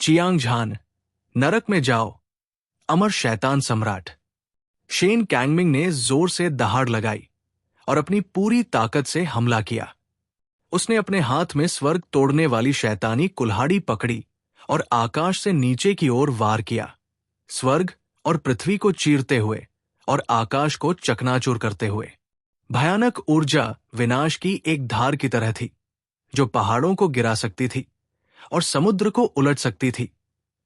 Chiang झान, नरक में जाओ, अमर शैतान सम्राट। शेन कैंगमिंग ने जोर से दहाड़ लगाई और अपनी पूरी ताकत से हमला किया। उसने अपने हाथ में स्वर्ग तोड़ने वाली शैतानी कुल्हाड़ी पकड़ी और आकाश से नीचे की ओर वार किया, स्वर्ग और पृथ्वी को चीरते हुए और आकाश को चकनाचूर करते हुए। भयानक ऊर्जा विनाश की एक धार की तरह थी, जो पहाड़ों को गिरा सकती थी और समुद्र को उलट सकती थी,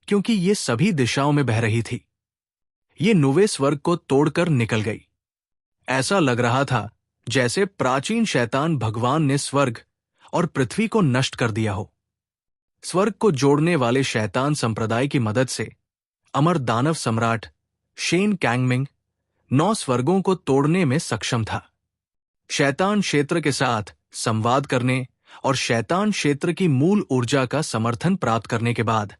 क्योंकि ये सभी दिशाओं में बह रही थी। ये नुवे स्वर्ग को तोड़कर निकल गई। ऐसा लग रहा था जैसे प्राचीन शैतान भगवान ने स्वर्ग और पृथ्वी को नष्ट कर दिया हो। स्वर्ग को जोड़ने वाले शैतान संप्रदाय की मदद से अमर दानव सम्राट शेन कैंगमिंग 9 स्वर्गों को तोड़ने में सक्षम था। शैतान क्षेत्र के साथ संवाद करने और शैतान क्षेत्र की मूल ऊर्जा का समर्थन प्राप्त करने के बाद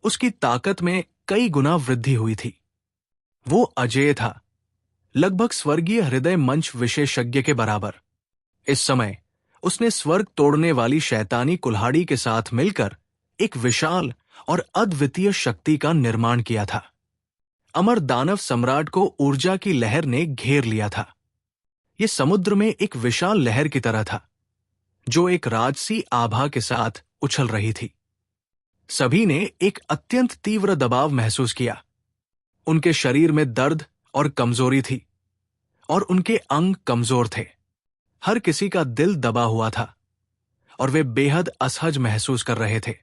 उसकी ताकत में कई गुना वृद्धि हुई थी। वो अजेय था, लगभग स्वर्गीय हृदय मंच विशेषज्ञ के बराबर। इस समय उसने स्वर्ग तोड़ने वाली शैतानी कुल्हाड़ी के साथ मिलकर एक विशाल और अद्वितीय शक्ति का निर्माण किया था। अमर दानव सम्राट को ऊर्जा की लहर ने घेर लिया था। यह समुद्र में एक विशाल लहर की तरह था, जो एक राजसी आभा के साथ उछल रही थी। सभी ने एक अत्यंत तीव्र दबाव महसूस किया। उनके शरीर में दर्द और कमजोरी थी और उनके अंग कमजोर थे। हर किसी का दिल दबा हुआ था और वे बेहद असहज महसूस कर रहे थे।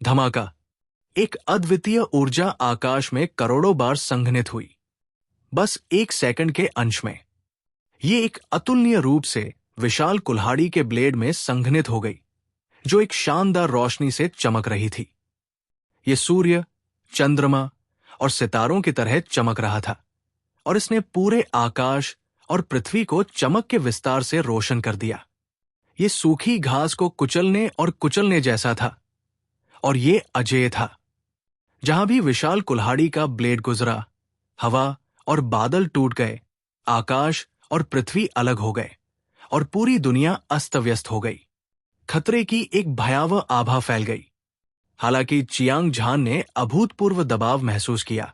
धमाका! एक अद्वितीय ऊर्जा आकाश में करोड़ों बार संघनित हुई, बस 1 सेकंड के अंश में। ये एक अतुलनीय रूप से विशाल कुल्हाड़ी के ब्लेड में संघनित हो गई, जो एक शानदार रोशनी से चमक रही थी। ये सूर्य, चंद्रमा और सितारों की तरह चमक रहा था और इसने पूरे आकाश और पृथ्वी को चमक के विस्तार से रोशन कर दिया। ये सूखी घास को कुचलने और कुचलने जैसा था और ये अजेय था। जहां भी विशाल कुल्हाड़ी का ब्लेड गुजरा, हवा और बादल टूट गए, आकाश और पृथ्वी अलग हो गए और पूरी दुनिया अस्त व्यस्त हो गई। खतरे की एक भयावह आभा फैल गई। हालांकि चियांग झान ने अभूतपूर्व दबाव महसूस किया,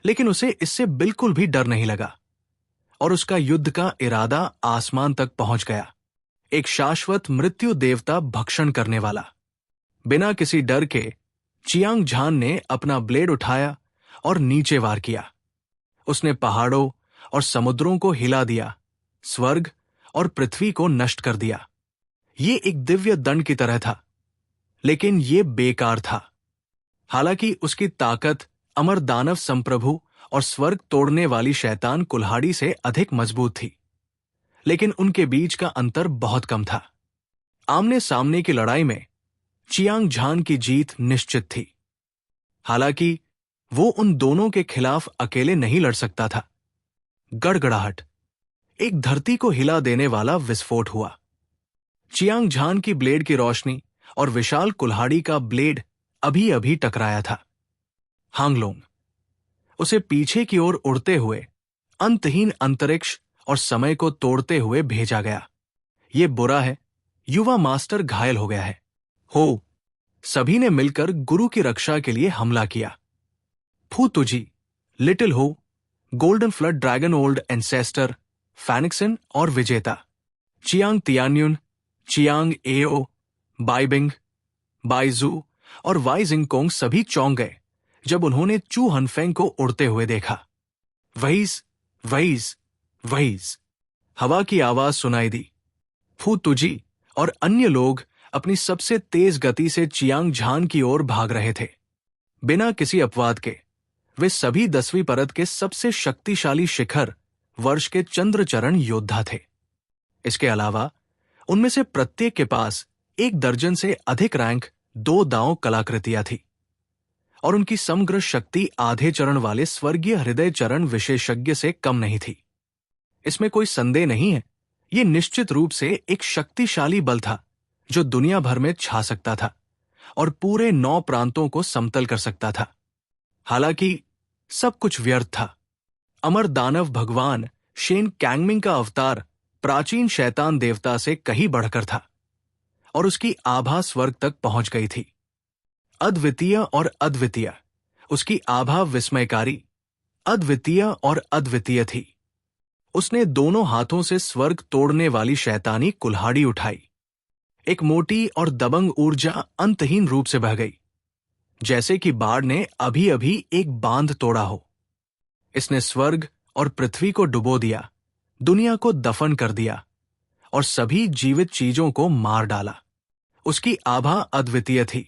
लेकिन उसे इससे बिल्कुल भी डर नहीं लगा और उसका युद्ध का इरादा आसमान तक पहुंच गया। एक शाश्वत मृत्यु देवता भक्षण करने वाला। बिना किसी डर के चियांग झान ने अपना ब्लेड उठाया और नीचे वार किया। उसने पहाड़ों और समुद्रों को हिला दिया, स्वर्ग और पृथ्वी को नष्ट कर दिया। ये एक दिव्य दंड की तरह था, लेकिन ये बेकार था। हालांकि उसकी ताकत अमर दानव संप्रभु और स्वर्ग तोड़ने वाली शैतान कुल्हाड़ी से अधिक मजबूत थी, लेकिन उनके बीच का अंतर बहुत कम था। आमने सामने की लड़ाई में चियांग झान की जीत निश्चित थी। हालांकि वो उन दोनों के खिलाफ अकेले नहीं लड़ सकता था। गड़गड़ाहट! एक धरती को हिला देने वाला विस्फोट हुआ। चियांग झान की ब्लेड की रोशनी और विशाल कुल्हाड़ी का ब्लेड अभी अभी टकराया था। हांगलोंग! उसे पीछे की ओर उड़ते हुए अंतहीन अंतरिक्ष और समय को तोड़ते हुए भेजा गया। ये बुरा है, युवा मास्टर घायल हो गया है। हो! सभी ने मिलकर गुरु की रक्षा के लिए हमला किया। फू Tuzi, little Ho, golden flood dragon old ancestor, फैनिक्सन और विजेता, Chiang Tianyun, Chiang Ao, Baibing, Baiju और वाई जिंगकोंग सभी चौंक गए जब उन्होंने चू हनफेंग को उड़ते हुए देखा। वहीज, वहीज, वहीज! हवा की आवाज सुनाई दी। फू तुजी और अन्य लोग अपनी सबसे तेज गति से चियांग झान की ओर भाग रहे थे। बिना किसी अपवाद के वे सभी 10वीं परत के सबसे शक्तिशाली शिखर वर्ष के चंद्रचरण योद्धा थे। इसके अलावा उनमें से प्रत्येक के पास 1 दर्जन से अधिक रैंक 2 दांव कलाकृतियां थी और उनकी समग्र शक्ति आधे चरण वाले स्वर्गीय हृदय चरण विशेषज्ञ से कम नहीं थी। इसमें कोई संदेह नहीं है, यह निश्चित रूप से एक शक्तिशाली बल था जो दुनिया भर में छा सकता था और पूरे 9 प्रांतों को समतल कर सकता था। हालांकि सब कुछ व्यर्थ था। अमर दानव भगवान शेन कैंगमिंग का अवतार प्राचीन शैतान देवता से कहीं बढ़कर था और उसकी आभा स्वर्ग तक पहुंच गई थी। अद्वितीय और अद्वितीय। उसकी आभा विस्मयकारी, अद्वितीय और अद्वितीय थी। उसने दोनों हाथों से स्वर्ग तोड़ने वाली शैतानी कुल्हाड़ी उठाई। एक मोटी और दबंग ऊर्जा अंतहीन रूप से बह गई, जैसे कि बाढ़ ने अभी अभी एक बांध तोड़ा हो। इसने स्वर्ग और पृथ्वी को डुबो दिया, दुनिया को दफन कर दिया और सभी जीवित चीजों को मार डाला। उसकी आभा अद्वितीय थी।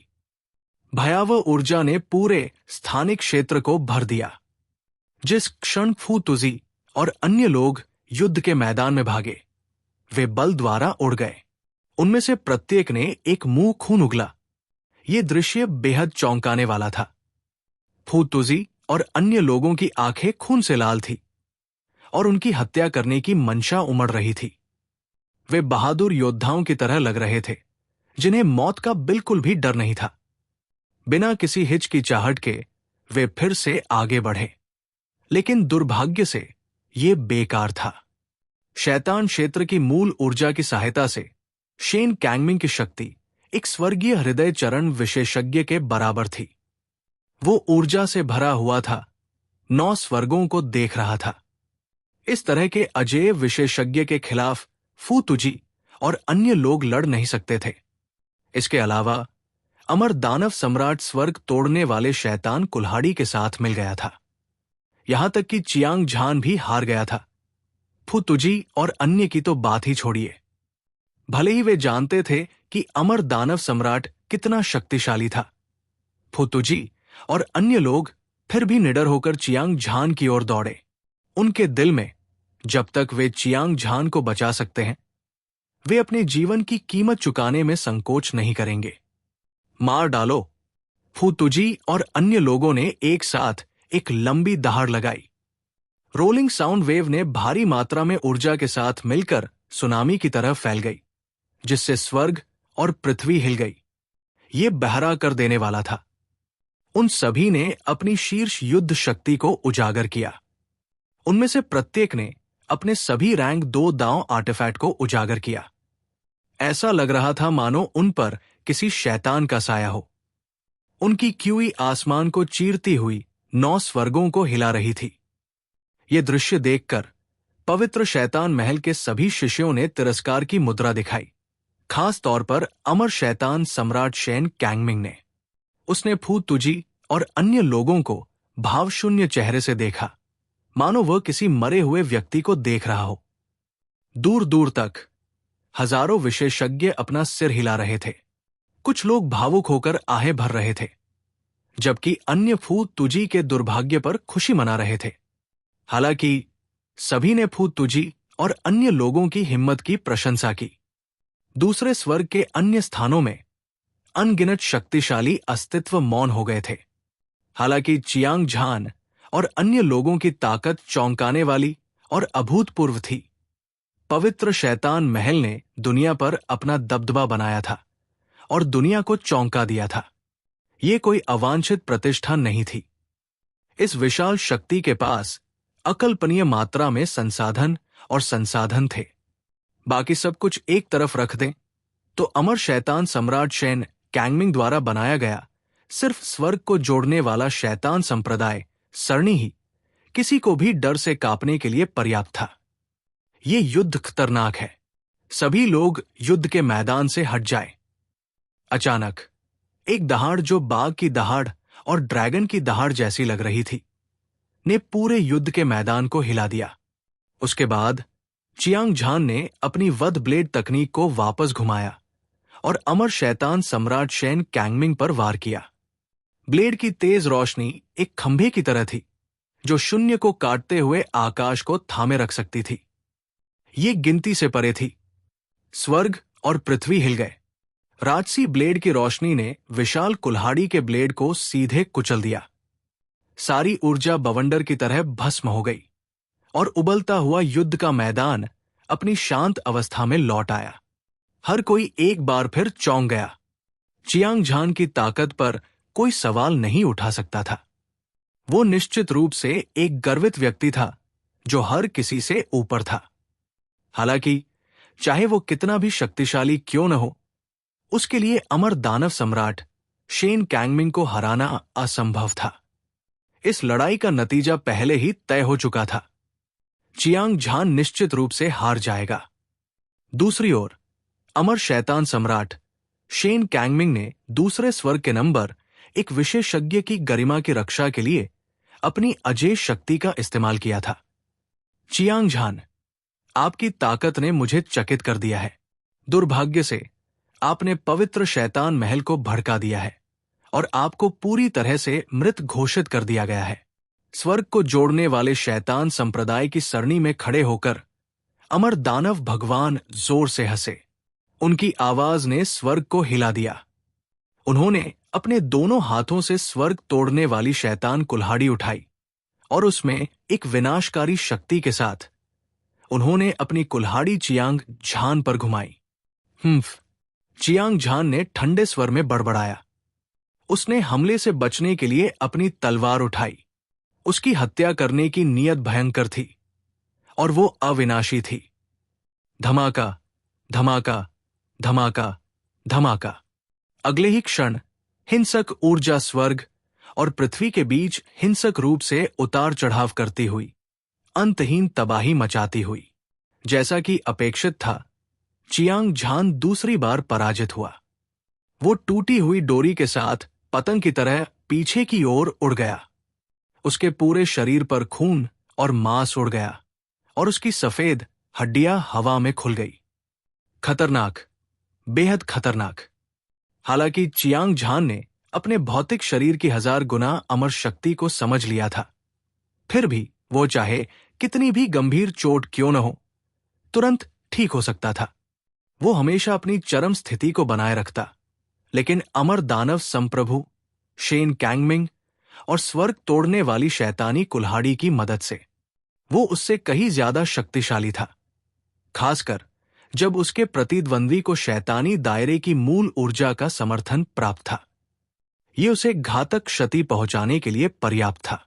भयावह ऊर्जा ने पूरे स्थानिक क्षेत्र को भर दिया। जिस क्षण फू तुजी और अन्य लोग युद्ध के मैदान में भागे, वे बल द्वारा उड़ गए। उनमें से प्रत्येक ने एक मुंह खून उगला। ये दृश्य बेहद चौंकाने वाला था। फू तुजी और अन्य लोगों की आंखें खून से लाल थी और उनकी हत्या करने की मंशा उमड़ रही थी। वे बहादुर योद्धाओं की तरह लग रहे थे, जिन्हें मौत का बिल्कुल भी डर नहीं था। बिना किसी हिचकिचाहट के वे फिर से आगे बढ़े, लेकिन दुर्भाग्य से ये बेकार था। शैतान क्षेत्र की मूल ऊर्जा की सहायता से शेन कैंगमिंग की शक्ति एक स्वर्गीय हृदय चरण विशेषज्ञ के बराबर थी। वो ऊर्जा से भरा हुआ था, 9 स्वर्गों को देख रहा था। इस तरह के अजेय विशेषज्ञ के खिलाफ फू तुजी और अन्य लोग लड़ नहीं सकते थे। इसके अलावा अमर दानव सम्राट स्वर्ग तोड़ने वाले शैतान कुल्हाड़ी के साथ मिल गया था। यहां तक कि चियांग झान भी हार गया था। फू तुजी और अन्य की तो बात ही छोड़िए। भले ही वे जानते थे कि अमर दानव सम्राट कितना शक्तिशाली था, फू तुजी और अन्य लोग फिर भी निडर होकर चियांग झान की ओर दौड़े। उनके दिल में, जब तक वे चियांग झान को बचा सकते हैं, वे अपने जीवन की कीमत चुकाने में संकोच नहीं करेंगे। मार डालो! फू तुजी और अन्य लोगों ने एक साथ एक लंबी दहाड़ लगाई। रोलिंग साउंड वेव ने भारी मात्रा में ऊर्जा के साथ मिलकर सुनामी की तरह फैल गई, जिससे स्वर्ग और पृथ्वी हिल गई। ये बहरा कर देने वाला था। उन सभी ने अपनी शीर्ष युद्ध शक्ति को उजागर किया। उनमें से प्रत्येक ने अपने सभी रैंक 2 दांव आर्टिफैक्ट को उजागर किया। ऐसा लग रहा था मानो उन पर किसी शैतान का साया हो। उनकी क्यूई आसमान को चीरती हुई 9 स्वर्गों को हिला रही थी। यह दृश्य देखकर पवित्र शैतान महल के सभी शिष्यों ने तिरस्कार की मुद्रा दिखाई, खास तौर पर अमर शैतान सम्राट शेन कैंगमिंग ने। उसने फू तुजी और अन्य लोगों को भावशून्य चेहरे से देखा, मानो वह किसी मरे हुए व्यक्ति को देख रहा हो। दूर दूर तक हजारों विशेषज्ञ अपना सिर हिला रहे थे। कुछ लोग भावुक होकर आहें भर रहे थे, जबकि अन्य फू तुजी के दुर्भाग्य पर खुशी मना रहे थे। हालांकि सभी ने फू तुजी और अन्य लोगों की हिम्मत की प्रशंसा की। दूसरे स्वर्ग के अन्य स्थानों में अनगिनत शक्तिशाली अस्तित्व मौन हो गए थे। हालांकि चियांग झान और अन्य लोगों की ताकत चौंकाने वाली और अभूतपूर्व थी। पवित्र शैतान महल ने दुनिया पर अपना दबदबा बनाया था और दुनिया को चौंका दिया था। ये कोई अवांछित प्रतिष्ठा नहीं थी। इस विशाल शक्ति के पास अकल्पनीय मात्रा में संसाधन और संसाधन थे। बाकी सब कुछ एक तरफ रख दें तो अमर शैतान सम्राट शेन कैंगमिंग द्वारा बनाया गया सिर्फ स्वर्ग को जोड़ने वाला शैतान संप्रदाय सरणी ही किसी को भी डर से कांपने के लिए पर्याप्त था। ये युद्ध खतरनाक है। सभी लोग युद्ध के मैदान से हट जाए। अचानक एक दहाड़ जो बाघ की दहाड़ और ड्रैगन की दहाड़ जैसी लग रही थी, ने पूरे युद्ध के मैदान को हिला दिया। उसके बाद चियांग झान ने अपनी वध ब्लेड तकनीक को वापस घुमाया और अमर शैतान सम्राट शेन कैंगमिंग पर वार किया। ब्लेड की तेज रोशनी एक खंभे की तरह थी, जो शून्य को काटते हुए आकाश को थामे रख सकती थी। ये गिनती से परे थी। स्वर्ग और पृथ्वी हिल गए। राजसी ब्लेड की रोशनी ने विशाल कुल्हाड़ी के ब्लेड को सीधे कुचल दिया। सारी ऊर्जा बवंडर की तरह भस्म हो गई और उबलता हुआ युद्ध का मैदान अपनी शांत अवस्था में लौट आया। हर कोई एक बार फिर चौंक गया। चियांग झान की ताकत पर कोई सवाल नहीं उठा सकता था। वो निश्चित रूप से एक गर्वित व्यक्ति था जो हर किसी से ऊपर था। हालांकि चाहे वो कितना भी शक्तिशाली क्यों न हो, उसके लिए अमर दानव सम्राट शेन कैंगमिंग को हराना असंभव था। इस लड़ाई का नतीजा पहले ही तय हो चुका था। चियांग झान निश्चित रूप से हार जाएगा। दूसरी ओर अमर शैतान सम्राट शेन कैंगमिंग ने दूसरे स्वर्ग के नंबर एक विशेषज्ञ की गरिमा की रक्षा के लिए अपनी अजेय शक्ति का इस्तेमाल किया था। चियांग झान, आपकी ताकत ने मुझे चकित कर दिया है। दुर्भाग्य से आपने पवित्र शैतान महल को भड़का दिया है और आपको पूरी तरह से मृत घोषित कर दिया गया है। स्वर्ग को जोड़ने वाले शैतान संप्रदाय की सरणी में खड़े होकर अमर दानव भगवान जोर से हंसे। उनकी आवाज ने स्वर्ग को हिला दिया। उन्होंने अपने दोनों हाथों से स्वर्ग तोड़ने वाली शैतान कुल्हाड़ी उठाई और उसमें एक विनाशकारी शक्ति के साथ उन्होंने अपनी कुल्हाड़ी चियांग झान पर घुमाई। चियांग झान ने ठंडे स्वर में बड़बड़ाया। उसने हमले से बचने के लिए अपनी तलवार उठाई। उसकी हत्या करने की नीयत भयंकर थी और वो अविनाशी थी। धमाका, धमाका, धमाका, धमाका। अगले ही क्षण हिंसक ऊर्जा स्वर्ग और पृथ्वी के बीच हिंसक रूप से उतार चढ़ाव करती हुई अंतहीन तबाही मचाती हुई। जैसा कि अपेक्षित था, चियांग झान दूसरी बार पराजित हुआ। वो टूटी हुई डोरी के साथ पतंग की तरह पीछे की ओर उड़ गया। उसके पूरे शरीर पर खून और मांस उड़ गया और उसकी सफेद हड्डियां हवा में खुल गई। खतरनाक, बेहद खतरनाक। हालांकि चियांग झान ने अपने भौतिक शरीर की 1000 गुना अमर शक्ति को समझ लिया था, फिर भी वो चाहे कितनी भी गंभीर चोट क्यों न हो, तुरंत ठीक हो सकता था। वो हमेशा अपनी चरम स्थिति को बनाए रखता, लेकिन अमर दानव संप्रभु शेन कैंगमिंग और स्वर्ग तोड़ने वाली शैतानी कुल्हाड़ी की मदद से वो उससे कहीं ज्यादा शक्तिशाली था, खासकर जब उसके प्रतिद्वंद्वी को शैतानी दायरे की मूल ऊर्जा का समर्थन प्राप्त था। ये उसे घातक क्षति पहुंचाने के लिए पर्याप्त था।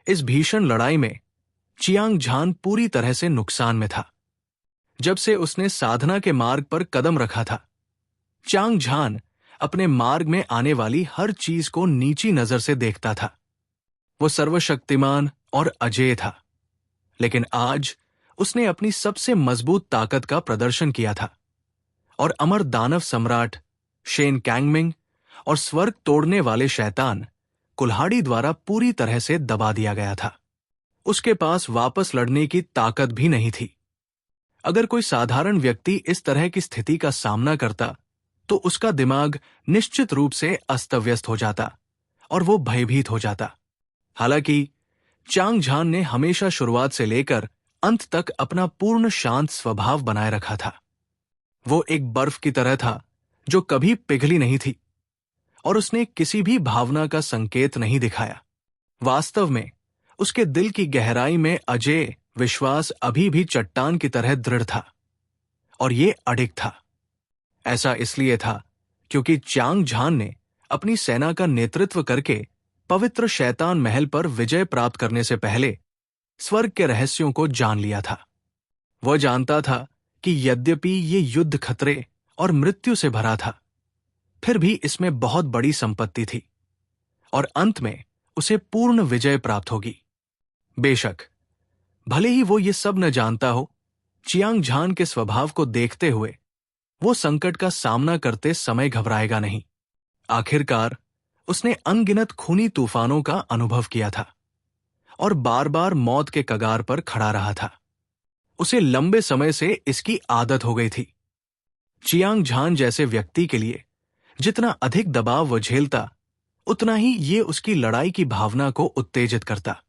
इस भीषण लड़ाई में चियांग झान पूरी तरह से नुकसान में था। जब से उसने साधना के मार्ग पर कदम रखा था, चियांग झान अपने मार्ग में आने वाली हर चीज को नीची नजर से देखता था। वो सर्वशक्तिमान और अजेय था, लेकिन आज उसने अपनी सबसे मजबूत ताकत का प्रदर्शन किया था और अमर दानव सम्राट शेन कैंगमिंग और स्वर्ग तोड़ने वाले शैतान कुल्हाड़ी द्वारा पूरी तरह से दबा दिया गया था। उसके पास वापस लड़ने की ताकत भी नहीं थी। अगर कोई साधारण व्यक्ति इस तरह की स्थिति का सामना करता तो उसका दिमाग निश्चित रूप से अस्त व्यस्त हो जाता और वो भयभीत हो जाता। हालांकि चियांग झान ने हमेशा शुरुआत से लेकर अंत तक अपना पूर्ण शांत स्वभाव बनाए रखा था। वो एक बर्फ की तरह था जो कभी पिघली नहीं थी और उसने किसी भी भावना का संकेत नहीं दिखाया। वास्तव में उसके दिल की गहराई में अजेय विश्वास अभी भी चट्टान की तरह दृढ़ था और ये अडिग था। ऐसा इसलिए था क्योंकि चियांग झान ने अपनी सेना का नेतृत्व करके पवित्र शैतान महल पर विजय प्राप्त करने से पहले स्वर्ग के रहस्यों को जान लिया था। वह जानता था कि यद्यपि ये युद्ध खतरे और मृत्यु से भरा था, फिर भी इसमें बहुत बड़ी संपत्ति थी और अंत में उसे पूर्ण विजय प्राप्त होगी। बेशक, भले ही वो ये सब न जानता हो, चियांग झान के स्वभाव को देखते हुए वो संकट का सामना करते समय घबराएगा नहीं। आखिरकार उसने अनगिनत खूनी तूफानों का अनुभव किया था और बार बार मौत के कगार पर खड़ा रहा था। उसे लंबे समय से इसकी आदत हो गई थी। चियांग झान जैसे व्यक्ति के लिए जितना अधिक दबाव वो झेलता, उतना ही ये उसकी लड़ाई की भावना को उत्तेजित करता।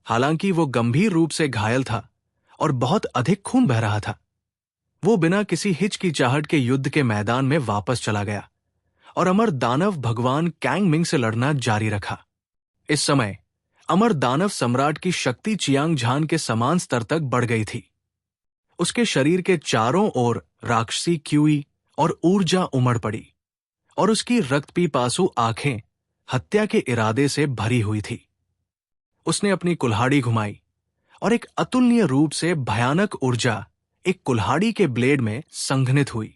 हालांकि वो गंभीर रूप से घायल था और बहुत अधिक खून बह रहा था, वो बिना किसी हिचकिचाहट के युद्ध के मैदान में वापस चला गया और अमर दानव भगवान कैंगमिंग से लड़ना जारी रखा। इस समय अमर दानव सम्राट की शक्ति चियांग झान के समान स्तर तक बढ़ गई थी। उसके शरीर के चारों ओर राक्षसी क्यूई और ऊर्जा उमड़ पड़ी और उसकी रक्तपीपासु आंखें हत्या के इरादे से भरी हुई थी। उसने अपनी कुल्हाड़ी घुमाई और एक अतुलनीय रूप से भयानक ऊर्जा एक कुल्हाड़ी के ब्लेड में संघनित हुई,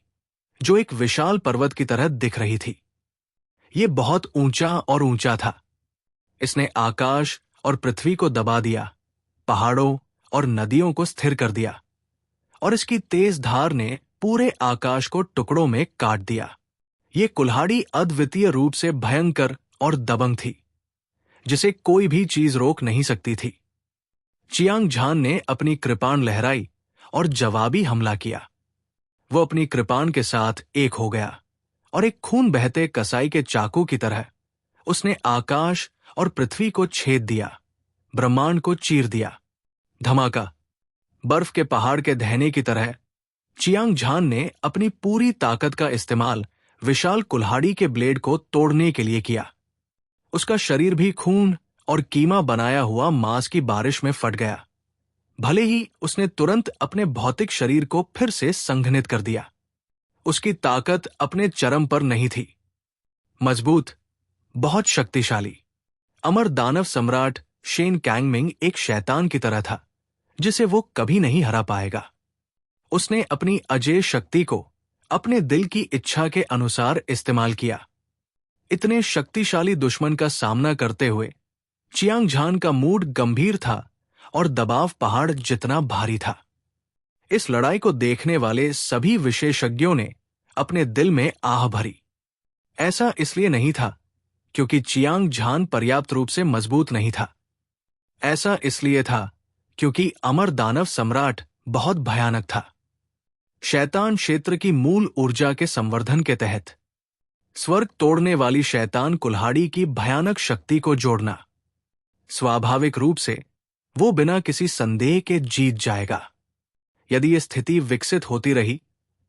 जो एक विशाल पर्वत की तरह दिख रही थी। ये बहुत ऊंचा और ऊंचा था। इसने आकाश और पृथ्वी को दबा दिया, पहाड़ों और नदियों को स्थिर कर दिया, और इसकी तेज धार ने पूरे आकाश को टुकड़ों में काट दिया। ये कुल्हाड़ी अद्वितीय रूप से भयंकर और दबंग थी, जिसे कोई भी चीज रोक नहीं सकती थी। चियांग झान ने अपनी कृपाण लहराई और जवाबी हमला किया। वो अपनी कृपाण के साथ एक हो गया और एक खून बहते कसाई के चाकू की तरह उसने आकाश और पृथ्वी को छेद दिया, ब्रह्मांड को चीर दिया। धमाका। बर्फ के पहाड़ के ढहने की तरह चियांग झान ने अपनी पूरी ताकत का इस्तेमाल विशाल कुल्हाड़ी के ब्लेड को तोड़ने के लिए किया। उसका शरीर भी खून और कीमा बनाया हुआ मांस की बारिश में फट गया। भले ही उसने तुरंत अपने भौतिक शरीर को फिर से संघनित कर दिया, उसकी ताकत अपने चरम पर नहीं थी। मजबूत, बहुत शक्तिशाली अमर दानव सम्राट शेन कैंगमिंग एक शैतान की तरह था, जिसे वो कभी नहीं हरा पाएगा। उसने अपनी अजेय शक्ति को अपने दिल की इच्छा के अनुसार इस्तेमाल किया। इतने शक्तिशाली दुश्मन का सामना करते हुए चियांग झान का मूड गंभीर था और दबाव पहाड़ जितना भारी था। इस लड़ाई को देखने वाले सभी विशेषज्ञों ने अपने दिल में आह भरी। ऐसा इसलिए नहीं था क्योंकि चियांग झान पर्याप्त रूप से मजबूत नहीं था। ऐसा इसलिए था क्योंकि अमर दानव सम्राट बहुत भयानक था। शैतान क्षेत्र की मूल ऊर्जा के संवर्धन के तहत स्वर्ग तोड़ने वाली शैतान कुल्हाड़ी की भयानक शक्ति को जोड़ना, स्वाभाविक रूप से वो बिना किसी संदेह के जीत जाएगा। यदि ये स्थिति विकसित होती रही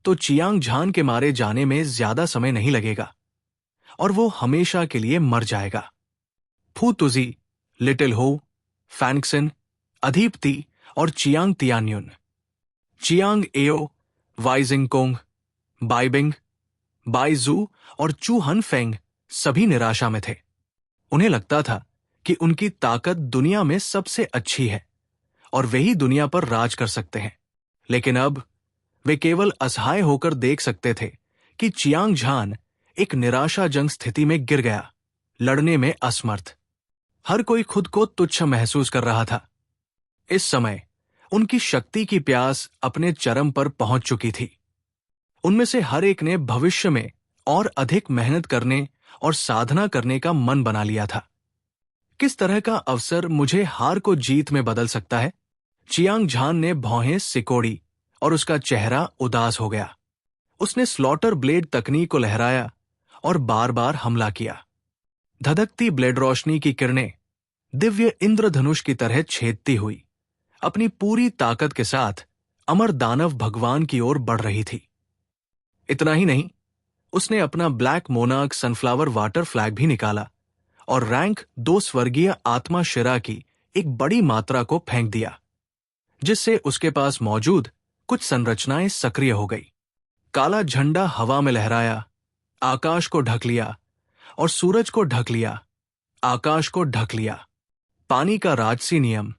तो चियांग झान के मारे जाने में ज्यादा समय नहीं लगेगा और वो हमेशा के लिए मर जाएगा। फू तुजी, लिटिल हो, फैंक्सन, अधीप्ति और चियांग तियान्युन, चियांग एओ, वाइजिंगकोंग, बाइबिंग, बाइजू और चू हनफेंग सभी निराशा में थे। उन्हें लगता था कि उनकी ताकत दुनिया में सबसे अच्छी है और वे ही दुनिया पर राज कर सकते हैं, लेकिन अब वे केवल असहाय होकर देख सकते थे कि चियांग झान एक निराशाजनक स्थिति में गिर गया, लड़ने में असमर्थ। हर कोई खुद को तुच्छ महसूस कर रहा था। इस समय उनकी शक्ति की प्यास अपने चरम पर पहुंच चुकी थी। उनमें से हर एक ने भविष्य में और अधिक मेहनत करने और साधना करने का मन बना लिया था। किस तरह का अवसर मुझे हार को जीत में बदल सकता है? चियांग झान ने भौहें सिकोड़ी और उसका चेहरा उदास हो गया। उसने स्लॉटर ब्लेड तकनीक को लहराया और बार बार हमला किया। धधकती ब्लेड रोशनी की किरणें दिव्य इंद्रधनुष की तरह छेदती हुई अपनी पूरी ताकत के साथ अमर दानव भगवान की ओर बढ़ रही थी। इतना ही नहीं, उसने अपना black monarch sunflower water flag भी निकाला और रैंक 2 स्वर्गीय आत्मा शिरा की एक बड़ी मात्रा को फेंक दिया, जिससे उसके पास मौजूद कुछ संरचनाएं सक्रिय हो गई। काला झंडा हवा में लहराया, आकाश को ढक लिया और सूरज को ढक लिया, आकाश को ढक लिया। पानी का राजसी नियम,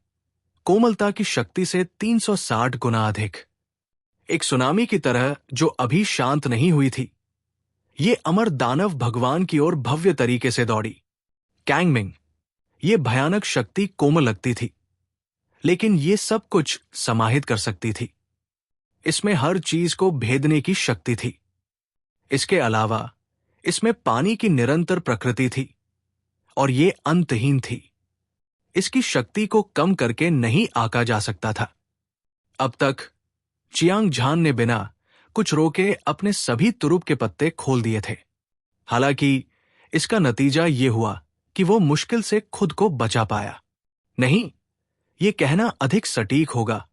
कोमलता की शक्ति से 360 गुना अधिक, एक सुनामी की तरह जो अभी शांत नहीं हुई थी, ये अमर दानव भगवान की ओर भव्य तरीके से दौड़ी। कैंगमिंग, ये भयानक शक्ति कोमल लगती थी, लेकिन ये सब कुछ समाहित कर सकती थी। इसमें हर चीज को भेदने की शक्ति थी। इसके अलावा इसमें पानी की निरंतर प्रकृति थी और ये अंतहीन थी। इसकी शक्ति को कम करके नहीं आंका जा सकता था। अब तक चियांग झान ने बिना कुछ रोके अपने सभी तुरुप के पत्ते खोल दिए थे। हालांकि इसका नतीजा ये हुआ कि वो मुश्किल से खुद को बचा पाया। नहीं, ये कहना अधिक सटीक होगा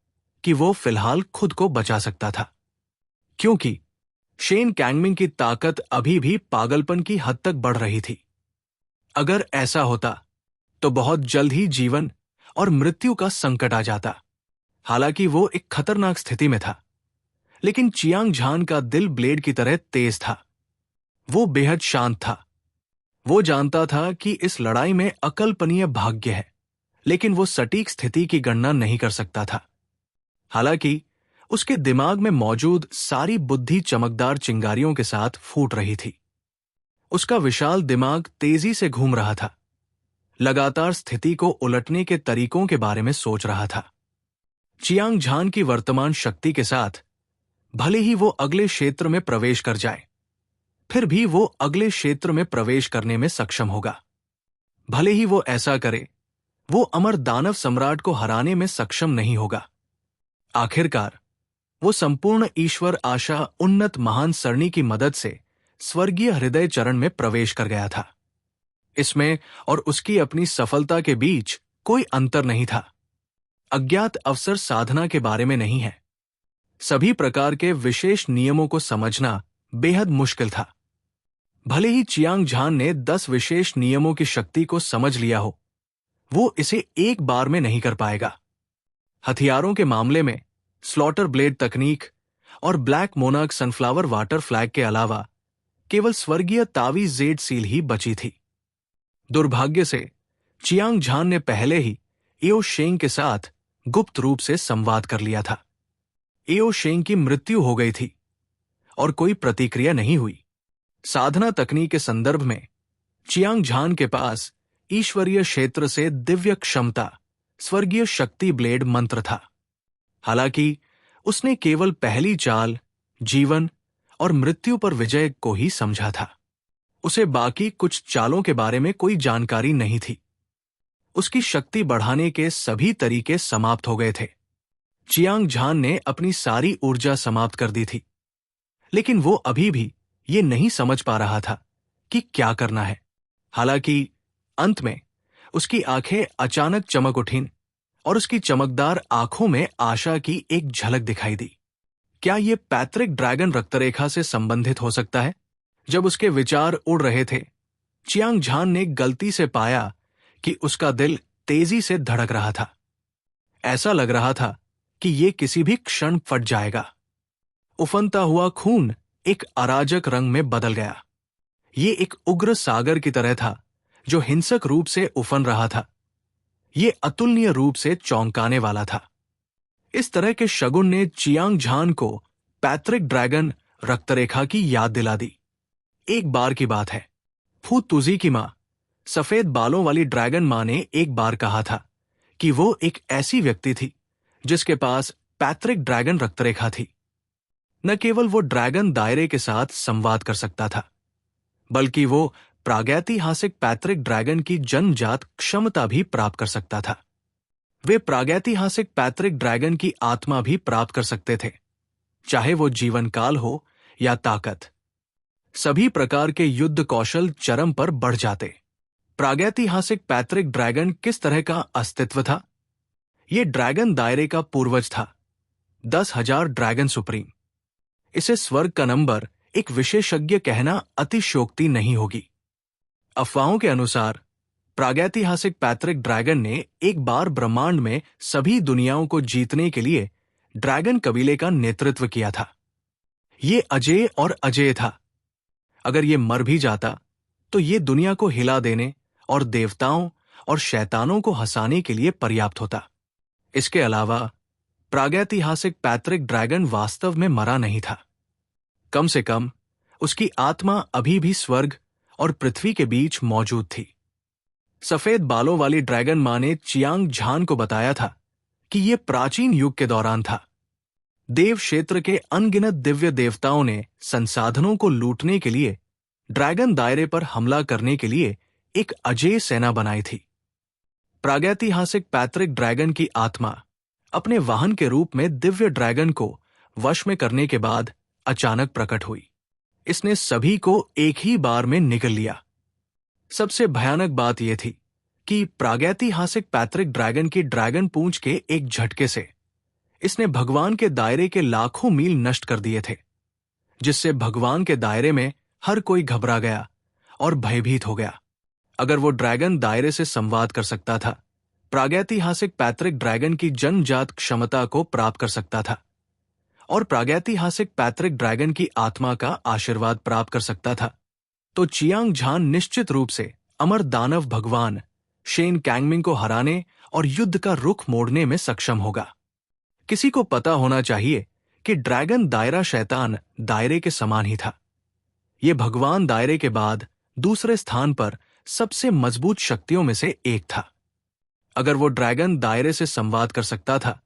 कि वो फिलहाल खुद को बचा सकता था, क्योंकि शेन कैंगमिंग की ताकत अभी भी पागलपन की हद तक बढ़ रही थी। अगर ऐसा होता तो बहुत जल्द ही जीवन और मृत्यु का संकट आ जाता। हालांकि वो एक खतरनाक स्थिति में था, लेकिन चियांग झान का दिल ब्लेड की तरह तेज था। वो बेहद शांत था। वो जानता था कि इस लड़ाई में अकल्पनीय भाग्य है, लेकिन वो सटीक स्थिति की गणना नहीं कर सकता था। हालांकि उसके दिमाग में मौजूद सारी बुद्धि चमकदार चिंगारियों के साथ फूट रही थी। उसका विशाल दिमाग तेजी से घूम रहा था, लगातार स्थिति को उलटने के तरीकों के बारे में सोच रहा था। चियांग झान की वर्तमान शक्ति के साथ भले ही वो अगले क्षेत्र में प्रवेश कर जाए, फिर भी वो अगले क्षेत्र में प्रवेश करने में सक्षम होगा। भले ही वो ऐसा करे, वो अमर दानव सम्राट को हराने में सक्षम नहीं होगा। आखिरकार वो संपूर्ण ईश्वर आशा उन्नत महान सरणी की मदद से स्वर्गीय हृदय चरण में प्रवेश कर गया था। इसमें और उसकी अपनी सफलता के बीच कोई अंतर नहीं था। अज्ञात अवसर साधना के बारे में नहीं है। सभी प्रकार के विशेष नियमों को समझना बेहद मुश्किल था। भले ही चियांग झान ने 10 विशेष नियमों की शक्ति को समझ लिया हो, वो इसे एक बार में नहीं कर पाएगा। हथियारों के मामले में स्लॉटर ब्लेड तकनीक और black monarch sunflower water flag के अलावा केवल स्वर्गीय तावी जेड सील ही बची थी। दुर्भाग्य से चियांग झान ने पहले ही एओ शेंग के साथ गुप्त रूप से संवाद कर लिया था। एओ शेंग की मृत्यु हो गई थी और कोई प्रतिक्रिया नहीं हुई। साधना तकनीक के संदर्भ में चियांग झान के पास ईश्वरीय क्षेत्र से दिव्य क्षमता स्वर्गीय शक्ति ब्लेड मंत्र था। हालांकि उसने केवल पहली चाल, जीवन और मृत्यु पर विजय को ही समझा था। उसे बाकी कुछ चालों के बारे में कोई जानकारी नहीं थी। उसकी शक्ति बढ़ाने के सभी तरीके समाप्त हो गए थे। चियांग झान ने अपनी सारी ऊर्जा समाप्त कर दी थी, लेकिन वो अभी भी ये नहीं समझ पा रहा था कि क्या करना है। हालांकि अंत में उसकी आंखें अचानक चमक उठीं और उसकी चमकदार आंखों में आशा की एक झलक दिखाई दी। क्या ये पैट्रिक ड्रैगन रक्तरेखा से संबंधित हो सकता है? जब उसके विचार उड़ रहे थे, चियांग झान ने गलती से पाया कि उसका दिल तेजी से धड़क रहा था। ऐसा लग रहा था कि ये किसी भी क्षण फट जाएगा। उफनता हुआ खून एक अराजक रंग में बदल गया। ये एक उग्र सागर की तरह था जो हिंसक रूप से उफन रहा था। ये अतुलनीय रूप से चौंकाने वाला था। इस तरह के शगुन ने चियांग झान को पैट्रिक ड्रैगन रक्तरेखा की याद दिला दी। एक बार की बात है, फू तुजी की मां, सफेद बालों वाली ड्रैगन मां ने एक बार कहा था कि वो एक ऐसी व्यक्ति थी जिसके पास पैट्रिक ड्रैगन रक्तरेखा थी। न केवल वो ड्रैगन दायरे के साथ संवाद कर सकता था, बल्कि वो प्रागैतिहासिक पैट्रिक ड्रैगन की जन्मजात क्षमता भी प्राप्त कर सकता था। वे प्रागैतिहासिक पैट्रिक ड्रैगन की आत्मा भी प्राप्त कर सकते थे, चाहे वो जीवन काल हो या ताकत। सभी प्रकार के युद्ध कौशल चरम पर बढ़ जाते। प्रागैतिहासिक पैट्रिक ड्रैगन किस तरह का अस्तित्व था? ये ड्रैगन दायरे का पूर्वज था, 10,000 ड्रैगन सुप्रीम। इसे स्वर्ग का नंबर एक विशेषज्ञ कहना अतिशयोक्ति नहीं होगी। अफवाहों के अनुसार प्रागैतिहासिक पैट्रिक ड्रैगन ने एक बार ब्रह्मांड में सभी दुनियाओं को जीतने के लिए ड्रैगन कबीले का नेतृत्व किया था। ये अजेय और अजेय था। अगर ये मर भी जाता तो ये दुनिया को हिला देने और देवताओं और शैतानों को हंसाने के लिए पर्याप्त होता। इसके अलावा प्रागैतिहासिक पैट्रिक ड्रैगन वास्तव में मरा नहीं था। कम से कम उसकी आत्मा अभी भी स्वर्ग और पृथ्वी के बीच मौजूद थी। सफेद बालों वाली ड्रैगन मां ने चियांग झान को बताया था कि यह प्राचीन युग के दौरान था। देव क्षेत्र के अनगिनत दिव्य देवताओं ने संसाधनों को लूटने के लिए ड्रैगन दायरे पर हमला करने के लिए एक अजेय सेना बनाई थी। प्रागैतिहासिक पैट्रिक ड्रैगन की आत्मा अपने वाहन के रूप में दिव्य ड्रैगन को वश में करने के बाद अचानक प्रकट हुई। इसने सभी को एक ही बार में निगल लिया। सबसे भयानक बात यह थी कि प्रागैतिहासिक पैट्रिक ड्रैगन की ड्रैगन पूंछ के एक झटके से इसने भगवान के दायरे के लाखों मील नष्ट कर दिए थे, जिससे भगवान के दायरे में हर कोई घबरा गया और भयभीत हो गया। अगर वो ड्रैगन दायरे से संवाद कर सकता था, प्रागैतिहासिक पैट्रिक ड्रैगन की जन्मजात क्षमता को प्राप्त कर सकता था और प्रागैतिहासिक पैट्रिक ड्रैगन की आत्मा का आशीर्वाद प्राप्त कर सकता था, तो चियांग झान निश्चित रूप से अमर दानव भगवान शेन कैंगमिंग को हराने और युद्ध का रुख मोड़ने में सक्षम होगा। किसी को पता होना चाहिए कि ड्रैगन दायरा शैतान दायरे के समान ही था। ये भगवान दायरे के बाद दूसरे स्थान पर सबसे मजबूत शक्तियों में से एक था। अगर वो ड्रैगन दायरे से संवाद कर सकता था,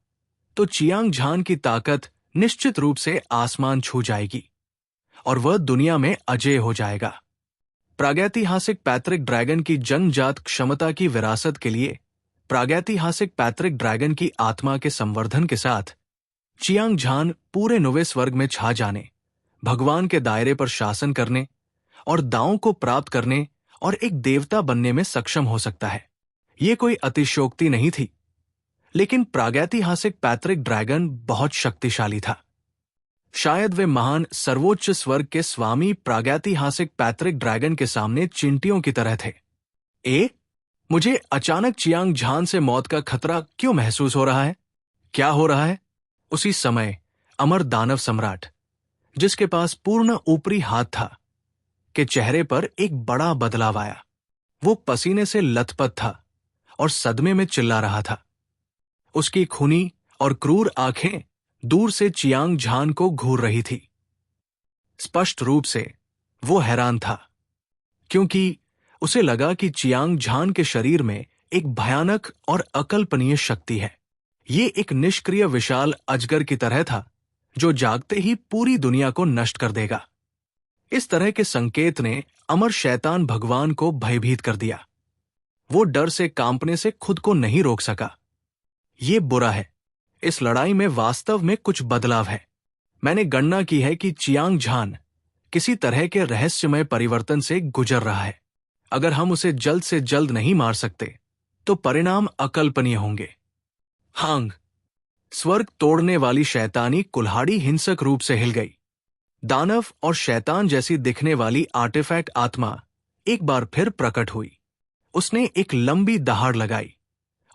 तो चियांग झान की ताकत निश्चित रूप से आसमान छू जाएगी और वह दुनिया में अजेय हो जाएगा। प्रागैतिहासिक पैतृक ड्रैगन की जन्मजात क्षमता की विरासत के लिए प्रागैतिहासिक पैतृक ड्रैगन की आत्मा के संवर्धन के साथ चियांग झान पूरे नवे स्वर्ग में छा जाने, भगवान के दायरे पर शासन करने और दावों को प्राप्त करने और एक देवता बनने में सक्षम हो सकता है। ये कोई अतिशयोक्ति नहीं थी, लेकिन प्रागैतिहासिक पैतृक ड्रैगन बहुत शक्तिशाली था। शायद वे महान सर्वोच्च स्वर्ग के स्वामी प्रागैतिहासिक पैतृक ड्रैगन के सामने चिंटियों की तरह थे। मुझे अचानक चियांग झान से मौत का खतरा क्यों महसूस हो रहा है? क्या हो रहा है? उसी समय अमर दानव सम्राट, जिसके पास पूर्ण ऊपरी हाथ था, के चेहरे पर एक बड़ा बदलाव आया। वो पसीने से लथपथ था और सदमे में चिल्ला रहा था। उसकी खूनी और क्रूर आंखें दूर से चियांग झान को घूर रही थी। स्पष्ट रूप से वो हैरान था, क्योंकि उसे लगा कि चियांग झान के शरीर में एक भयानक और अकल्पनीय शक्ति है। ये एक निष्क्रिय विशाल अजगर की तरह था, जो जागते ही पूरी दुनिया को नष्ट कर देगा। इस तरह के संकेत ने अमर शैतान भगवान को भयभीत कर दिया। वो डर से कांपने से खुद को नहीं रोक सका। ये बुरा है। इस लड़ाई में वास्तव में कुछ बदलाव है। मैंने गणना की है कि चियांग झान किसी तरह के रहस्यमय परिवर्तन से गुजर रहा है। अगर हम उसे जल्द से जल्द नहीं मार सकते, तो परिणाम अकल्पनीय होंगे। हांग, स्वर्ग तोड़ने वाली शैतानी कुल्हाड़ी हिंसक रूप से हिल गई। दानव और शैतान जैसी दिखने वाली आर्टिफैक्ट आत्मा एक बार फिर प्रकट हुई। उसने एक लंबी दहाड़ लगाई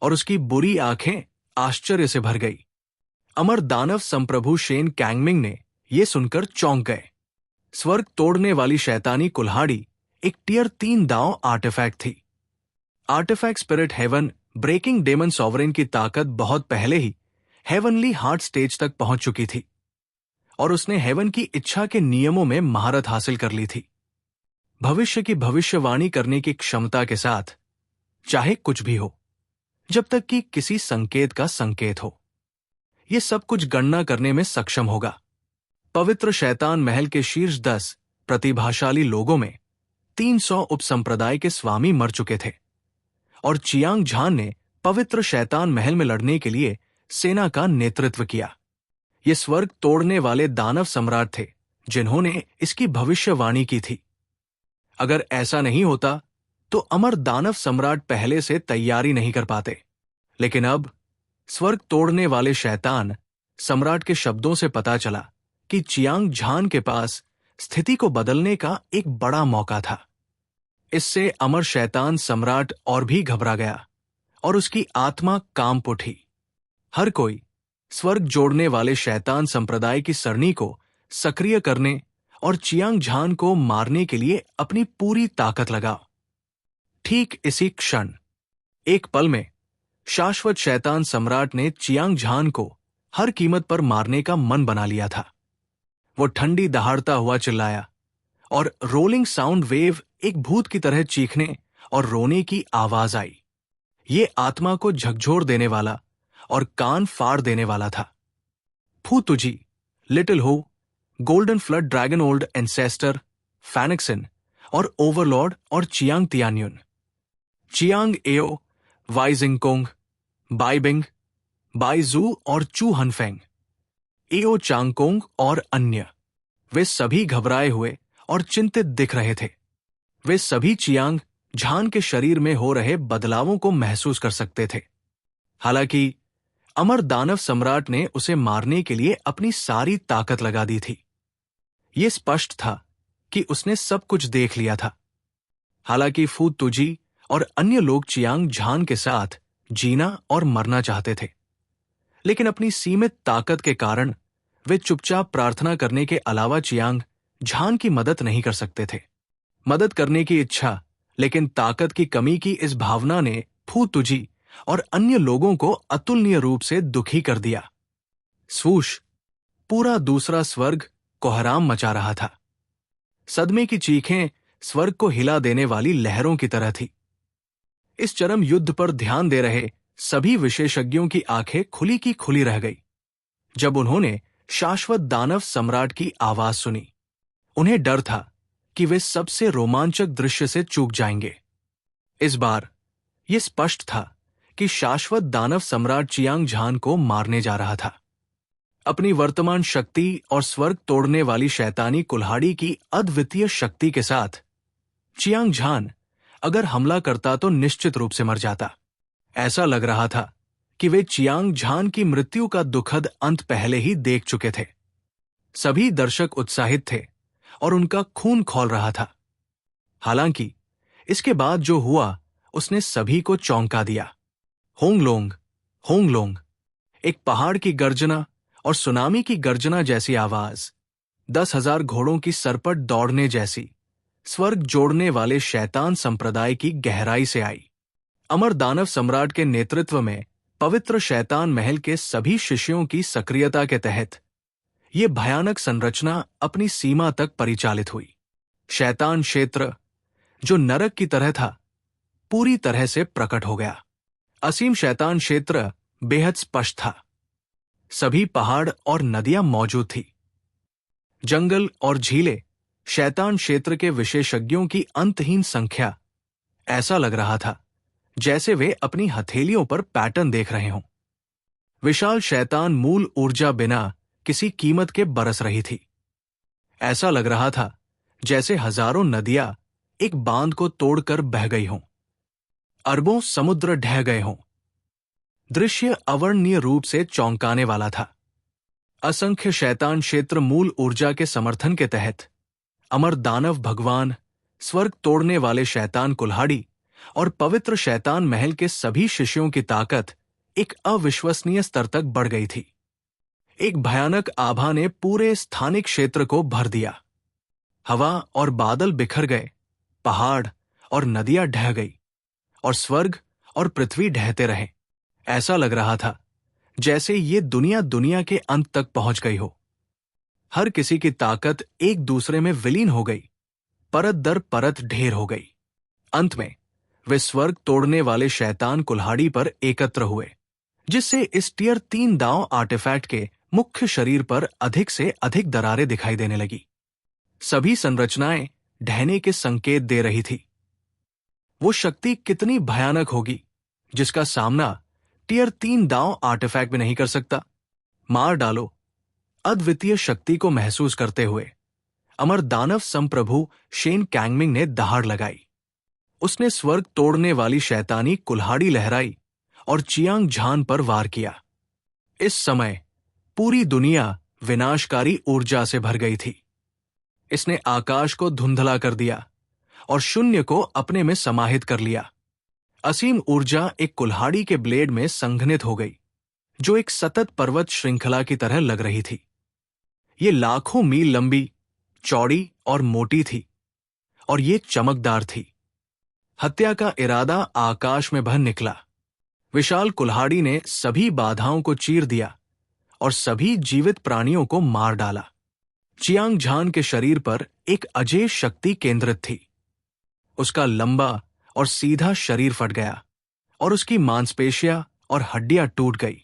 और उसकी बुरी आंखें आश्चर्य से भर गई। अमर दानव संप्रभु शेन कैंगमिंग ने यह सुनकर चौंक गए। स्वर्ग तोड़ने वाली शैतानी कुल्हाड़ी एक टियर 3 दांव आर्टिफैक्ट थी। Artifact spirit heaven breaking demon sovereign की ताकत बहुत पहले ही हेवनली हार्ट स्टेज तक पहुंच चुकी थी और उसने हेवन की इच्छा के नियमों में महारत हासिल कर ली थी। भविष्य की भविष्यवाणी करने की क्षमता के साथ, चाहे कुछ भी हो, जब तक कि किसी संकेत का संकेत हो, यह सब कुछ गणना करने में सक्षम होगा। पवित्र शैतान महल के शीर्ष 10 प्रतिभाशाली लोगों में 300 उपसंप्रदाय के स्वामी मर चुके थे और चियांग झान ने पवित्र शैतान महल में लड़ने के लिए सेना का नेतृत्व किया। ये स्वर्ग तोड़ने वाले दानव सम्राट थे, जिन्होंने इसकी भविष्यवाणी की थी। अगर ऐसा नहीं होता, तो अमर दानव सम्राट पहले से तैयारी नहीं कर पाते। लेकिन अब स्वर्ग तोड़ने वाले शैतान सम्राट के शब्दों से पता चला कि चियांग झान के पास स्थिति को बदलने का एक बड़ा मौका था। इससे अमर शैतान सम्राट और भी घबरा गया और उसकी आत्मा कांप उठी। हर कोई स्वर्ग जोड़ने वाले शैतान संप्रदाय की सरणी को सक्रिय करने और चियांग झान को मारने के लिए अपनी पूरी ताकत लगाओ। ठीक इसी क्षण, एक पल में, शाश्वत शैतान सम्राट ने चियांग झान को हर कीमत पर मारने का मन बना लिया था। वो ठंडी दहाड़ता हुआ चिल्लाया और रोलिंग साउंड वेव एक भूत की तरह चीखने और रोने की आवाज आई। ये आत्मा को झकझोर देने वाला और कान फाड़ देने वाला था। फू Tuzi, little Ho, golden flood dragon old ancestor, फैनिक्सिन और ओवरलॉर्ड और Chiang Tianyun, Chiang Ao, Wai Jingkong, Bai Bing, Bai Ju और चू हनफेंग, एओ चांगकोंग और अन्य, वे सभी घबराए हुए और चिंतित दिख रहे थे। वे सभी चियांग झान के शरीर में हो रहे बदलावों को महसूस कर सकते थे। हालांकि अमर दानव सम्राट ने उसे मारने के लिए अपनी सारी ताकत लगा दी थी। यह स्पष्ट था कि उसने सब कुछ देख लिया था। हालांकि फू तुजी और अन्य लोग चियांग झान के साथ जीना और मरना चाहते थे, लेकिन अपनी सीमित ताकत के कारण वे चुपचाप प्रार्थना करने के अलावा चियांग झान की मदद नहीं कर सकते थे। मदद करने की इच्छा, लेकिन ताकत की कमी की इस भावना ने फू तुजी और अन्य लोगों को अतुलनीय रूप से दुखी कर दिया। स्वूश, पूरा दूसरा स्वर्ग कोहराम मचा रहा था। सदमे की चीखें स्वर्ग को हिला देने वाली लहरों की तरह थी। इस चरम युद्ध पर ध्यान दे रहे सभी विशेषज्ञों की आंखें खुली की खुली रह गई जब उन्होंने शाश्वत दानव सम्राट की आवाज सुनी। उन्हें डर था कि वे सबसे रोमांचक दृश्य से चूक जाएंगे। इस बार यह स्पष्ट था कि शाश्वत दानव सम्राट चियांग झान को मारने जा रहा था। अपनी वर्तमान शक्ति और स्वर्ग तोड़ने वाली शैतानी कुल्हाड़ी की अद्वितीय शक्ति के साथ चियांग झान अगर हमला करता तो निश्चित रूप से मर जाता। ऐसा लग रहा था कि वे चियांग झान की मृत्यु का दुखद अंत पहले ही देख चुके थे। सभी दर्शक उत्साहित थे और उनका खून खौल रहा था। हालांकि इसके बाद जो हुआ उसने सभी को चौंका दिया। होंगलोंग, होंगलोंग, एक पहाड़ की गर्जना और सुनामी की गर्जना जैसी आवाज, 10,000 घोड़ों की सरपट दौड़ने जैसी स्वर्ग जोड़ने वाले शैतान संप्रदाय की गहराई से आई। अमर दानव सम्राट के नेतृत्व में पवित्र शैतान महल के सभी शिष्यों की सक्रियता के तहत यह भयानक संरचना अपनी सीमा तक परिचालित हुई। शैतान क्षेत्र, जो नरक की तरह था, पूरी तरह से प्रकट हो गया। असीम शैतान क्षेत्र बेहद स्पष्ट था। सभी पहाड़ और नदियां मौजूद थी। जंगल और झीलें, शैतान क्षेत्र के विशेषज्ञों की अंतहीन संख्या। ऐसा लग रहा था जैसे वे अपनी हथेलियों पर पैटर्न देख रहे हों। विशाल शैतान मूल ऊर्जा बिना किसी कीमत के बरस रही थी। ऐसा लग रहा था जैसे हजारों नदियां एक बांध को तोड़कर बह गई हों, अरबों समुद्र ढह गए हों। दृश्य अवर्णनीय रूप से चौंकाने वाला था। असंख्य शैतान क्षेत्र मूल ऊर्जा के समर्थन के तहत अमर दानव भगवान, स्वर्ग तोड़ने वाले शैतान कुल्हाड़ी और पवित्र शैतान महल के सभी शिष्यों की ताकत एक अविश्वसनीय स्तर तक बढ़ गई थी। एक भयानक आभा ने पूरे स्थानिक क्षेत्र को भर दिया। हवा और बादल बिखर गए, पहाड़ और नदियां ढह गई और स्वर्ग और पृथ्वी ढहते रहे। ऐसा लग रहा था जैसे ये दुनिया के अंत तक पहुंच गई हो। हर किसी की ताकत एक दूसरे में विलीन हो गई, परत दर परत ढेर हो गई। अंत में वे स्वर्ग तोड़ने वाले शैतान कुल्हाड़ी पर एकत्र हुए, जिससे इस टियर 3 दांव आर्टिफैक्ट के मुख्य शरीर पर अधिक से अधिक दरारें दिखाई देने लगी। सभी संरचनाएं ढहने के संकेत दे रही थी। वो शक्ति कितनी भयानक होगी जिसका सामना टियर 3 दांव आर्टिफैक्ट भी नहीं कर सकता। मार डालो। अद्वितीय शक्ति को महसूस करते हुए अमर दानव संप्रभु शेन कैंगमिंग ने दहाड़ लगाई। उसने स्वर्ग तोड़ने वाली शैतानी कुल्हाड़ी लहराई और चियांग झान पर वार किया। इस समय पूरी दुनिया विनाशकारी ऊर्जा से भर गई थी। इसने आकाश को धुंधला कर दिया और शून्य को अपने में समाहित कर लिया। असीम ऊर्जा एक कुल्हाड़ी के ब्लेड में संघनित हो गई, जो एक सतत पर्वत श्रृंखला की तरह लग रही थी। ये लाखों मील लंबी, चौड़ी और मोटी थी, और ये चमकदार थी। हत्या का इरादा आकाश में बह निकला। विशाल कुल्हाड़ी ने सभी बाधाओं को चीर दिया और सभी जीवित प्राणियों को मार डाला। चियांग झान के शरीर पर एक अजेय शक्ति केंद्रित थी। उसका लंबा और सीधा शरीर फट गया और उसकी मांसपेशियां और हड्डियां टूट गई।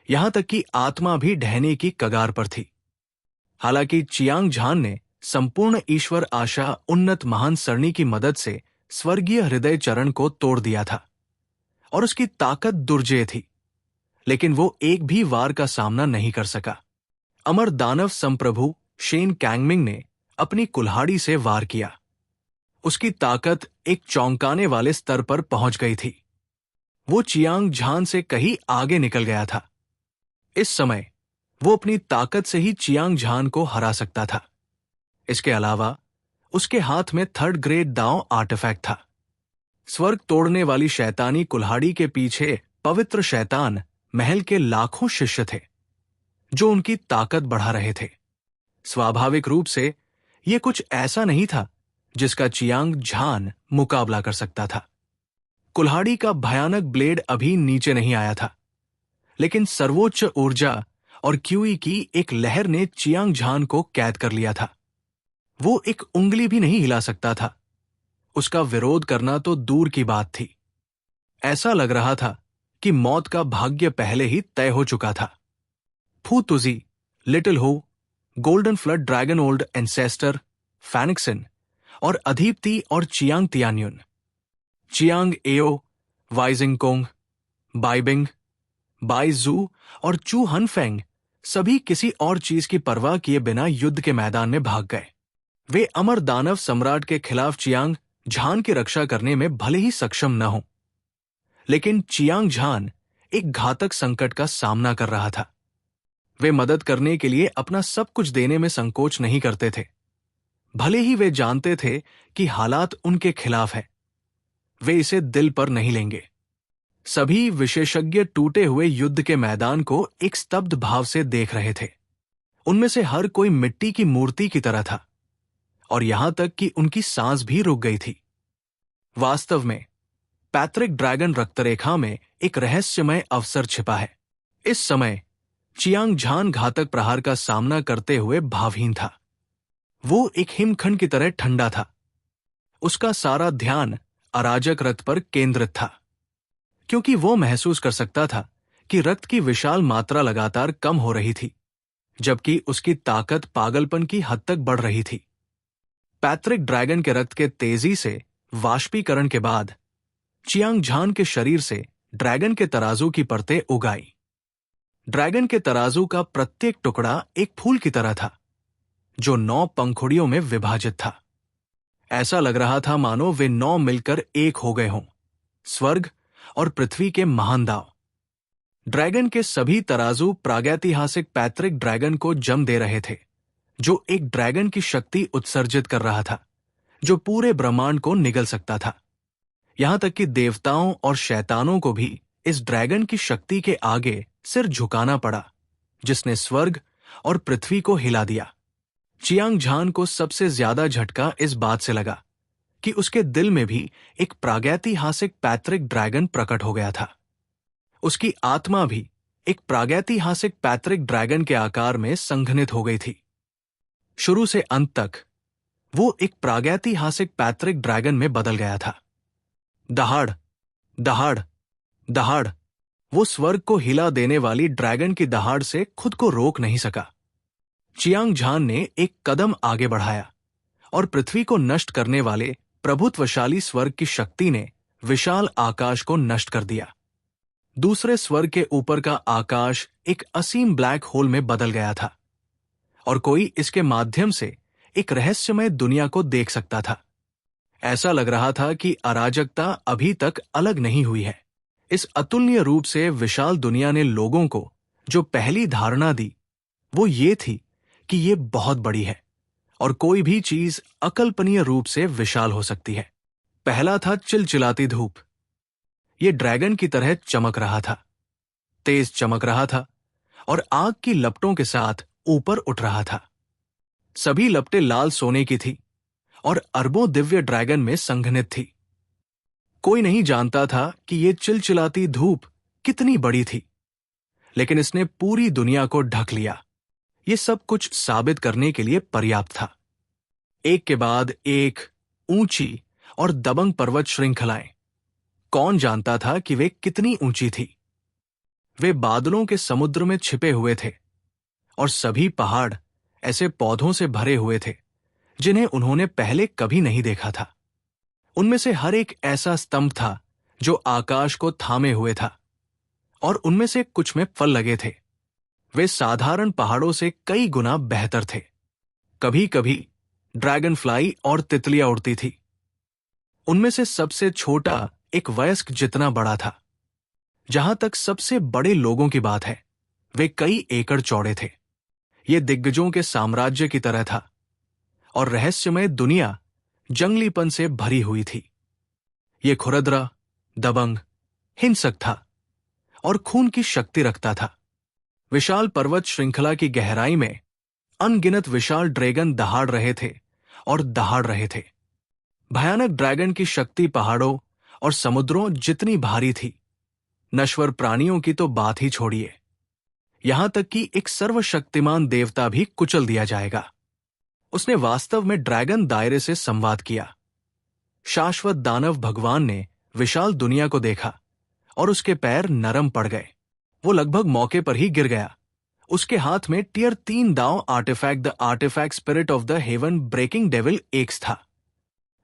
यहां तक कि आत्मा भी ढहने की कगार पर थी। हालांकि चियांग झान ने संपूर्ण ईश्वर आशा उन्नत महान सरणी की मदद से स्वर्गीय हृदय चरण को तोड़ दिया था और उसकी ताकत दुर्जेय थी, लेकिन वो एक भी वार का सामना नहीं कर सका। अमर दानव संप्रभु शेन कैंगमिंग ने अपनी कुल्हाड़ी से वार किया। उसकी ताकत एक चौंकाने वाले स्तर पर पहुंच गई थी। वो चियांग झान से कहीं आगे निकल गया था। इस समय वो अपनी ताकत से ही चियांग झान को हरा सकता था। इसके अलावा उसके हाथ में 3rd ग्रेड दांव आर्टिफैक्ट था। स्वर्ग तोड़ने वाली शैतानी कुल्हाड़ी के पीछे पवित्र शैतान महल के लाखों शिष्य थे, जो उनकी ताकत बढ़ा रहे थे। स्वाभाविक रूप से यह कुछ ऐसा नहीं था जिसका चियांग झान मुकाबला कर सकता था। कुल्हाड़ी का भयानक ब्लेड अभी नीचे नहीं आया था, लेकिन सर्वोच्च ऊर्जा और क्यूई की एक लहर ने चियांग झान को कैद कर लिया था। वो एक उंगली भी नहीं हिला सकता था। उसका विरोध करना तो दूर की बात थी। ऐसा लग रहा था कि मौत का भाग्य पहले ही तय हो चुका था। फू Tuzi, little Ho, golden flood dragon old ancestor, फैनिक्सन और अधीप्ति और Chiang Tianyun, Chiang Ao, Waijing Kong, Baibing, Baiju और चू हनफेंग सभी किसी और चीज की परवाह किए बिना युद्ध के मैदान में भाग गए। वे अमर दानव सम्राट के खिलाफ चियांग झान की रक्षा करने में भले ही सक्षम न हों, लेकिन चियांग झान एक घातक संकट का सामना कर रहा था। वे मदद करने के लिए अपना सब कुछ देने में संकोच नहीं करते थे, भले ही वे जानते थे कि हालात उनके खिलाफ है। वे इसे दिल पर नहीं लेंगे। सभी विशेषज्ञ टूटे हुए युद्ध के मैदान को एक स्तब्ध भाव से देख रहे थे। उनमें से हर कोई मिट्टी की मूर्ति की तरह था, और यहां तक कि उनकी सांस भी रुक गई थी। वास्तव में पैत्रिक ड्रैगन रक्तरेखा में एक रहस्यमय अवसर छिपा है। इस समय चियांग झान घातक प्रहार का सामना करते हुए भावहीन था। वो एक हिमखंड की तरह ठंडा था। उसका सारा ध्यान अराजक रक्त पर केंद्रित था, क्योंकि वो महसूस कर सकता था कि रक्त की विशाल मात्रा लगातार कम हो रही थी, जबकि उसकी ताकत पागलपन की हद तक बढ़ रही थी। पैत्रिक ड्रैगन के रक्त के तेजी से वाष्पीकरण के बाद चियांग झान के शरीर से ड्रैगन के तराजू की परतें उग आईं। ड्रैगन के तराजू का प्रत्येक टुकड़ा एक फूल की तरह था, जो 9 पंखुड़ियों में विभाजित था। ऐसा लग रहा था मानो वे 9 मिलकर एक हो गए हों, स्वर्ग और पृथ्वी के महान दाव। ड्रैगन के सभी तराजू प्रागैतिहासिक पैत्रिक ड्रैगन को जम दे रहे थे, जो एक ड्रैगन की शक्ति उत्सर्जित कर रहा था, जो पूरे ब्रह्मांड को निगल सकता था। यहां तक कि देवताओं और शैतानों को भी इस ड्रैगन की शक्ति के आगे सिर झुकाना पड़ा, जिसने स्वर्ग और पृथ्वी को हिला दिया। चियांग झान को सबसे ज्यादा झटका इस बात से लगा कि उसके दिल में भी एक प्रागैतिहासिक पैत्रिक ड्रैगन प्रकट हो गया था। उसकी आत्मा भी एक प्रागैतिहासिक पैत्रिक ड्रैगन के आकार में संघनित हो गई थी। शुरू से अंत तक वो एक प्रागैतिहासिक पैत्रिक ड्रैगन में बदल गया था। दहाड़, दहाड़, दहाड़। वो स्वर्ग को हिला देने वाली ड्रैगन की दहाड़ से खुद को रोक नहीं सका। चियांग झान ने एक कदम आगे बढ़ाया और पृथ्वी को नष्ट करने वाले प्रभुत्वशाली स्वर्ग की शक्ति ने विशाल आकाश को नष्ट कर दिया। दूसरे स्वर्ग के ऊपर का आकाश एक असीम ब्लैक होल में बदल गया था, और कोई इसके माध्यम से एक रहस्यमय दुनिया को देख सकता था। ऐसा लग रहा था कि अराजकता अभी तक अलग नहीं हुई है। इस अतुलनीय रूप से विशाल दुनिया ने लोगों को जो पहली धारणा दी, वो ये थी कि ये बहुत बड़ी है और कोई भी चीज अकल्पनीय रूप से विशाल हो सकती है। पहला था चिलचिलाती धूप। ये ड्रैगन की तरह चमक रहा था, तेज चमक रहा था और आग की लपटों के साथ ऊपर उठ रहा था। सभी लपटें लाल सोने की थी और अरबों दिव्य ड्रैगन में संघनित थी। कोई नहीं जानता था कि ये चिलचिलाती धूप कितनी बड़ी थी, लेकिन इसने पूरी दुनिया को ढक लिया। ये सब कुछ साबित करने के लिए पर्याप्त था। एक के बाद एक ऊंची और दबंग पर्वत श्रृंखलाएं। कौन जानता था कि वे कितनी ऊंची थी? वे बादलों के समुद्र में छिपे हुए थे, और सभी पहाड़ ऐसे पौधों से भरे हुए थे जिन्हें उन्होंने पहले कभी नहीं देखा था। उनमें से हर एक ऐसा स्तंभ था जो आकाश को थामे हुए था, और उनमें से कुछ में फल लगे थे। वे साधारण पहाड़ों से कई गुना बेहतर थे। कभी कभी ड्रैगन फ्लाई और तितलियां उड़ती थी। उनमें से सबसे छोटा एक वयस्क जितना बड़ा था। जहां तक सबसे बड़े लोगों की बात है, वे कई एकड़ चौड़े थे। ये दिग्गजों के साम्राज्य की तरह था, और रहस्यमय दुनिया जंगलीपन से भरी हुई थी। ये खुरदरा, दबंग, हिंसक था और खून की शक्ति रखता था। विशाल पर्वत श्रृंखला की गहराई में अनगिनत विशाल ड्रैगन दहाड़ रहे थे और दहाड़ रहे थे। भयानक ड्रैगन की शक्ति पहाड़ों और समुद्रों जितनी भारी थी, नश्वर प्राणियों की तो बात ही छोड़िए। यहां तक कि एक सर्वशक्तिमान देवता भी कुचल दिया जाएगा। उसने वास्तव में ड्रैगन दायरे से संवाद किया। शाश्वत दानव भगवान ने विशाल दुनिया को देखा और उसके पैर नरम पड़ गए। वो लगभग मौके पर ही गिर गया। उसके हाथ में टियर 3 दांव artifact the artifact spirit of the heaven breaking devil axe था।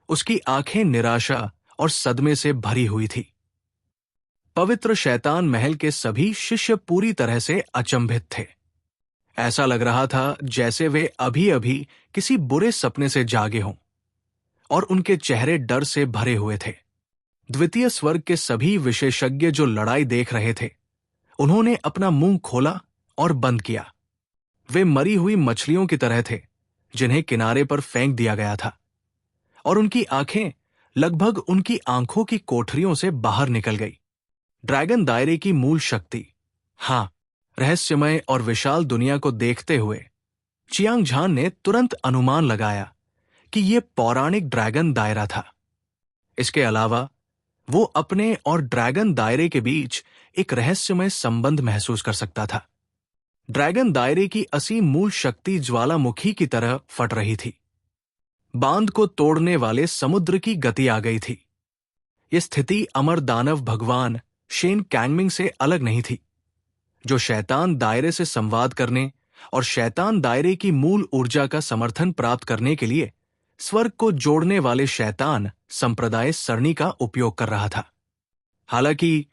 उसकी आंखें निराशा और सदमे से भरी हुई थी। पवित्र शैतान महल के सभी शिष्य पूरी तरह से अचंभित थे। ऐसा लग रहा था जैसे वे अभी अभी किसी बुरे सपने से जागे हों, और उनके चेहरे डर से भरे हुए थे। द्वितीय स्वर्ग के सभी विशेषज्ञ जो लड़ाई देख रहे थे, उन्होंने अपना मुंह खोला और बंद किया। वे मरी हुई मछलियों की तरह थे जिन्हें किनारे पर फेंक दिया गया था, और उनकी आंखें लगभग उनकी आंखों की कोठरियों से बाहर निकल गई। ड्रैगन दायरे की मूल शक्ति, हाँ, रहस्यमय और विशाल दुनिया को देखते हुए चियांग झान ने तुरंत अनुमान लगाया कि यह पौराणिक ड्रैगन दायरा था। इसके अलावा वो अपने और ड्रैगन दायरे के बीच एक रहस्यमय संबंध महसूस कर सकता था। ड्रैगन दायरे की असीम मूल शक्ति ज्वालामुखी की तरह फट रही थी। बांध को तोड़ने वाले समुद्र की गति आ गई थी। यह स्थिति अमर दानव भगवान शेन कैंगमिंग से अलग नहीं थी, जो शैतान दायरे से संवाद करने और शैतान दायरे की मूल ऊर्जा का समर्थन प्राप्त करने के लिए स्वर्ग को जोड़ने वाले शैतान संप्रदाय सरणी का उपयोग कर रहा था। हालांकि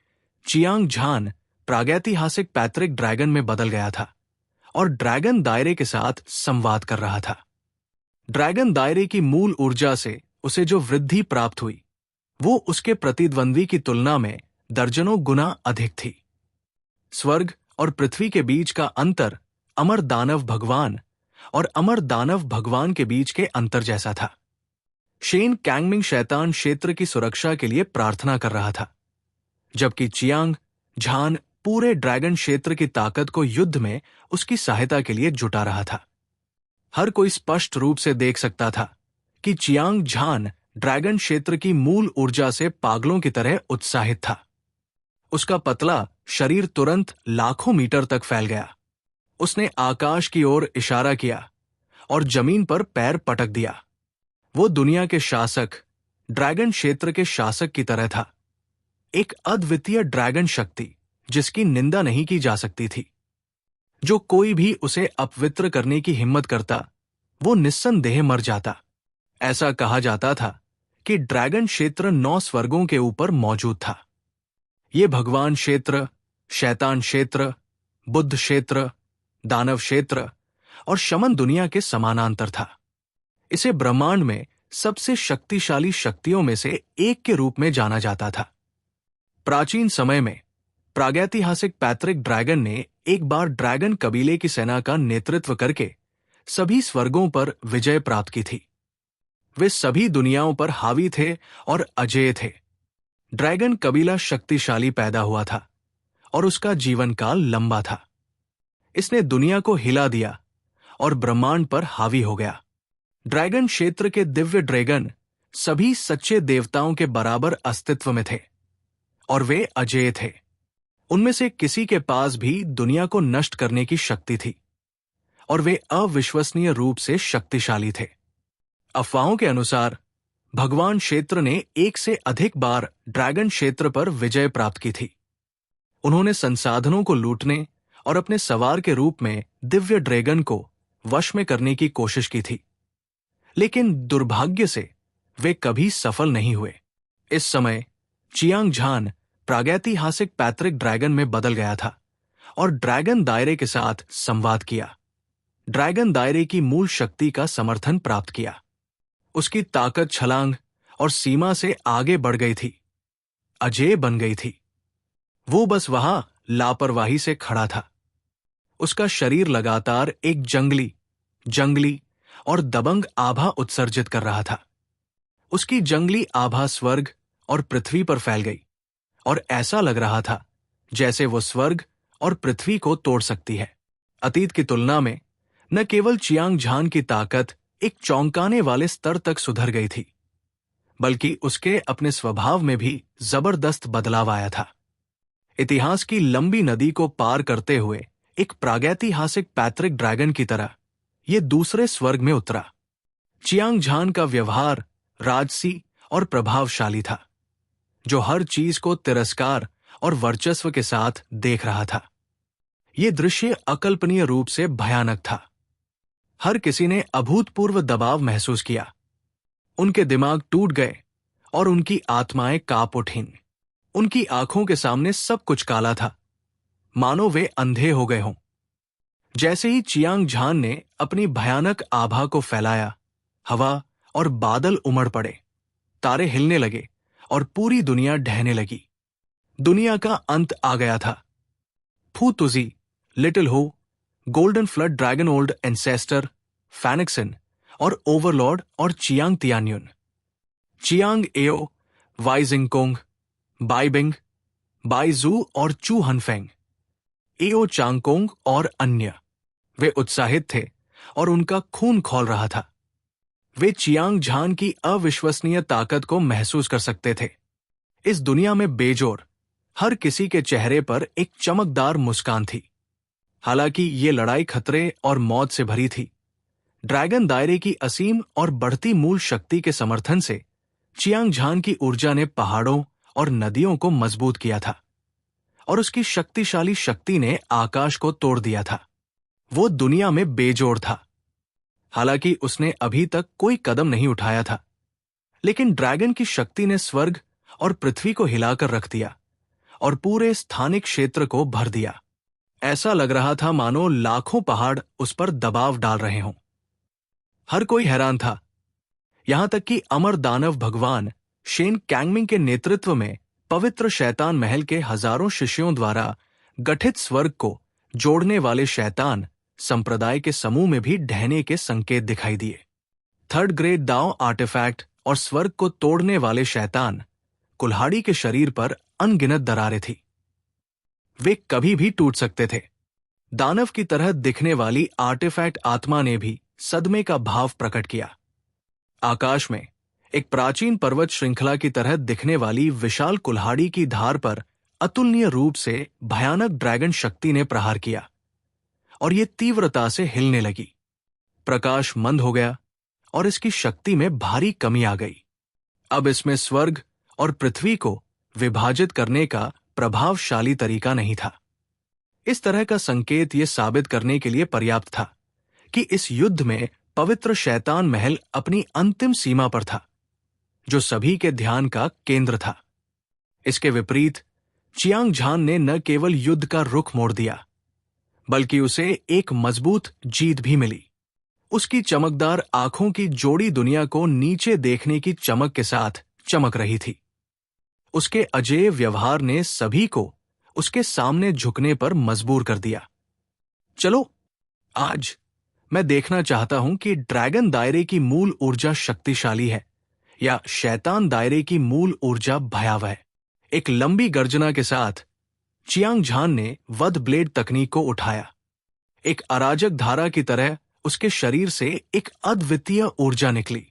चियांग झान प्रागैतिहासिक पैतृक ड्रैगन में बदल गया था और ड्रैगन दायरे के साथ संवाद कर रहा था। ड्रैगन दायरे की मूल ऊर्जा से उसे जो वृद्धि प्राप्त हुई, वो उसके प्रतिद्वंद्वी की तुलना में दर्जनों गुना अधिक थी। स्वर्ग और पृथ्वी के बीच का अंतर अमर दानव भगवान और अमर दानव भगवान के बीच के अंतर जैसा था। शेन कैंगमिंग शैतान क्षेत्र की सुरक्षा के लिए प्रार्थना कर रहा था, जबकि चियांग झान पूरे ड्रैगन क्षेत्र की ताकत को युद्ध में उसकी सहायता के लिए जुटा रहा था। हर कोई स्पष्ट रूप से देख सकता था कि चियांग झान ड्रैगन क्षेत्र की मूल ऊर्जा से पागलों की तरह उत्साहित था। उसका पतला शरीर तुरंत लाखों मीटर तक फैल गया। उसने आकाश की ओर इशारा किया और जमीन पर पैर पटक दिया। वो दुनिया के शासक, ड्रैगन क्षेत्र के शासक की तरह था, एक अद्वितीय ड्रैगन शक्ति जिसकी निंदा नहीं की जा सकती थी। जो कोई भी उसे अपवित्र करने की हिम्मत करता, वो निस्संदेह मर जाता। ऐसा कहा जाता था कि ड्रैगन क्षेत्र 9 स्वर्गों के ऊपर मौजूद था। ये भगवान क्षेत्र, शैतान क्षेत्र, बुद्ध क्षेत्र, दानव क्षेत्र और शमन दुनिया के समानांतर था। इसे ब्रह्मांड में सबसे शक्तिशाली शक्तियों में से एक के रूप में जाना जाता था। प्राचीन समय में प्रागैतिहासिक पैतृक ड्रैगन ने एक बार ड्रैगन कबीले की सेना का नेतृत्व करके सभी स्वर्गों पर विजय प्राप्त की थी। वे सभी दुनियाओं पर हावी थे और अजेय थे। ड्रैगन कबीला शक्तिशाली पैदा हुआ था और उसका जीवन काल लंबा था। इसने दुनिया को हिला दिया और ब्रह्मांड पर हावी हो गया। ड्रैगन क्षेत्र के दिव्य ड्रैगन सभी सच्चे देवताओं के बराबर अस्तित्व में थे और वे अजेय थे। उनमें से किसी के पास भी दुनिया को नष्ट करने की शक्ति थी और वे अविश्वसनीय रूप से शक्तिशाली थे। अफवाहों के अनुसार भगवान क्षेत्र ने 1 से अधिक बार ड्रैगन क्षेत्र पर विजय प्राप्त की थी। उन्होंने संसाधनों को लूटने और अपने सवार के रूप में दिव्य ड्रैगन को वश में करने की कोशिश की थी, लेकिन दुर्भाग्य से वे कभी सफल नहीं हुए। इस समय चियांग झान प्रागैतिहासिक पैतृक ड्रैगन में बदल गया था और ड्रैगन दायरे के साथ संवाद किया। ड्रैगन दायरे की मूल शक्ति का समर्थन प्राप्त किया। उसकी ताकत छलांग और सीमा से आगे बढ़ गई थी, अजेय बन गई थी। वो बस वहां लापरवाही से खड़ा था। उसका शरीर लगातार एक जंगली और दबंग आभा उत्सर्जित कर रहा था। उसकी जंगली आभा स्वर्ग और पृथ्वी पर फैल गई और ऐसा लग रहा था जैसे वो स्वर्ग और पृथ्वी को तोड़ सकती है। अतीत की तुलना में न केवल चियांग झान की ताकत एक चौंकाने वाले स्तर तक सुधर गई थी, बल्कि उसके अपने स्वभाव में भी जबरदस्त बदलाव आया था। इतिहास की लंबी नदी को पार करते हुए एक प्रागैतिहासिक पैतृक ड्रैगन की तरह ये दूसरे स्वर्ग में उतरा। चियांग झान का व्यवहार राजसी और प्रभावशाली था, जो हर चीज को तिरस्कार और वर्चस्व के साथ देख रहा था। यह दृश्य अकल्पनीय रूप से भयानक था। हर किसी ने अभूतपूर्व दबाव महसूस किया। उनके दिमाग टूट गए और उनकी आत्माएं कांप उठीं। उनकी आंखों के सामने सब कुछ काला था, मानो वे अंधे हो गए हों। जैसे ही चियांग झान ने अपनी भयानक आभा को फैलाया, हवा और बादल उमड़ पड़े, तारे हिलने लगे और पूरी दुनिया ढहने लगी। दुनिया का अंत आ गया था। फू Tuzi, little Ho, golden flood dragon old ancestor, फैनिक्सन और ओवरलॉर्ड और Chiang Tianyun, Chiang Ao, Wai Jingkong, Bai Bing, Bai Ju और चू हनफेंग, एओ चांगकोंग और अन्य, वे उत्साहित थे और उनका खून खौल रहा था। वे चियांग झान की अविश्वसनीय ताकत को महसूस कर सकते थे। इस दुनिया में बेजोर हर किसी के चेहरे पर एक चमकदार मुस्कान थी। हालांकि ये लड़ाई खतरे और मौत से भरी थी, ड्रैगन दायरे की असीम और बढ़ती मूल शक्ति के समर्थन से चियांग झान की ऊर्जा ने पहाड़ों और नदियों को मजबूत किया था और उसकी शक्तिशाली शक्ति ने आकाश को तोड़ दिया था। वो दुनिया में बेजोड़ था। हालांकि उसने अभी तक कोई कदम नहीं उठाया था, लेकिन ड्रैगन की शक्ति ने स्वर्ग और पृथ्वी को हिलाकर रख दिया और पूरे स्थानिक क्षेत्र को भर दिया। ऐसा लग रहा था मानो लाखों पहाड़ उस पर दबाव डाल रहे हों। हर कोई हैरान था, यहां तक कि अमर दानव भगवान शेन कैंगमिंग के नेतृत्व में पवित्र शैतान महल के हजारों शिष्यों द्वारा गठित स्वर्ग को जोड़ने वाले शैतान संप्रदाय के समूह में भी ढहने के संकेत दिखाई दिए। थर्ड ग्रेड दाओ आर्टिफैक्ट और स्वर्ग को तोड़ने वाले शैतान कुल्हाड़ी के शरीर पर अनगिनत दरारें थी। वे कभी भी टूट सकते थे। दानव की तरह दिखने वाली आर्टिफैक्ट आत्मा ने भी सदमे का भाव प्रकट किया। आकाश में एक प्राचीन पर्वत श्रृंखला की तरह दिखने वाली विशाल कुल्हाड़ी की धार पर अतुलनीय रूप से भयानक ड्रैगन शक्ति ने प्रहार किया और ये तीव्रता से हिलने लगी। प्रकाश मंद हो गया और इसकी शक्ति में भारी कमी आ गई। अब इसमें स्वर्ग और पृथ्वी को विभाजित करने का प्रभावशाली तरीका नहीं था। इस तरह का संकेत यह साबित करने के लिए पर्याप्त था कि इस युद्ध में पवित्र शैतान महल अपनी अंतिम सीमा पर था, जो सभी के ध्यान का केंद्र था। इसके विपरीत चियांग झान ने न केवल युद्ध का रुख मोड़ दिया, बल्कि उसे एक मजबूत जीत भी मिली। उसकी चमकदार आंखों की जोड़ी दुनिया को नीचे देखने की चमक के साथ चमक रही थी। उसके अजेय व्यवहार ने सभी को उसके सामने झुकने पर मजबूर कर दिया। चलो, आज मैं देखना चाहता हूं कि ड्रैगन दायरे की मूल ऊर्जा शक्तिशाली है या शैतान दायरे की मूल ऊर्जा भयावह। एक लंबी गर्जना के साथ चियांग झान ने वध ब्लेड तकनीक को उठाया। एक अराजक धारा की तरह उसके शरीर से एक अद्वितीय ऊर्जा निकली,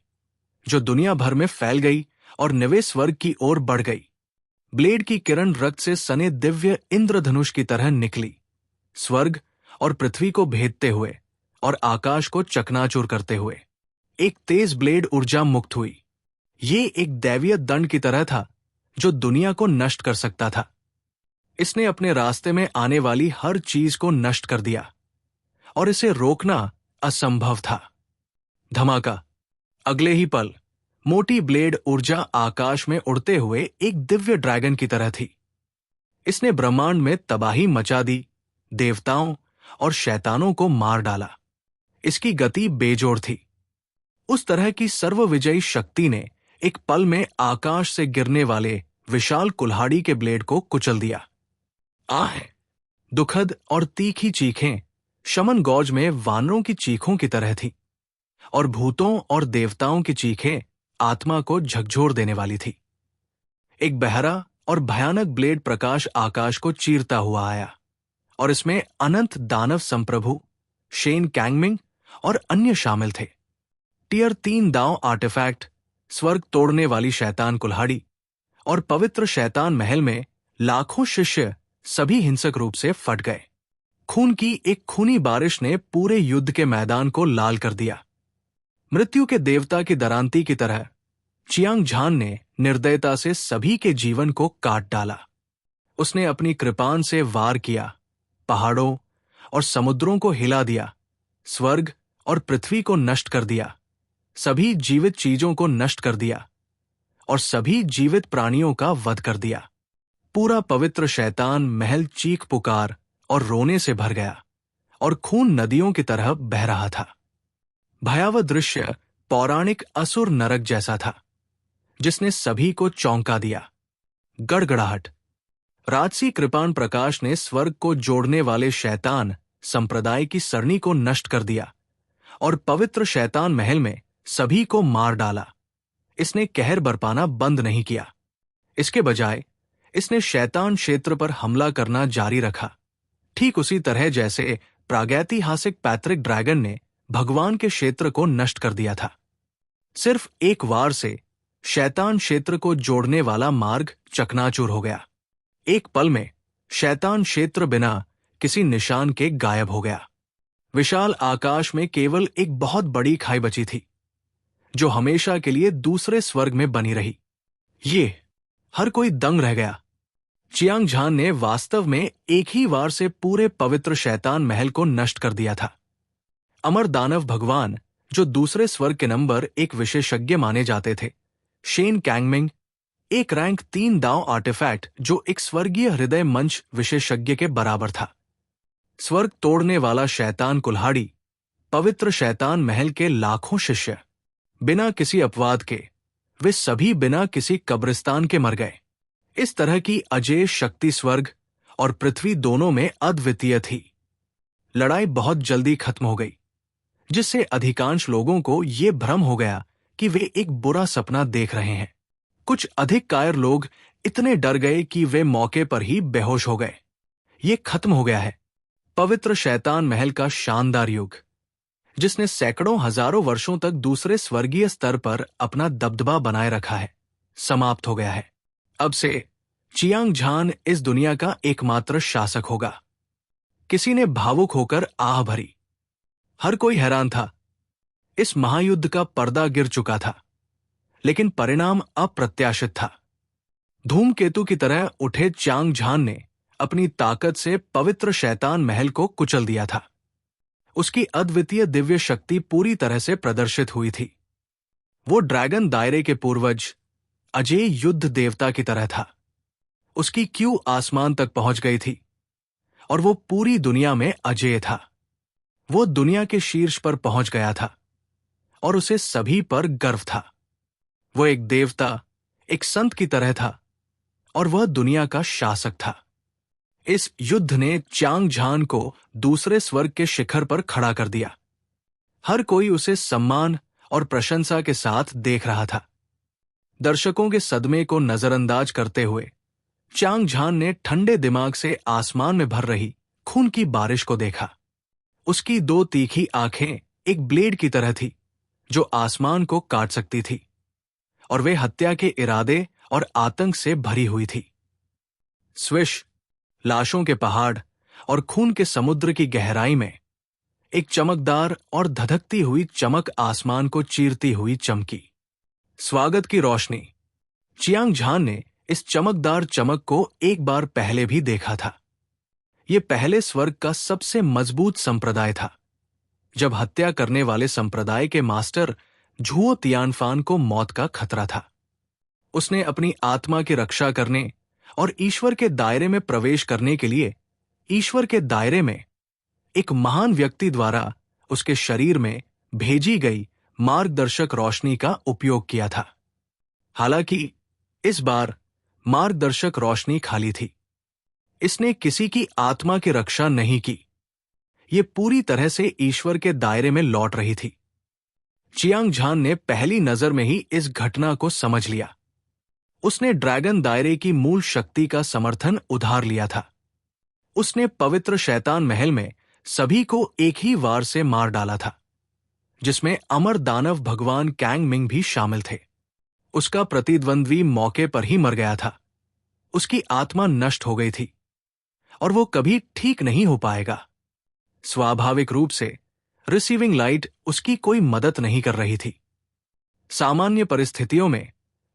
जो दुनिया भर में फैल गई और निवेश स्वर्ग की ओर बढ़ गई। ब्लेड की किरण रक्त से सने दिव्य इंद्रधनुष की तरह निकली, स्वर्ग और पृथ्वी को भेदते हुए और आकाश को चकनाचूर करते हुए। एक तेज ब्लेड ऊर्जा मुक्त हुई। ये एक दैवीय दंड की तरह था जो दुनिया को नष्ट कर सकता था। इसने अपने रास्ते में आने वाली हर चीज को नष्ट कर दिया और इसे रोकना असंभव था। धमाका! अगले ही पल मोटी ब्लेड ऊर्जा आकाश में उड़ते हुए एक दिव्य ड्रैगन की तरह थी। इसने ब्रह्मांड में तबाही मचा दी, देवताओं और शैतानों को मार डाला। इसकी गति बेजोड़ थी। उस तरह की सर्वविजयी शक्ति ने एक पल में आकाश से गिरने वाले विशाल कुल्हाड़ी के ब्लेड को कुचल दिया। आह! दुखद और तीखी चीखें शमन गौज में वानरों की चीखों की तरह थी और भूतों और देवताओं की चीखें आत्मा को झकझोर देने वाली थी। एक बहरा और भयानक ब्लेड प्रकाश आकाश को चीरता हुआ आया और इसमें अनंत दानव संप्रभु, शेन कैंगमिंग और अन्य शामिल थे। टियर 3 दांव आर्टिफैक्ट, स्वर्ग तोड़ने वाली शैतान कुल्हाड़ी और पवित्र शैतान महल में लाखों शिष्य सभी हिंसक रूप से फट गए। खून की एक खूनी बारिश ने पूरे युद्ध के मैदान को लाल कर दिया। मृत्यु के देवता की दरांती की तरह चियांग झान ने निर्दयता से सभी के जीवन को काट डाला। उसने अपनी कृपान से वार किया, पहाड़ों और समुद्रों को हिला दिया, स्वर्ग और पृथ्वी को नष्ट कर दिया, सभी जीवित चीजों को नष्ट कर दिया और सभी जीवित प्राणियों का वध कर दिया। पूरा पवित्र शैतान महल चीख पुकार और रोने से भर गया और खून नदियों की तरह बह रहा था। भयावह दृश्य पौराणिक असुर नरक जैसा था, जिसने सभी को चौंका दिया। गड़गड़ाहट। राजसी कृपाण प्रकाश ने स्वर्ग को जोड़ने वाले शैतान संप्रदाय की सरणी को नष्ट कर दिया और पवित्र शैतान महल में सभी को मार डाला। इसने कहर बरपाना बंद नहीं किया। इसके बजाय इसने शैतान क्षेत्र पर हमला करना जारी रखा, ठीक उसी तरह जैसे प्रागैतिहासिक पैट्रिक ड्रैगन ने भगवान के क्षेत्र को नष्ट कर दिया था। सिर्फ एक वार से शैतान क्षेत्र को जोड़ने वाला मार्ग चकनाचूर हो गया। एक पल में शैतान क्षेत्र बिना किसी निशान के गायब हो गया। विशाल आकाश में केवल एक बहुत बड़ी खाई बची थी, जो हमेशा के लिए दूसरे स्वर्ग में बनी रही। ये हर कोई दंग रह गया। चियांग झान ने वास्तव में एक ही वार से पूरे पवित्र शैतान महल को नष्ट कर दिया था। अमर दानव भगवान, जो दूसरे स्वर्ग के नंबर एक विशेषज्ञ माने जाते थे, शेन कैंगमिंग, एक रैंक 3 दांव आर्टिफैक्ट जो एक स्वर्गीय हृदय मंच विशेषज्ञ के बराबर था। स्वर्ग तोड़ने वाला शैतान कुल्हाड़ी, पवित्र शैतान महल के लाखों शिष्य, बिना किसी अपवाद के, वे सभी बिना किसी कब्रिस्तान के मर गए। इस तरह की अजेय शक्ति स्वर्ग और पृथ्वी दोनों में अद्वितीय थी। लड़ाई बहुत जल्दी खत्म हो गई, जिससे अधिकांश लोगों को यह भ्रम हो गया कि वे एक बुरा सपना देख रहे हैं। कुछ अधिक कायर लोग इतने डर गए कि वे मौके पर ही बेहोश हो गए। ये खत्म हो गया है। पवित्र शैतान महल का शानदार युग, जिसने सैकड़ों हजारों वर्षों तक दूसरे स्वर्गीय स्तर पर अपना दबदबा बनाए रखा है, समाप्त हो गया है। अब से चियांग झान इस दुनिया का एकमात्र शासक होगा। किसी ने भावुक होकर आह भरी। हर कोई हैरान था। इस महायुद्ध का पर्दा गिर चुका था, लेकिन परिणाम अप्रत्याशित था। धूमकेतु की तरह उठे चियांग झान ने अपनी ताकत से पवित्र शैतान महल को कुचल दिया था। उसकी अद्वितीय दिव्य शक्ति पूरी तरह से प्रदर्शित हुई थी। वो ड्रैगन दायरे के पूर्वज अजेय युद्ध देवता की तरह था। उसकी क्यू आसमान तक पहुंच गई थी और वो पूरी दुनिया में अजेय था। वो दुनिया के शीर्ष पर पहुंच गया था और उसे सभी पर गर्व था। वो एक देवता, एक संत की तरह था और वह दुनिया का शासक था। इस युद्ध ने चियांग झान को दूसरे स्वर्ग के शिखर पर खड़ा कर दिया। हर कोई उसे सम्मान और प्रशंसा के साथ देख रहा था। दर्शकों के सदमे को नजरअंदाज करते हुए चियांग झान ने ठंडे दिमाग से आसमान में भर रही खून की बारिश को देखा। उसकी 2 तीखी आंखें एक ब्लेड की तरह थी, जो आसमान को काट सकती थी, और वे हत्या के इरादे और आतंक से भरी हुई थी। स्विश, लाशों के पहाड़ और खून के समुद्र की गहराई में एक चमकदार और धधकती हुई चमक आसमान को चीरती हुई चमकी। स्वागत की रोशनी। चियांग झान ने इस चमकदार चमक को एक बार पहले भी देखा था। यह पहले स्वर्ग का सबसे मजबूत संप्रदाय था, जब हत्या करने वाले संप्रदाय के मास्टर झुओ तियानफान को मौत का खतरा था। उसने अपनी आत्मा की रक्षा करने और ईश्वर के दायरे में प्रवेश करने के लिए ईश्वर के दायरे में एक महान व्यक्ति द्वारा उसके शरीर में भेजी गई मार्गदर्शक रोशनी का उपयोग किया था। हालांकि इस बार मार्गदर्शक रोशनी खाली थी। इसने किसी की आत्मा की रक्षा नहीं की। यह पूरी तरह से ईश्वर के दायरे में लौट रही थी। चियांग झान ने पहली नजर में ही इस घटना को समझ लिया। उसने ड्रैगन दायरे की मूल शक्ति का समर्थन उधार लिया था। उसने पवित्र शैतान महल में सभी को एक ही वार से मार डाला था, जिसमें अमर दानव भगवान कैंग मिंग भी शामिल थे। उसका प्रतिद्वंद्वी मौके पर ही मर गया था। उसकी आत्मा नष्ट हो गई थी और वो कभी ठीक नहीं हो पाएगा। स्वाभाविक रूप से रिसीविंग लाइट उसकी कोई मदद नहीं कर रही थी। सामान्य परिस्थितियों में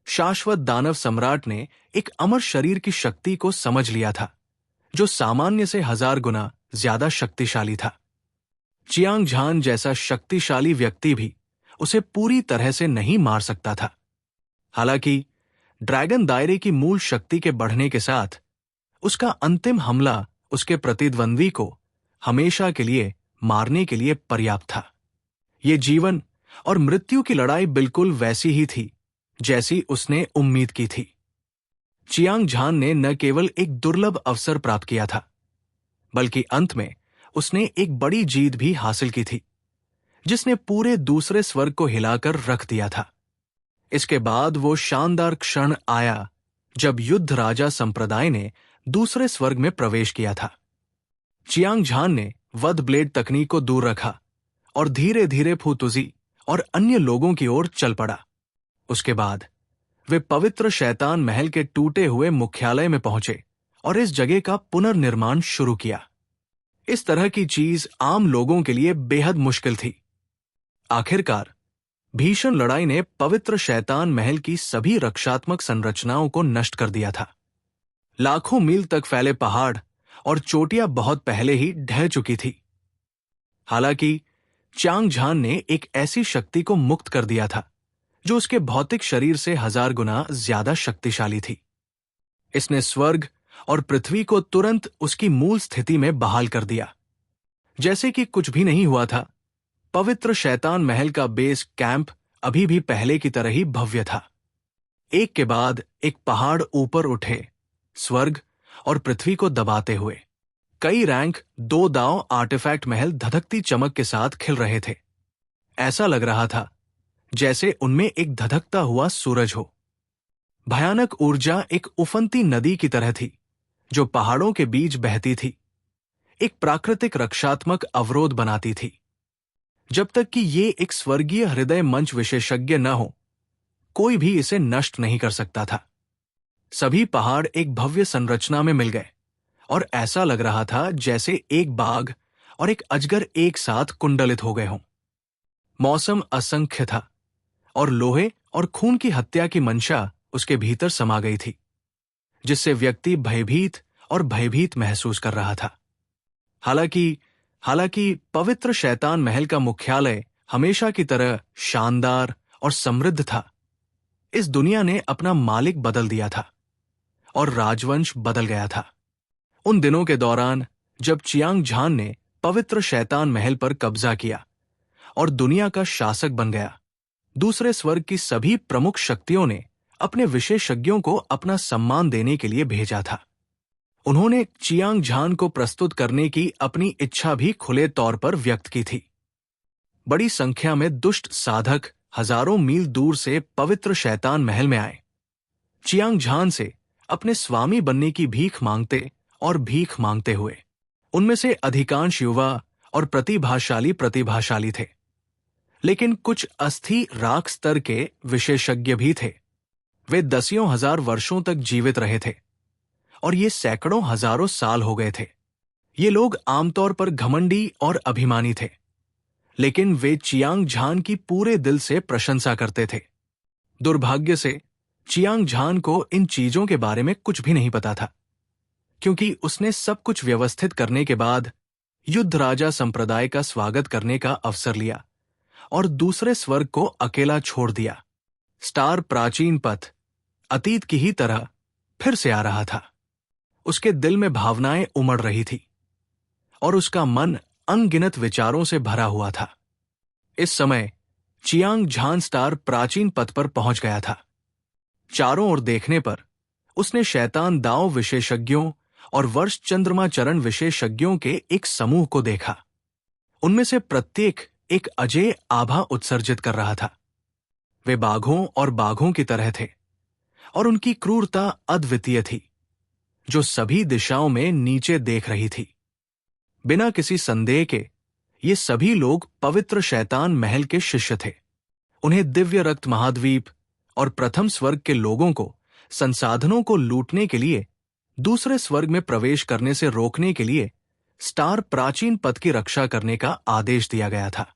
शाश्वत दानव सम्राट ने एक अमर शरीर की शक्ति को समझ लिया था, जो सामान्य से 1000 गुना ज्यादा शक्तिशाली था। चियांग झान जैसा शक्तिशाली व्यक्ति भी उसे पूरी तरह से नहीं मार सकता था। हालांकि ड्रैगन दायरे की मूल शक्ति के बढ़ने के साथ उसका अंतिम हमला उसके प्रतिद्वंद्वी को हमेशा के लिए मारने के लिए पर्याप्त था। ये जीवन और मृत्यु की लड़ाई बिल्कुल वैसी ही थी जैसी उसने उम्मीद की थी। चियांग झान ने न केवल एक दुर्लभ अवसर प्राप्त किया था, बल्कि अंत में उसने एक बड़ी जीत भी हासिल की थी, जिसने पूरे दूसरे स्वर्ग को हिलाकर रख दिया था। इसके बाद वो शानदार क्षण आया जब युद्ध राजा संप्रदाय ने दूसरे स्वर्ग में प्रवेश किया था। चियांग झान ने वध ब्लेड तकनीक को दूर रखा और धीरे धीरे फुतुजी और अन्य लोगों की ओर चल पड़ा। उसके बाद वे पवित्र शैतान महल के टूटे हुए मुख्यालय में पहुंचे और इस जगह का पुनर्निर्माण शुरू किया। इस तरह की चीज आम लोगों के लिए बेहद मुश्किल थी। आखिरकार भीषण लड़ाई ने पवित्र शैतान महल की सभी रक्षात्मक संरचनाओं को नष्ट कर दिया था। लाखों मील तक फैले पहाड़ और चोटियां बहुत पहले ही ढह चुकी थी। हालांकि चियांग झान ने एक ऐसी शक्ति को मुक्त कर दिया था जो उसके भौतिक शरीर से 1000 गुना ज्यादा शक्तिशाली थी। इसने स्वर्ग और पृथ्वी को तुरंत उसकी मूल स्थिति में बहाल कर दिया, जैसे कि कुछ भी नहीं हुआ था। पवित्र शैतान महल का बेस कैंप अभी भी पहले की तरह ही भव्य था। एक के बाद एक पहाड़ ऊपर उठे, स्वर्ग और पृथ्वी को दबाते हुए। कई रैंक 2 दांव आर्टिफैक्ट महल धधकती चमक के साथ खिल रहे थे। ऐसा लग रहा था जैसे उनमें एक धधकता हुआ सूरज हो। भयानक ऊर्जा एक उफनती नदी की तरह थी जो पहाड़ों के बीच बहती थी, एक प्राकृतिक रक्षात्मक अवरोध बनाती थी। जब तक कि ये एक स्वर्गीय हृदय मंच विशेषज्ञ न हो, कोई भी इसे नष्ट नहीं कर सकता था। सभी पहाड़ एक भव्य संरचना में मिल गए और ऐसा लग रहा था जैसे एक बाघ और एक अजगर एक साथ कुंडलित हो गए हों। मौसम असंख्य था और लोहे और खून की हत्या की मंशा उसके भीतर समा गई थी, जिससे व्यक्ति भयभीत महसूस कर रहा था। हालांकि पवित्र शैतान महल का मुख्यालय हमेशा की तरह शानदार और समृद्ध था। इस दुनिया ने अपना मालिक बदल दिया था और राजवंश बदल गया था। उन दिनों के दौरान जब चियांग झान ने पवित्र शैतान महल पर कब्जा किया और दुनिया का शासक बन गया, दूसरे स्वर्ग की सभी प्रमुख शक्तियों ने अपने विशेषज्ञों को अपना सम्मान देने के लिए भेजा था। उन्होंने चियांग झान को प्रस्तुत करने की अपनी इच्छा भी खुले तौर पर व्यक्त की थी। बड़ी संख्या में दुष्ट साधक हजारों मील दूर से पवित्र शैतान महल में आए, चियांग झान से अपने स्वामी बनने की भीख मांगते हुए। उनमें से अधिकांश युवा और प्रतिभाशाली थे, लेकिन कुछ अस्थि राख स्तर के विशेषज्ञ भी थे। वे दसियों हजार वर्षों तक जीवित रहे थे और ये सैकड़ों हजारों साल हो गए थे। ये लोग आमतौर पर घमंडी और अभिमानी थे, लेकिन वे चियांग झान की पूरे दिल से प्रशंसा करते थे। दुर्भाग्य से चियांग झान को इन चीजों के बारे में कुछ भी नहीं पता था, क्योंकि उसने सब कुछ व्यवस्थित करने के बाद युद्ध राजा संप्रदाय का स्वागत करने का अवसर लिया और दूसरे स्वर्ग को अकेला छोड़ दिया। स्टार प्राचीन पथ अतीत की ही तरह फिर से आ रहा था। उसके दिल में भावनाएं उमड़ रही थी और उसका मन अनगिनत विचारों से भरा हुआ था। इस समय चियांग झान स्टार प्राचीन पथ पर पहुंच गया था। चारों ओर देखने पर उसने शैतान दांव विशेषज्ञों और वर्ष चंद्रमा चरण विशेषज्ञों के एक समूह को देखा। उनमें से प्रत्येक एक अजेय आभा उत्सर्जित कर रहा था। वे बाघों की तरह थे और उनकी क्रूरता अद्वितीय थी, जो सभी दिशाओं में नीचे देख रही थी। बिना किसी संदेह के ये सभी लोग पवित्र शैतान महल के शिष्य थे। उन्हें दिव्य रक्त महाद्वीप और प्रथम स्वर्ग के लोगों को संसाधनों को लूटने के लिए दूसरे स्वर्ग में प्रवेश करने से रोकने के लिए स्टार प्राचीन पथ की रक्षा करने का आदेश दिया गया था।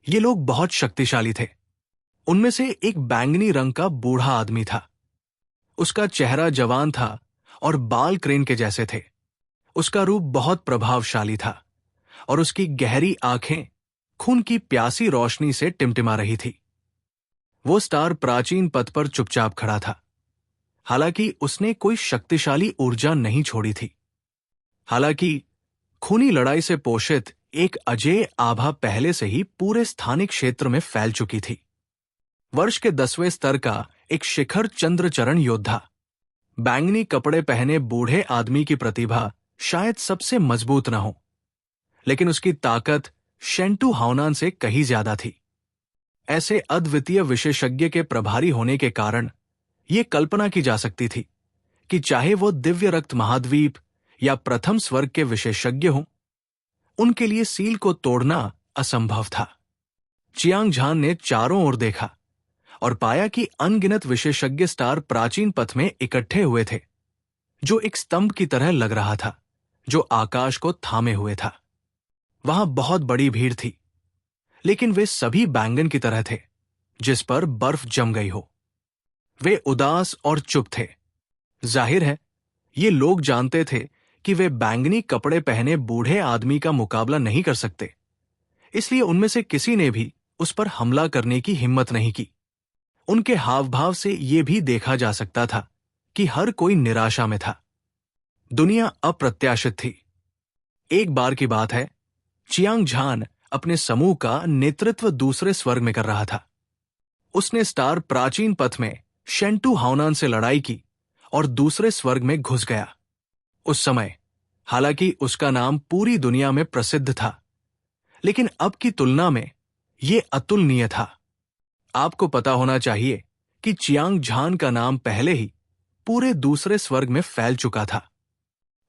ये लोग बहुत शक्तिशाली थे। उनमें से एक बैंगनी रंग का बूढ़ा आदमी था। उसका चेहरा जवान था और बाल क्रेन के जैसे थे। उसका रूप बहुत प्रभावशाली था और उसकी गहरी आंखें खून की प्यासी रोशनी से टिमटिमा रही थी। वो स्टार प्राचीन पथ पर चुपचाप खड़ा था, हालांकि उसने कोई शक्तिशाली ऊर्जा नहीं छोड़ी थी। हालांकि खूनी लड़ाई से पोषित एक अजेय आभा पहले से ही पूरे स्थानिक क्षेत्र में फैल चुकी थी। वर्ष के 10वें स्तर का एक शिखर चंद्रचरण योद्धा, बैंगनी कपड़े पहने बूढ़े आदमी की प्रतिभा शायद सबसे मजबूत न हो, लेकिन उसकी ताकत शेंटू हाओनान से कहीं ज्यादा थी। ऐसे अद्वितीय विशेषज्ञ के प्रभारी होने के कारण यह कल्पना की जा सकती थी कि चाहे वो दिव्य रक्त महाद्वीप या प्रथम स्वर्ग के विशेषज्ञ हों, उनके लिए सील को तोड़ना असंभव था। चियांग झान ने चारों ओर देखा और पाया कि अनगिनत विशेषज्ञ स्टार प्राचीन पथ में इकट्ठे हुए थे, जो एक स्तंभ की तरह लग रहा था जो आकाश को थामे हुए था। वहां बहुत बड़ी भीड़ थी, लेकिन वे सभी बैंगन की तरह थे जिस पर बर्फ जम गई हो। वे उदास और चुप थे। जाहिर है, ये लोग जानते थे कि वे बैंगनी कपड़े पहने बूढ़े आदमी का मुकाबला नहीं कर सकते, इसलिए उनमें से किसी ने भी उस पर हमला करने की हिम्मत नहीं की। उनके हाव भाव से यह भी देखा जा सकता था कि हर कोई निराशा में था। दुनिया अप्रत्याशित थी। एक बार की बात है, चियांग झान अपने समूह का नेतृत्व दूसरे स्वर्ग में कर रहा था। उसने स्टार प्राचीन पथ में शेंटू हाओनान से लड़ाई की और दूसरे स्वर्ग में घुस गया। उस समय हालांकि उसका नाम पूरी दुनिया में प्रसिद्ध था, लेकिन अब की तुलना में यह अतुलनीय था। आपको पता होना चाहिए कि चियांग झान का नाम पहले ही पूरे दूसरे स्वर्ग में फैल चुका था।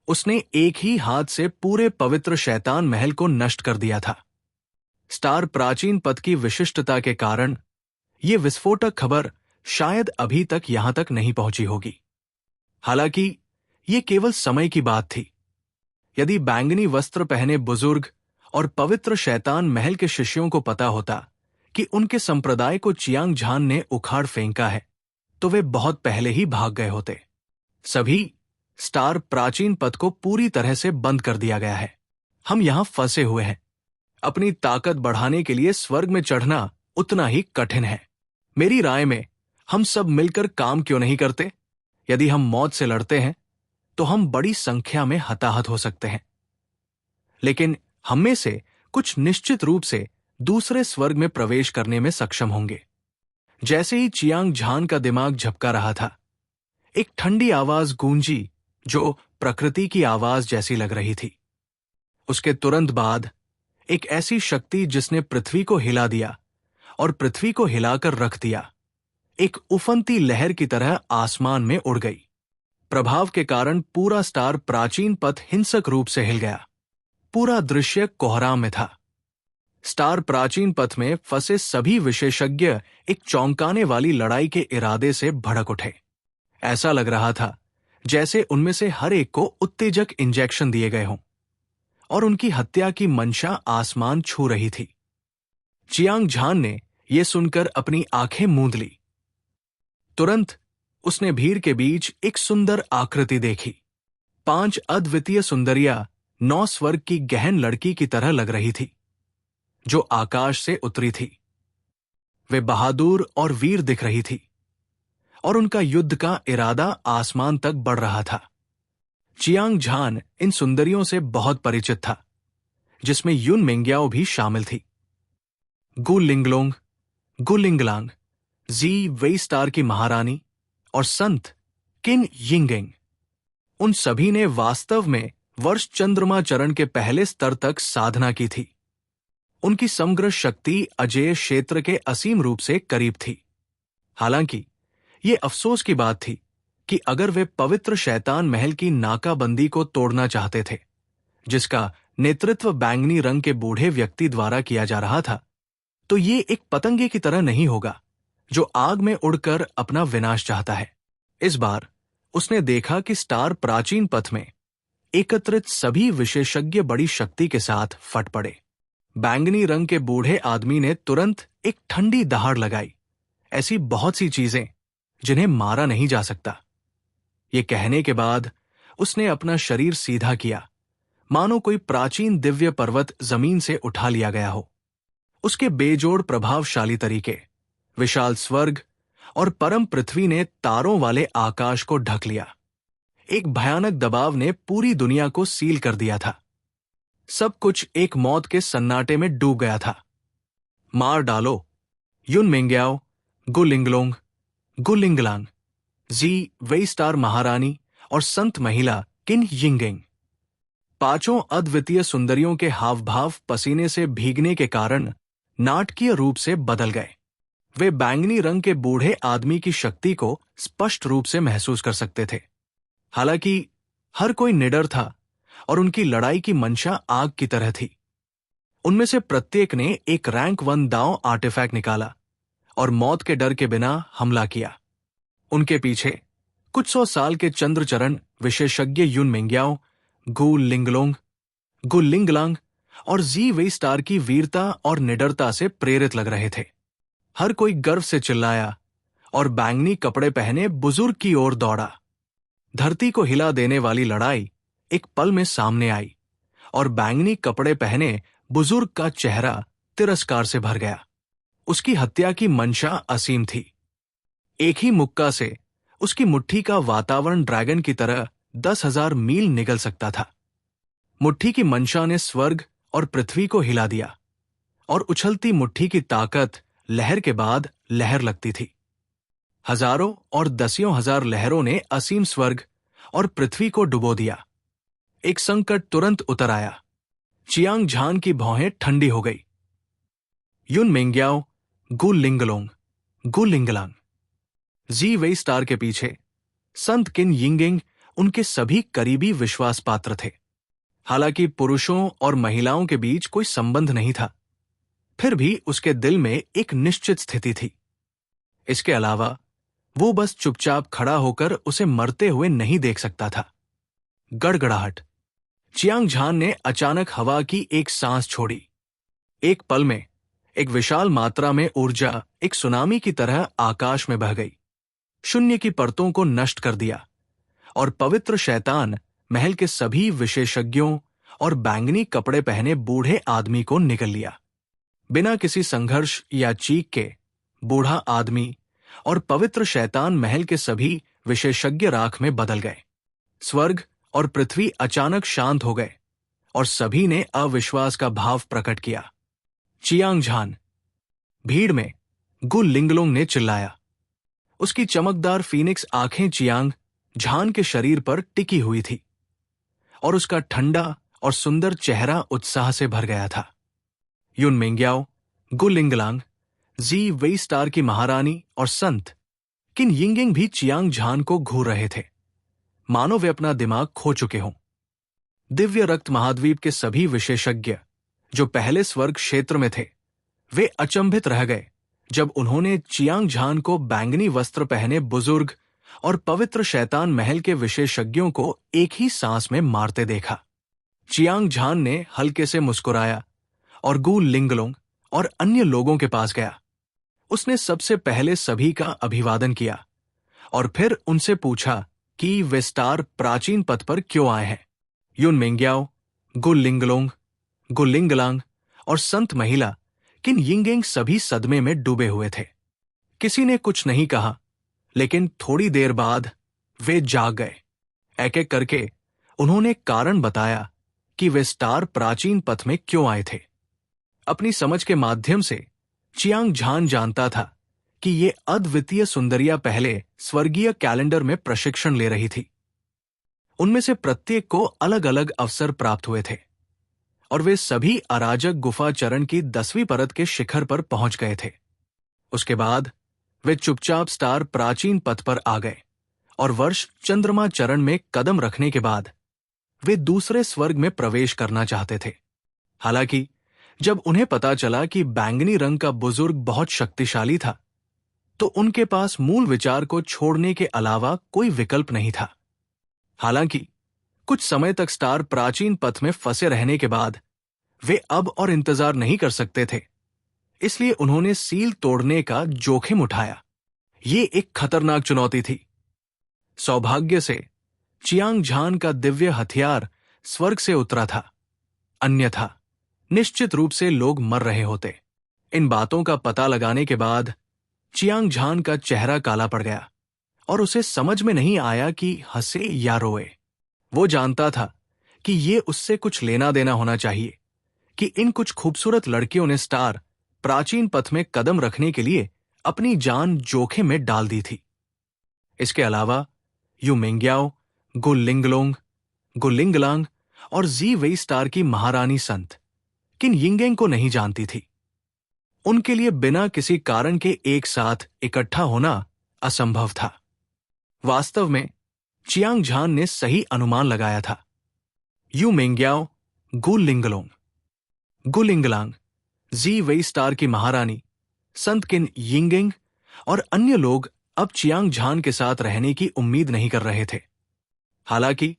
उसने एक ही हाथ से पूरे पवित्र शैतान महल को नष्ट कर दिया था। स्टार प्राचीन पथ की विशिष्टता के कारण यह विस्फोटक खबर शायद अभी तक यहां तक नहीं पहुंची होगी। हालांकि यह केवल समय की बात थी। यदि बैंगनी वस्त्र पहने बुजुर्ग और पवित्र शैतान महल के शिष्यों को पता होता कि उनके संप्रदाय को चियांग झान ने उखाड़ फेंका है, तो वे बहुत पहले ही भाग गए होते। सभी स्टार प्राचीन पथ को पूरी तरह से बंद कर दिया गया है। हम यहां फंसे हुए हैं। अपनी ताकत बढ़ाने के लिए स्वर्ग में चढ़ना उतना ही कठिन है। मेरी राय में हम सब मिलकर काम क्यों नहीं करते? यदि हम मौत से लड़ते हैं तो हम बड़ी संख्या में हताहत हो सकते हैं, लेकिन हम में से कुछ निश्चित रूप से दूसरे स्वर्ग में प्रवेश करने में सक्षम होंगे। जैसे ही चियांग झान का दिमाग झपका रहा था, एक ठंडी आवाज गूंजी जो प्रकृति की आवाज जैसी लग रही थी। उसके तुरंत बाद एक ऐसी शक्ति जिसने पृथ्वी को हिला दिया और पृथ्वी को हिलाकर रख दिया, एक उफनती लहर की तरह आसमान में उड़ गई। प्रभाव के कारण पूरा स्टार प्राचीन पथ हिंसक रूप से हिल गया। पूरा दृश्य कोहराम में था। स्टार प्राचीन पथ में फंसे सभी विशेषज्ञ एक चौंकाने वाली लड़ाई के इरादे से भड़क उठे। ऐसा लग रहा था जैसे उनमें से हर एक को उत्तेजक इंजेक्शन दिए गए हों और उनकी हत्या की मंशा आसमान छू रही थी। चियांग झान ने यह सुनकर अपनी आंखें मूंद ली। तुरंत उसने भीड़ के बीच एक सुंदर आकृति देखी। 5 अद्वितीय सुंदरियां 9 स्वर्ग की गहन लड़की की तरह लग रही थी, जो आकाश से उतरी थी। वे बहादुर और वीर दिख रही थी और उनका युद्ध का इरादा आसमान तक बढ़ रहा था। चियांग झान इन सुंदरियों से बहुत परिचित था, जिसमें युन मिंग्याओ भी शामिल थी। गु लिंगलोंग, गु लिंगलांग, जी वेई स्टार की महारानी और संत किन यिंगेंग, उन सभी ने वास्तव में वर्ष चंद्रमा चरण के पहले स्तर तक साधना की थी। उनकी समग्र शक्ति अजेय क्षेत्र के असीम रूप से करीब थी। हालांकि ये अफसोस की बात थी कि अगर वे पवित्र शैतान महल की नाकाबंदी को तोड़ना चाहते थे, जिसका नेतृत्व बैंगनी रंग के बूढ़े व्यक्ति द्वारा किया जा रहा था, तो ये एक पतंगे की तरह नहीं होगा जो आग में उड़कर अपना विनाश चाहता है। इस बार उसने देखा कि स्टार प्राचीन पथ में एकत्रित सभी विशेषज्ञ बड़ी शक्ति के साथ फट पड़े। बैंगनी रंग के बूढ़े आदमी ने तुरंत एक ठंडी दहाड़ लगाई, ऐसी बहुत सी चीजें जिन्हें मारा नहीं जा सकता। ये कहने के बाद उसने अपना शरीर सीधा किया, मानो कोई प्राचीन दिव्य पर्वत जमीन से उठा लिया गया हो। उसके बेजोड़ प्रभावशाली तरीके, विशाल स्वर्ग और परम पृथ्वी ने तारों वाले आकाश को ढक लिया। एक भयानक दबाव ने पूरी दुनिया को सील कर दिया था। सब कुछ एक मौत के सन्नाटे में डूब गया था। मार डालो युन मिंग्याओ, गु लिंगलोंग, गु लिंगलांग, जी वेईस्टार महारानी और संत महिला किन यिंगिंग। पांचों अद्वितीय सुंदरियों के हाव भाव पसीने से भीगने के कारण नाटकीय रूप से बदल गए। वे बैंगनी रंग के बूढ़े आदमी की शक्ति को स्पष्ट रूप से महसूस कर सकते थे। हालांकि हर कोई निडर था और उनकी लड़ाई की मंशा आग की तरह थी। उनमें से प्रत्येक ने एक रैंक 1 दांव आर्टिफैक्ट निकाला और मौत के डर के बिना हमला किया। उनके पीछे कुछ 100 साल के चंद्रचरण विशेषज्ञ युन मिंग्याओ, गु लिंगलोंग, गु लिंगलांग और जी वेईस्टार की वीरता और निडरता से प्रेरित लग रहे थे। हर कोई गर्व से चिल्लाया और बैंगनी कपड़े पहने बुजुर्ग की ओर दौड़ा। धरती को हिला देने वाली लड़ाई एक पल में सामने आई और बैंगनी कपड़े पहने बुजुर्ग का चेहरा तिरस्कार से भर गया। उसकी हत्या की मंशा असीम थी। एक ही मुक्का से उसकी मुट्ठी का वातावरण ड्रैगन की तरह 10,000 मील निगल सकता था। मुट्ठी की मंशा ने स्वर्ग और पृथ्वी को हिला दिया और उछलती मुट्ठी की ताकत लहर के बाद लहर लगती थी। हजारों और दसियों हजार लहरों ने असीम स्वर्ग और पृथ्वी को डुबो दिया। एक संकट तुरंत उतर आया। चियांग झान की भौहें ठंडी हो गई। युन मिंग्याओ, गु लिंगलोंग, गु लिंगलांग, जी वेईस्टार के पीछे संत किन यिंगिंग उनके सभी करीबी विश्वास पात्र थे। हालांकि पुरुषों और महिलाओं के बीच कोई संबंध नहीं था, फिर भी उसके दिल में एक निश्चित स्थिति थी। इसके अलावा वो बस चुपचाप खड़ा होकर उसे मरते हुए नहीं देख सकता था। गड़गड़ाहट। चियांग झान ने अचानक हवा की एक सांस छोड़ी। एक पल में एक विशाल मात्रा में ऊर्जा एक सुनामी की तरह आकाश में बह गई, शून्य की परतों को नष्ट कर दिया और पवित्र शैतान महल के सभी विशेषज्ञों और बैंगनी कपड़े पहने बूढ़े आदमी को निगल लिया। बिना किसी संघर्ष या चीख के बूढ़ा आदमी और पवित्र शैतान महल के सभी विशेषज्ञ राख में बदल गए। स्वर्ग और पृथ्वी अचानक शांत हो गए और सभी ने अविश्वास का भाव प्रकट किया। चियांग झान। भीड़ में गु लिंगलोंग ने चिल्लाया। उसकी चमकदार फीनिक्स आंखें चियांग झान के शरीर पर टिकी हुई थी और उसका ठंडा और सुंदर चेहरा उत्साह से भर गया था। युन मिंग्याओ, गु लिंगलांग, जी वेईस्टार की महारानी और संत किन यिंगिंग भी चियांग झान को घूर रहे थे, मानो वे अपना दिमाग खो चुके हों। दिव्य रक्त महाद्वीप के सभी विशेषज्ञ जो पहले स्वर्ग क्षेत्र में थे, वे अचंभित रह गए जब उन्होंने चियांग झान को बैंगनी वस्त्र पहने बुजुर्ग और पवित्र शैतान महल के विशेषज्ञों को एक ही सांस में मारते देखा। चियांग झान ने हल्के से मुस्कुराया और गु लिंगलोंग और अन्य लोगों के पास गया। उसने सबसे पहले सभी का अभिवादन किया और फिर उनसे पूछा कि वे स्टार प्राचीन पथ पर क्यों आए हैं। युन मिंग्याओ, गु लिंगलोंग, गु लिंगलांग और संत महिला किन यिंगिंग सभी सदमे में डूबे हुए थे। किसी ने कुछ नहीं कहा, लेकिन थोड़ी देर बाद वे जाग गए। एक एक करके उन्होंने कारण बताया कि वे स्टार प्राचीन पथ में क्यों आए थे। अपनी समझ के माध्यम से चियांग झान जानता था कि ये अद्वितीय सुंदरिया पहले स्वर्गीय कैलेंडर में प्रशिक्षण ले रही थी। उनमें से प्रत्येक को अलग अलग अवसर प्राप्त हुए थे और वे सभी अराजक गुफा चरण की 10वीं परत के शिखर पर पहुंच गए थे। उसके बाद वे चुपचाप स्टार प्राचीन पथ पर आ गए और वर्ष चंद्रमा चरण में कदम रखने के बाद वे दूसरे स्वर्ग में प्रवेश करना चाहते थे। हालांकि जब उन्हें पता चला कि बैंगनी रंग का बुजुर्ग बहुत शक्तिशाली था, तो उनके पास मूल विचार को छोड़ने के अलावा कोई विकल्प नहीं था। हालांकि कुछ समय तक स्टार प्राचीन पथ में फंसे रहने के बाद वे अब और इंतजार नहीं कर सकते थे, इसलिए उन्होंने सील तोड़ने का जोखिम उठाया। ये एक खतरनाक चुनौती थी। सौभाग्य से चियांग झान का दिव्य हथियार स्वर्ग से उतरा था, अन्यथा निश्चित रूप से लोग मर रहे होते। इन बातों का पता लगाने के बाद चियांग झान का चेहरा काला पड़ गया और उसे समझ में नहीं आया कि हंसे या रोए। वो जानता था कि ये उससे कुछ लेना देना होना चाहिए कि इन कुछ खूबसूरत लड़कियों ने स्टार प्राचीन पथ में कदम रखने के लिए अपनी जान जोखिम में डाल दी थी। इसके अलावा यू मिंग्याओ, गु लिंगलोंग, गु लिंगलांग और जी वेई स्टार की महारानी संत किन यिंगेंग को नहीं जानती थी। उनके लिए बिना किसी कारण के एक साथ इकट्ठा होना असंभव था। वास्तव में चियांग झान ने सही अनुमान लगाया था। यू मिंग्याओ, गु लिंगलोंग, गु लिंगलांग, जी वेई स्टार की महारानी, संत किन यिंगेंग और अन्य लोग अब चियांग झान के साथ रहने की उम्मीद नहीं कर रहे थे। हालांकि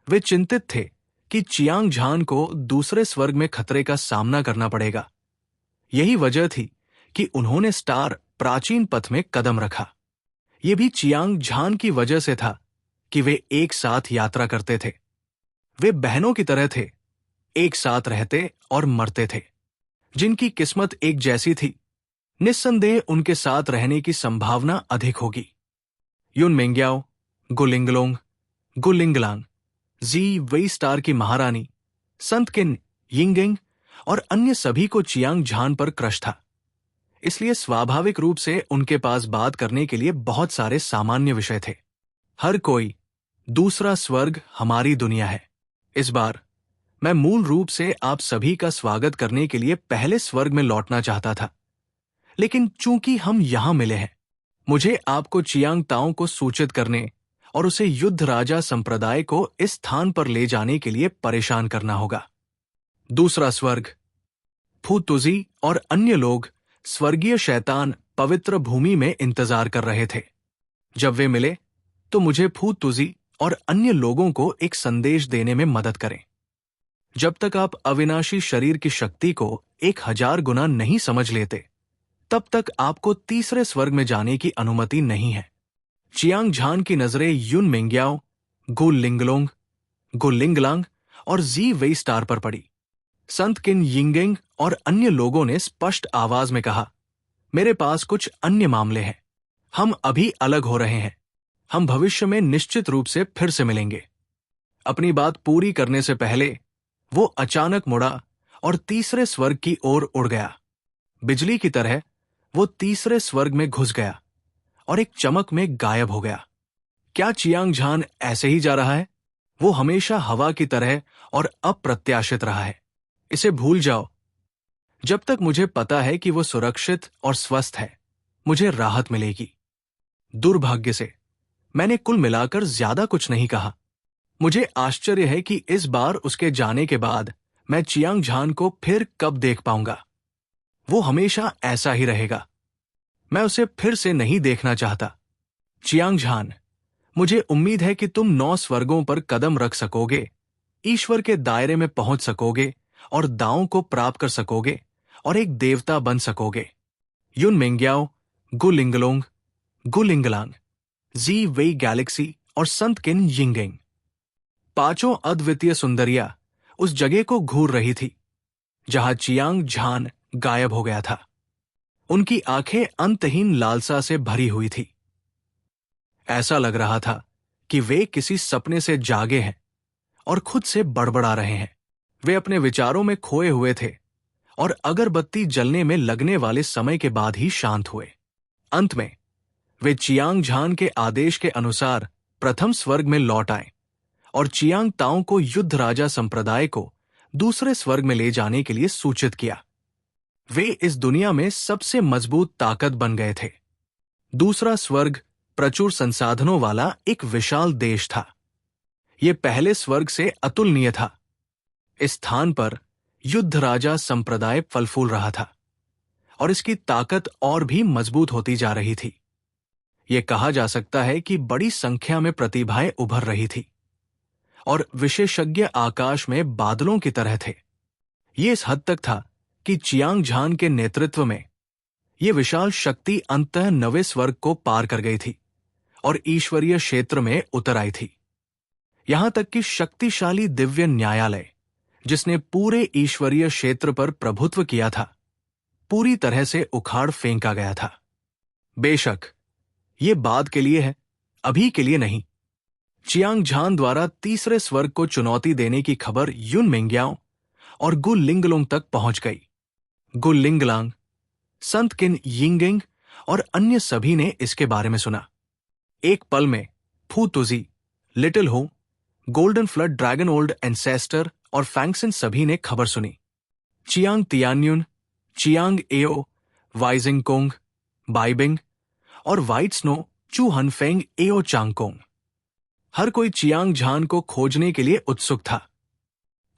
वे चिंतित थे कि चियांग झान को दूसरे स्वर्ग में खतरे का सामना करना पड़ेगा। यही वजह थी कि उन्होंने स्टार प्राचीन पथ में कदम रखा। यह भी चियांग झान की वजह से था कि वे एक साथ यात्रा करते थे। वे बहनों की तरह थे, एक साथ रहते और मरते थे। जिनकी किस्मत एक जैसी थी, निस्संदेह उनके साथ रहने की संभावना अधिक होगी। युन मिंग्याओ, गु लिंगलोंग, गु लिंगलांग, जी वेई स्टार की महारानी, संत किन यिंगेंग और अन्य सभी को चियांग झान पर क्रश था। इसलिए स्वाभाविक रूप से उनके पास बात करने के लिए बहुत सारे सामान्य विषय थे। हर कोई दूसरा स्वर्ग हमारी दुनिया है। इस बार मैं मूल रूप से आप सभी का स्वागत करने के लिए पहले स्वर्ग में लौटना चाहता था, लेकिन चूंकि हम यहां मिले हैं, मुझे आपको चियांग ताओ को सूचित करने और उसे युद्ध राजा संप्रदाय को इस स्थान पर ले जाने के लिए परेशान करना होगा। दूसरा स्वर्ग। फू तुजी और अन्य लोग स्वर्गीय शैतान पवित्र भूमि में इंतजार कर रहे थे। जब वे मिले तो मुझे फू तुजी और अन्य लोगों को एक संदेश देने में मदद करें। जब तक आप अविनाशी शरीर की शक्ति को 1000 गुना नहीं समझ लेते, तब तक आपको तीसरे स्वर्ग में जाने की अनुमति नहीं है। चियांग झान की नजरें युन मिंग्याओ, गु लिंगलोंग, गु लिंगलांग और जी वेई स्टार पर पड़ी। संत किन यिंगेंग और अन्य लोगों ने स्पष्ट आवाज में कहा, मेरे पास कुछ अन्य मामले हैं। हम अभी अलग हो रहे हैं। हम भविष्य में निश्चित रूप से फिर से मिलेंगे। अपनी बात पूरी करने से पहले वो अचानक मुड़ा और तीसरे स्वर्ग की ओर उड़ गया। बिजली की तरह वो तीसरे स्वर्ग में घुस गया और एक चमक में गायब हो गया। क्या चियांग झान ऐसे ही जा रहा है? वो हमेशा हवा की तरह और अप्रत्याशित रहा है। इसे भूल जाओ। जब तक मुझे पता है कि वो सुरक्षित और स्वस्थ है, मुझे राहत मिलेगी। दुर्भाग्य से मैंने कुल मिलाकर ज्यादा कुछ नहीं कहा। मुझे आश्चर्य है कि इस बार उसके जाने के बाद मैं चियांग झान को फिर कब देख पाऊंगा। वो हमेशा ऐसा ही रहेगा। मैं उसे फिर से नहीं देखना चाहता। चियांग झान, मुझे उम्मीद है कि तुम 9 स्वर्गों पर कदम रख सकोगे, ईश्वर के दायरे में पहुंच सकोगे और दांव को प्राप्त कर सकोगे और एक देवता बन सकोगे। युन मिंग्याओ, गु लिंगलोंग, गु लिंगलांग, जी वेई गैलेक्सी और संत किन यिंगेंग। 5 अद्वितीय सुंदरिया उस जगह को घूर रही थी जहां चियांग झान गायब हो गया था। उनकी आंखें अंतहीन लालसा से भरी हुई थी। ऐसा लग रहा था कि वे किसी सपने से जागे हैं और खुद से बड़बड़ा रहे हैं। वे अपने विचारों में खोए हुए थे और अगरबत्ती जलने में लगने वाले समय के बाद ही शांत हुए। अंत में वे चियांग झान के आदेश के अनुसार प्रथम स्वर्ग में लौट आए और चियांग ताओ को युद्ध राजा संप्रदाय को दूसरे स्वर्ग में ले जाने के लिए सूचित किया। वे इस दुनिया में सबसे मजबूत ताकत बन गए थे। दूसरा स्वर्ग प्रचुर संसाधनों वाला एक विशाल देश था। यह पहले स्वर्ग से अतुलनीय था। इस स्थान पर युद्ध राजा संप्रदाय फल फूल रहा था और इसकी ताकत और भी मजबूत होती जा रही थी। यह कहा जा सकता है कि बड़ी संख्या में प्रतिभाएं उभर रही थी। और विशेषज्ञ आकाश में बादलों की तरह थे। ये इस हद तक था कि चियांग झान के नेतृत्व में ये विशाल शक्ति अंततः नवे स्वर्ग को पार कर गई थी और ईश्वरीय क्षेत्र में उतर आई थी। यहां तक कि शक्तिशाली दिव्य न्यायालय, जिसने पूरे ईश्वरीय क्षेत्र पर प्रभुत्व किया था, पूरी तरह से उखाड़ फेंका गया था। बेशक ये बाद के लिए है, अभी के लिए नहीं। चियांग झान द्वारा तीसरे स्वर्ग को चुनौती देने की खबर युन मिंग्याओ और गु लिंगलोंग तक पहुंच गई। गु लिंगलांग, संत किन यिंगिंग और अन्य सभी ने इसके बारे में सुना। एक पल में फू Tuzi, little Ho, golden flood dragon old ancestor और फैंगसिन सभी ने खबर सुनी। Chiang Tianyun, Chiang Ao, Waijing Kong, बाइबिंग और वाइट स्नो चू हनफेंग एओ चांगकोंग, हर कोई चियांग झान को खोजने के लिए उत्सुक था।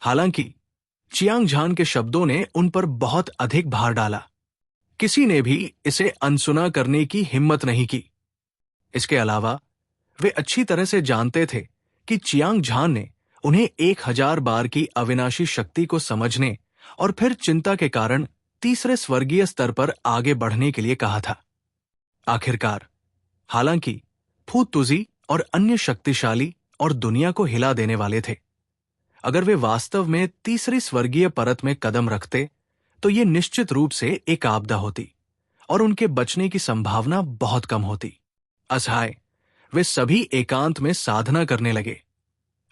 हालांकि चियांग झान के शब्दों ने उन पर बहुत अधिक भार डाला। किसी ने भी इसे अनसुना करने की हिम्मत नहीं की। इसके अलावा वे अच्छी तरह से जानते थे कि चियांग झान ने उन्हें 1000 बार की अविनाशी शक्ति को समझने और फिर चिंता के कारण तीसरे स्वर्गीय स्तर पर आगे बढ़ने के लिए कहा था। आखिरकार, हालांकि फू तुजी और अन्य शक्तिशाली और दुनिया को हिला देने वाले थे, अगर वे वास्तव में तीसरी स्वर्गीय परत में कदम रखते तो ये निश्चित रूप से एक आपदा होती और उनके बचने की संभावना बहुत कम होती। असहाय वे सभी एकांत में साधना करने लगे,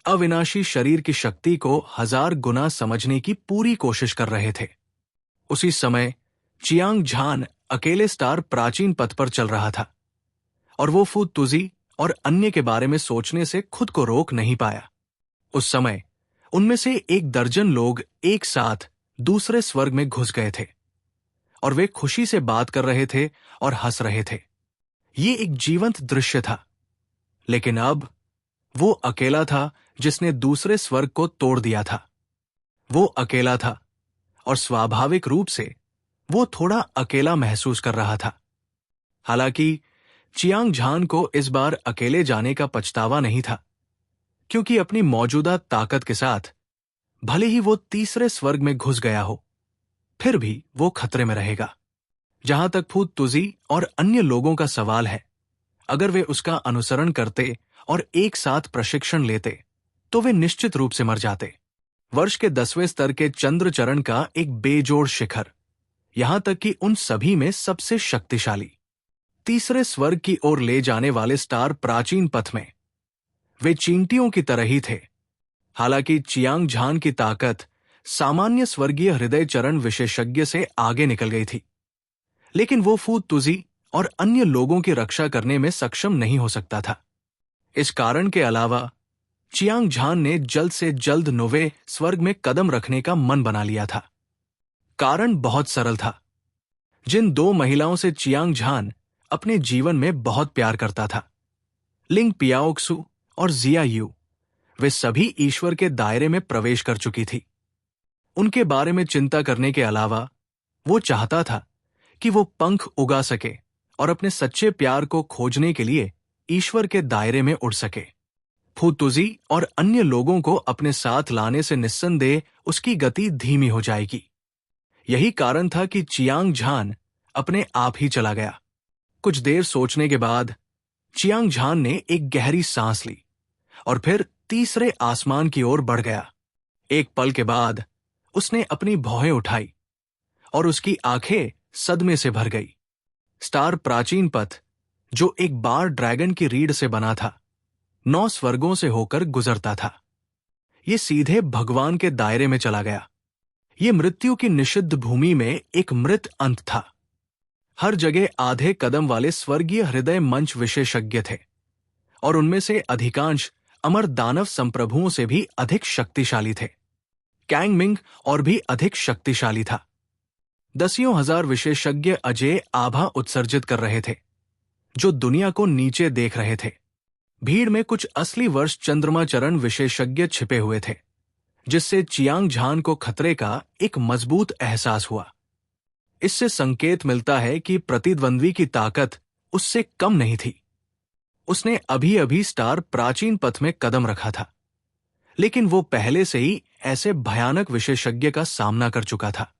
अविनाशी शरीर की शक्ति को 1000 गुना समझने की पूरी कोशिश कर रहे थे। उसी समय चियांग झान अकेले स्टार प्राचीन पथ पर चल रहा था और वो फू तुजी और अन्य के बारे में सोचने से खुद को रोक नहीं पाया। उस समय उनमें से 1 दर्जन लोग एक साथ दूसरे स्वर्ग में घुस गए थे और वे खुशी से बात कर रहे थे और हंस रहे थे। ये एक जीवंत दृश्य था। लेकिन अब वो अकेला था जिसने दूसरे स्वर्ग को तोड़ दिया था। वो अकेला था और स्वाभाविक रूप से वो थोड़ा अकेला महसूस कर रहा था। हालांकि चियांग झान को इस बार अकेले जाने का पछतावा नहीं था, क्योंकि अपनी मौजूदा ताकत के साथ भले ही वो तीसरे स्वर्ग में घुस गया हो, फिर भी वो खतरे में रहेगा। जहां तक फू तुजी और अन्य लोगों का सवाल है, अगर वे उसका अनुसरण करते और एक साथ प्रशिक्षण लेते तो वे निश्चित रूप से मर जाते। वर्ष के 10वें स्तर के चंद्र चरण का एक बेजोड़ शिखर, यहां तक कि उन सभी में सबसे शक्तिशाली, तीसरे स्वर्ग की ओर ले जाने वाले स्टार प्राचीन पथ में वे चींटियों की तरह ही थे। हालांकि चियांग झान की ताकत सामान्य स्वर्गीय हृदय चरण विशेषज्ञ से आगे निकल गई थी, लेकिन वो फू तुजी और अन्य लोगों की रक्षा करने में सक्षम नहीं हो सकता था। इस कारण के अलावा चियांग झान ने जल्द से जल्द नोवे स्वर्ग में कदम रखने का मन बना लिया था। कारण बहुत सरल था। जिन 2 महिलाओं से चियांग झान अपने जीवन में बहुत प्यार करता था, लिंग पियाओक्सु और जिया यू, वे सभी ईश्वर के दायरे में प्रवेश कर चुकी थी। उनके बारे में चिंता करने के अलावा वो चाहता था कि वो पंख उगा सके और अपने सच्चे प्यार को खोजने के लिए ईश्वर के दायरे में उड़ सके। फू तुजी और अन्य लोगों को अपने साथ लाने से निस्संदेह उसकी गति धीमी हो जाएगी। यही कारण था कि चियांग झान अपने आप ही चला गया। कुछ देर सोचने के बाद चियांग झान ने एक गहरी सांस ली और फिर तीसरे आसमान की ओर बढ़ गया। एक पल के बाद उसने अपनी भौहें उठाई और उसकी आंखें सदमे से भर गई। स्टार प्राचीन पथ, जो एक बार ड्रैगन की रीढ़ से बना था, 9 स्वर्गों से होकर गुजरता था। ये सीधे भगवान के दायरे में चला गया। ये मृत्यु की निषिद्ध भूमि में एक मृत अंत था। हर जगह आधे कदम वाले स्वर्गीय हृदय मंच विशेषज्ञ थे और उनमें से अधिकांश अमर दानव संप्रभुओं से भी अधिक शक्तिशाली थे। कैंग मिंग और भी अधिक शक्तिशाली था। 10,000 विशेषज्ञ अजेय आभा उत्सर्जित कर रहे थे, जो दुनिया को नीचे देख रहे थे। भीड़ में कुछ असली वर्ष चंद्रमा चरण विशेषज्ञ छिपे हुए थे, जिससे चियांग झान को खतरे का एक मजबूत एहसास हुआ। इससे संकेत मिलता है कि प्रतिद्वंद्वी की ताकत उससे कम नहीं थी। उसने अभी अभी स्टार प्राचीन पथ में कदम रखा था, लेकिन वो पहले से ही ऐसे भयानक विशेषज्ञ का सामना कर चुका था।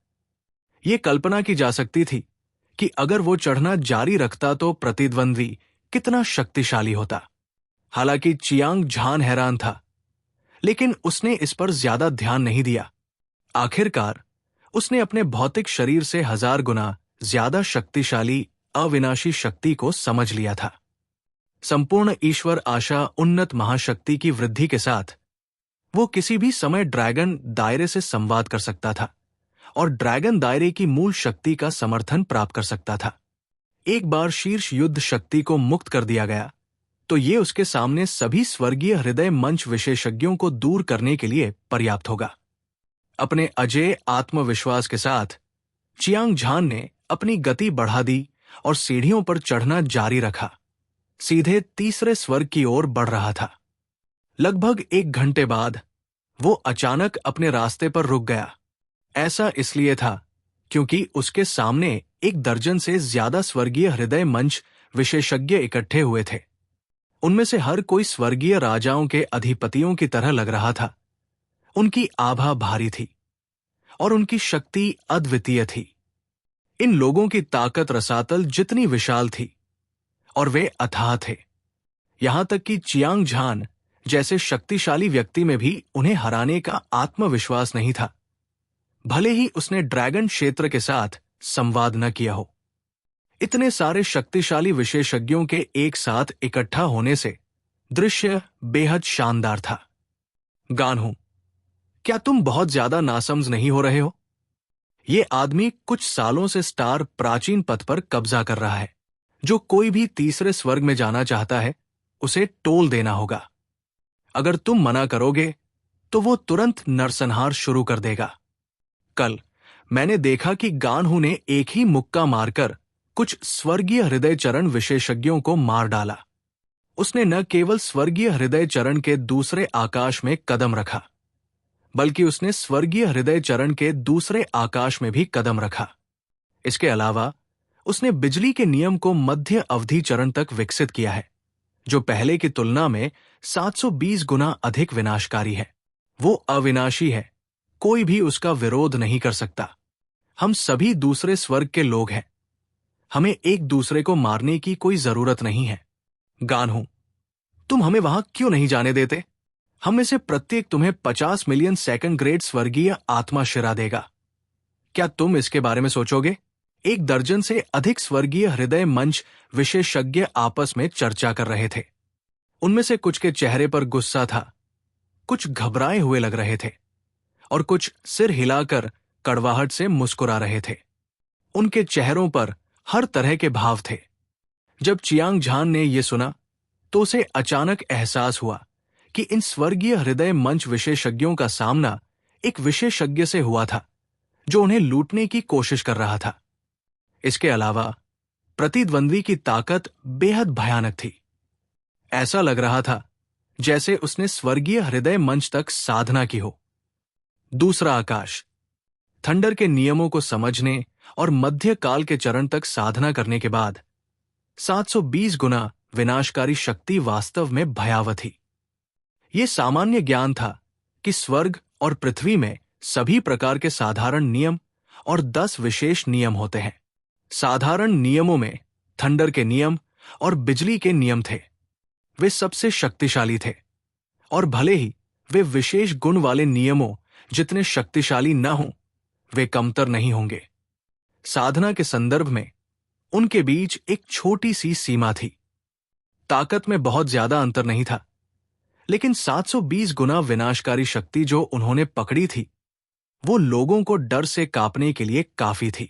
ये कल्पना की जा सकती थी कि अगर वो चढ़ना जारी रखता तो प्रतिद्वंद्वी कितना शक्तिशाली होता। हालांकि चियांग झान हैरान था, लेकिन उसने इस पर ज्यादा ध्यान नहीं दिया। आखिरकार उसने अपने भौतिक शरीर से 1000 गुना ज्यादा शक्तिशाली अविनाशी शक्ति को समझ लिया था। संपूर्ण ईश्वर आशा उन्नत महाशक्ति की वृद्धि के साथ वो किसी भी समय ड्रैगन दायरे से संवाद कर सकता था और ड्रैगन दायरे की मूल शक्ति का समर्थन प्राप्त कर सकता था। एक बार शीर्ष युद्ध शक्ति को मुक्त कर दिया गया तो ये उसके सामने सभी स्वर्गीय हृदय मंच विशेषज्ञों को दूर करने के लिए पर्याप्त होगा। अपने अजेय आत्मविश्वास के साथ चियांग झान ने अपनी गति बढ़ा दी और सीढ़ियों पर चढ़ना जारी रखा। सीधे तीसरे स्वर्ग की ओर बढ़ रहा था। लगभग 1 घंटे बाद वो अचानक अपने रास्ते पर रुक गया। ऐसा इसलिए था क्योंकि उसके सामने 1 दर्जन से ज्यादा स्वर्गीय हृदय मंच विशेषज्ञ इकट्ठे हुए थे। उनमें से हर कोई स्वर्गीय राजाओं के अधिपतियों की तरह लग रहा था। उनकी आभा भारी थी और उनकी शक्ति अद्वितीय थी। इन लोगों की ताकत रसातल जितनी विशाल थी और वे अथाह थे। यहां तक कि चियांग झान जैसे शक्तिशाली व्यक्ति में भी उन्हें हराने का आत्मविश्वास नहीं था, भले ही उसने ड्रैगन क्षेत्र के साथ संवाद न किया हो। इतने सारे शक्तिशाली विशेषज्ञों के एक साथ इकट्ठा होने से दृश्य बेहद शानदार था। गानहू, क्या तुम बहुत ज्यादा नासमझ नहीं हो रहे हो? ये आदमी कुछ सालों से स्टार प्राचीन पथ पर कब्जा कर रहा है। जो कोई भी तीसरे स्वर्ग में जाना चाहता है उसे टोल देना होगा। अगर तुम मना करोगे तो वो तुरंत नरसंहार शुरू कर देगा। कल मैंने देखा कि गानहू ने एक ही मुक्का मारकर कुछ स्वर्गीय हृदय चरण विशेषज्ञों को मार डाला। उसने न केवल स्वर्गीय हृदय चरण के दूसरे आकाश में कदम रखा, बल्कि उसने स्वर्गीय हृदय चरण के दूसरे आकाश में भी कदम रखा। इसके अलावा उसने बिजली के नियम को मध्य अवधि चरण तक विकसित किया है, जो पहले की तुलना में 720 गुना अधिक विनाशकारी है। वो अविनाशी है, कोई भी उसका विरोध नहीं कर सकता। हम सभी दूसरे स्वर्ग के लोग हैं। हमें एक दूसरे को मारने की कोई जरूरत नहीं है। गानहू, तुम हमें वहां क्यों नहीं जाने देते? हम में से प्रत्येक तुम्हें 50 मिलियन सेकंड ग्रेड स्वर्गीय आत्मा शिरा देगा। क्या तुम इसके बारे में सोचोगे? 1 दर्जन से अधिक स्वर्गीय हृदय मंच विशेषज्ञ आपस में चर्चा कर रहे थे। उनमें से कुछ के चेहरे पर गुस्सा था, कुछ घबराए हुए लग रहे थे और कुछ सिर हिलाकर कड़वाहट से मुस्कुरा रहे थे। उनके चेहरों पर हर तरह के भाव थे। जब चियांग झान ने यह सुना तो उसे अचानक एहसास हुआ कि इन स्वर्गीय हृदय मंच विशेषज्ञों का सामना एक विशेषज्ञ से हुआ था जो उन्हें लूटने की कोशिश कर रहा था। इसके अलावा प्रतिद्वंद्वी की ताकत बेहद भयानक थी। ऐसा लग रहा था जैसे उसने स्वर्गीय हृदय मंच तक साधना की हो। दूसरा आकाश। थंडर के नियमों को समझने और मध्य काल के चरण तक साधना करने के बाद 720 गुना विनाशकारी शक्ति वास्तव में भयावह थी। यह सामान्य ज्ञान था कि स्वर्ग और पृथ्वी में सभी प्रकार के साधारण नियम और 10 विशेष नियम होते हैं। साधारण नियमों में थंडर के नियम और बिजली के नियम थे। वे सबसे शक्तिशाली थे और भले ही वे विशेष गुण वाले नियमों जितने शक्तिशाली न हों, वे कमतर नहीं होंगे। साधना के संदर्भ में उनके बीच एक छोटी सी सीमा थी। ताकत में बहुत ज्यादा अंतर नहीं था, लेकिन 720 गुना विनाशकारी शक्ति जो उन्होंने पकड़ी थी वो लोगों को डर से कांपने के लिए काफी थी।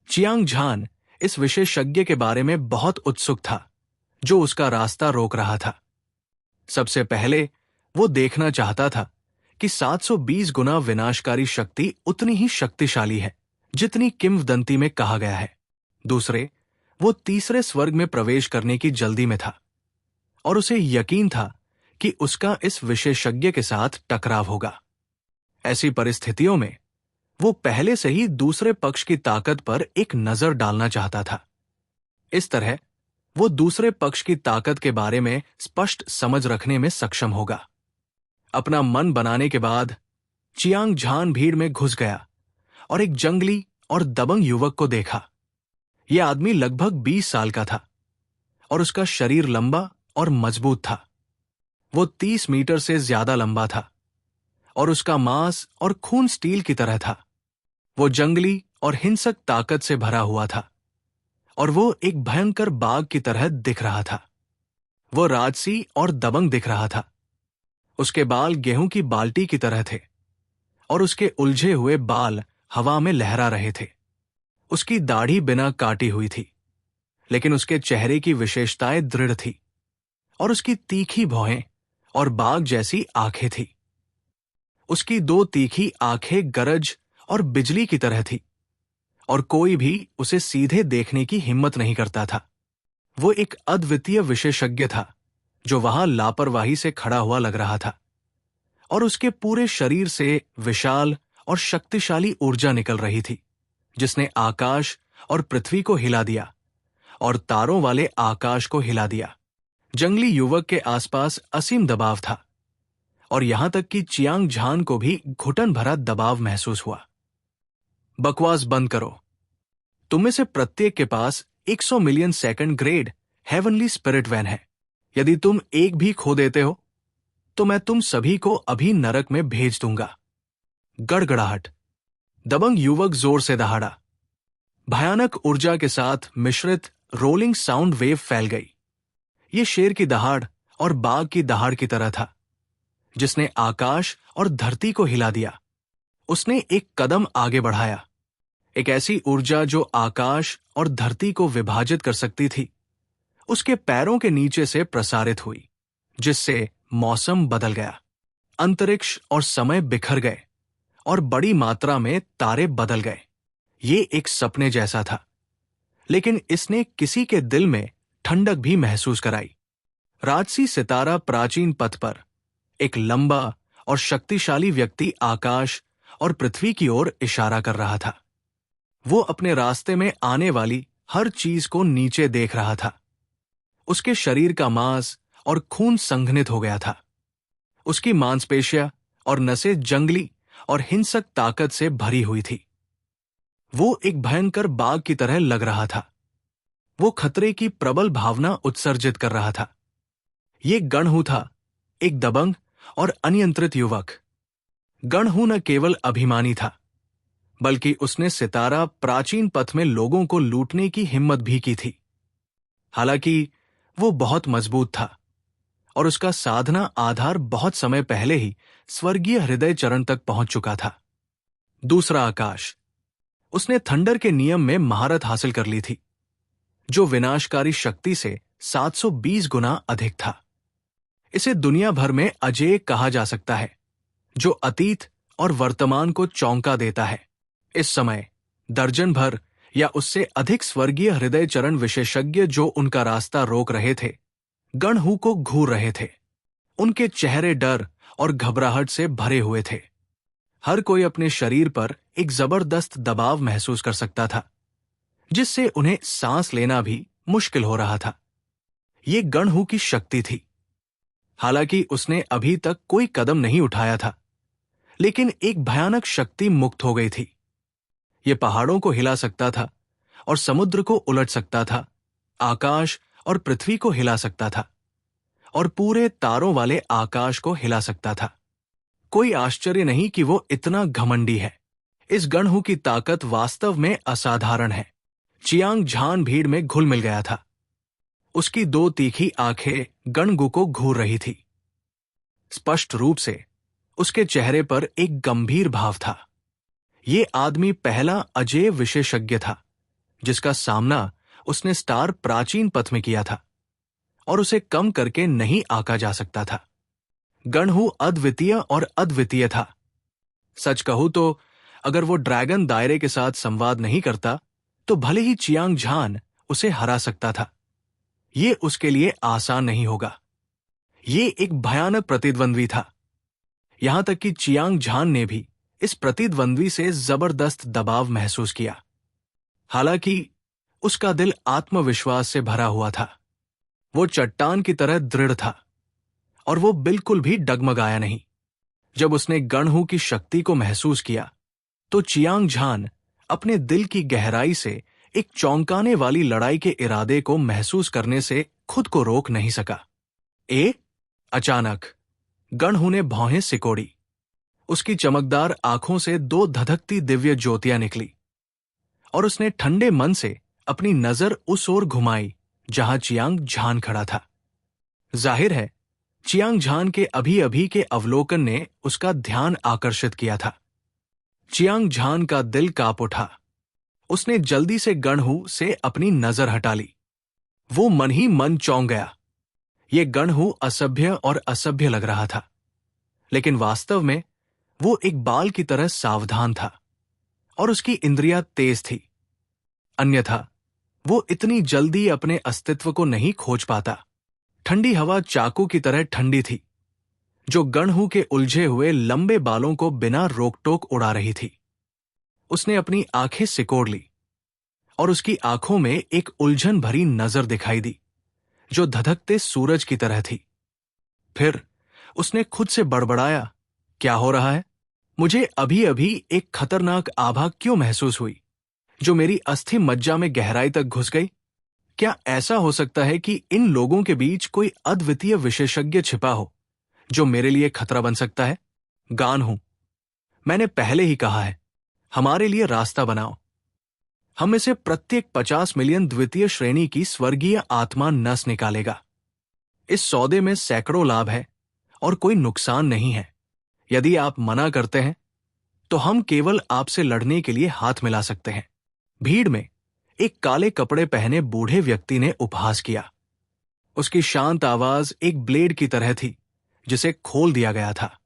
चियांग झान इस विशेषज्ञ के बारे में बहुत उत्सुक था जो उसका रास्ता रोक रहा था। सबसे पहले वो देखना चाहता था कि 720 गुना विनाशकारी शक्ति उतनी ही शक्तिशाली है जितनी किंवदंती में कहा गया है। दूसरे, वो तीसरे स्वर्ग में प्रवेश करने की जल्दी में था और उसे यकीन था कि उसका इस विशेषज्ञ के साथ टकराव होगा। ऐसी परिस्थितियों में वो पहले से ही दूसरे पक्ष की ताकत पर एक नजर डालना चाहता था। इस तरह वो दूसरे पक्ष की ताकत के बारे में स्पष्ट समझ रखने में सक्षम होगा। अपना मन बनाने के बाद चियांग झान भीड़ में घुस गया और एक जंगली और दबंग युवक को देखा। यह आदमी लगभग 20 साल का था और उसका शरीर लंबा और मजबूत था। वो 30 मीटर से ज्यादा लंबा था और उसका मांस और खून स्टील की तरह था। वो जंगली और हिंसक ताकत से भरा हुआ था और वो एक भयंकर बाघ की तरह दिख रहा था। वो राजसी और दबंग दिख रहा था। उसके बाल गेहूं की बाल्टी की तरह थे और उसके उलझे हुए बाल हवा में लहरा रहे थे। उसकी दाढ़ी बिना काटी हुई थी, लेकिन उसके चेहरे की विशेषताएं दृढ़ थी और उसकी तीखी भौहें और बाघ जैसी आंखें थी। उसकी 2 तीखी आंखें गरज और बिजली की तरह थी और कोई भी उसे सीधे देखने की हिम्मत नहीं करता था। वो एक अद्वितीय विशेषज्ञ था जो वहां लापरवाही से खड़ा हुआ लग रहा था और उसके पूरे शरीर से विशाल और शक्तिशाली ऊर्जा निकल रही थी, जिसने आकाश और पृथ्वी को हिला दिया और तारों वाले आकाश को हिला दिया। जंगली युवक के आसपास असीम दबाव था और यहां तक कि चियांग झान को भी घुटन भरा दबाव महसूस हुआ। बकवास बंद करो। तुम में से प्रत्येक के पास 100 million second grade heavenly spirit vein है। यदि तुम एक भी खो देते हो तो मैं तुम सभी को अभी नरक में भेज दूंगा। गड़गड़ाहट। दबंग युवक जोर से दहाड़ा। भयानक ऊर्जा के साथ मिश्रित रोलिंग साउंड वेव फैल गई। ये शेर की दहाड़ और बाघ की दहाड़ की तरह था, जिसने आकाश और धरती को हिला दिया। उसने एक कदम आगे बढ़ाया। एक ऐसी ऊर्जा जो आकाश और धरती को विभाजित कर सकती थी उसके पैरों के नीचे से प्रसारित हुई, जिससे मौसम बदल गया। अंतरिक्ष और समय बिखर गए और बड़ी मात्रा में तारे बदल गए। ये एक सपने जैसा था, लेकिन इसने किसी के दिल में ठंडक भी महसूस कराई। राजसी सितारा प्राचीन पथ पर एक लंबा और शक्तिशाली व्यक्ति आकाश और पृथ्वी की ओर इशारा कर रहा था। वो अपने रास्ते में आने वाली हर चीज को नीचे देख रहा था। उसके शरीर का मांस और खून संघनित हो गया था। उसकी मांसपेशियां और नसें जंगली और हिंसक ताकत से भरी हुई थी। वो एक भयंकर बाघ की तरह लग रहा था। वो खतरे की प्रबल भावना उत्सर्जित कर रहा था। ये गणहू था, एक दबंग और अनियंत्रित युवक। गणहू न केवल अभिमानी था, बल्कि उसने सितारा प्राचीन पथ में लोगों को लूटने की हिम्मत भी की थी। हालांकि वो बहुत मजबूत था और उसका साधना आधार बहुत समय पहले ही स्वर्गीय हृदय चरण तक पहुंच चुका था। दूसरा आकाश। उसने थंडर के नियम में महारत हासिल कर ली थी, जो विनाशकारी शक्ति से 720 गुना अधिक था। इसे दुनिया भर में अजेय कहा जा सकता है, जो अतीत और वर्तमान को चौंका देता है। इस समय दर्जन भर या उससे अधिक स्वर्गीय हृदय चरण विशेषज्ञ जो उनका रास्ता रोक रहे थे, गणहू को घूर रहे थे। उनके चेहरे डर और घबराहट से भरे हुए थे। हर कोई अपने शरीर पर एक जबरदस्त दबाव महसूस कर सकता था, जिससे उन्हें सांस लेना भी मुश्किल हो रहा था। ये गणहू की शक्ति थी। हालांकि उसने अभी तक कोई कदम नहीं उठाया था, लेकिन एक भयानक शक्ति मुक्त हो गई थी। ये पहाड़ों को हिला सकता था और समुद्र को उलट सकता था, आकाश और पृथ्वी को हिला सकता था और पूरे तारों वाले आकाश को हिला सकता था। कोई आश्चर्य नहीं कि वो इतना घमंडी है। इस गणहू की ताकत वास्तव में असाधारण है। चियांग झान भीड़ में घुल मिल गया था। उसकी 2 तीखी आंखें गणगु को घूर रही थी। स्पष्ट रूप से उसके चेहरे पर एक गंभीर भाव था। ये आदमी पहला अजेय विशेषज्ञ था जिसका सामना उसने स्टार प्राचीन पथ में किया था और उसे कम करके नहीं आंका जा सकता था। गणहू अद्वितीय और अद्वितीय था। सच कहूं तो अगर वो ड्रैगन दायरे के साथ संवाद नहीं करता तो भले ही चियांग झान उसे हरा सकता था। ये उसके लिए आसान नहीं होगा। ये एक भयानक प्रतिद्वंद्वी था। यहां तक कि चियांग झान ने भी इस प्रतिद्वंद्वी से जबरदस्त दबाव महसूस किया। हालांकि उसका दिल आत्मविश्वास से भरा हुआ था। वो चट्टान की तरह दृढ़ था और वो बिल्कुल भी डगमगाया नहीं। जब उसने गणहू की शक्ति को महसूस किया तो चियांग झान अपने दिल की गहराई से एक चौंकाने वाली लड़ाई के इरादे को महसूस करने से खुद को रोक नहीं सका। अचानक गणहू ने भौहें सिकोड़ी। उसकी चमकदार आंखों से दो धधकती दिव्य ज्योतियां निकली और उसने ठंडे मन से अपनी नजर उस ओर घुमाई जहां चियांग झान खड़ा था। जाहिर है, चियांग झान के अभी अभी के अवलोकन ने उसका ध्यान आकर्षित किया था। चियांग झान का दिल कांप उठा। उसने जल्दी से गणहू से अपनी नजर हटा ली। वो मन ही मन चौंक गया। ये गणहू असभ्य और असभ्य लग रहा था, लेकिन वास्तव में वो एक बाल की तरह सावधान था और उसकी इंद्रियां तेज थी। अन्यथा वो इतनी जल्दी अपने अस्तित्व को नहीं खोज पाता। ठंडी हवा चाकू की तरह ठंडी थी, जो गणहू के उलझे हुए लंबे बालों को बिना रोक-टोक उड़ा रही थी। उसने अपनी आंखें सिकोड़ ली और उसकी आंखों में एक उलझन भरी नजर दिखाई दी, जो धधकते सूरज की तरह थी। फिर उसने खुद से बड़बड़ाया, क्या हो रहा है? मुझे अभी अभी एक खतरनाक आभा क्यों महसूस हुई, जो मेरी अस्थि मज्जा में गहराई तक घुस गई? क्या ऐसा हो सकता है कि इन लोगों के बीच कोई अद्वितीय विशेषज्ञ छिपा हो, जो मेरे लिए खतरा बन सकता है? गणहू, मैंने पहले ही कहा है, हमारे लिए रास्ता बनाओ। हम में से प्रत्येक 50 मिलियन द्वितीय श्रेणी की स्वर्गीय आत्मा नस निकालेगा। इस सौदे में सैकड़ों लाभ है और कोई नुकसान नहीं है। यदि आप मना करते हैं तो हम केवल आपसे लड़ने के लिए हाथ मिला सकते हैं। भीड़ में एक काले कपड़े पहने बूढ़े व्यक्ति ने उपहास किया। उसकी शांत आवाज एक ब्लेड की तरह थी जिसे खोल दिया गया था,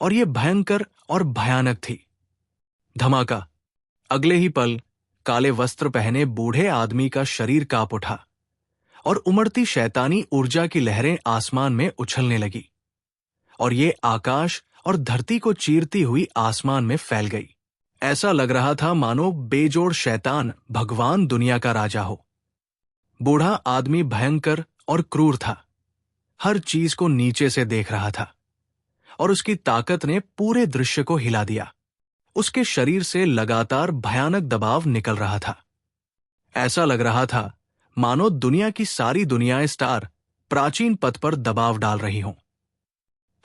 और यह भयंकर और भयानक थी। धमाका! अगले ही पल काले वस्त्र पहने बूढ़े आदमी का शरीर कांप उठा और उमड़ती शैतानी ऊर्जा की लहरें आसमान में उछलने लगी, और ये आकाश और धरती को चीरती हुई आसमान में फैल गई। ऐसा लग रहा था मानो बेजोड़ शैतान भगवान दुनिया का राजा हो। बूढ़ा आदमी भयंकर और क्रूर था, हर चीज को नीचे से देख रहा था, और उसकी ताकत ने पूरे दृश्य को हिला दिया। उसके शरीर से लगातार भयानक दबाव निकल रहा था। ऐसा लग रहा था मानो दुनिया की सारी दुनियाएं स्टार प्राचीन पथ पर दबाव डाल रही हों।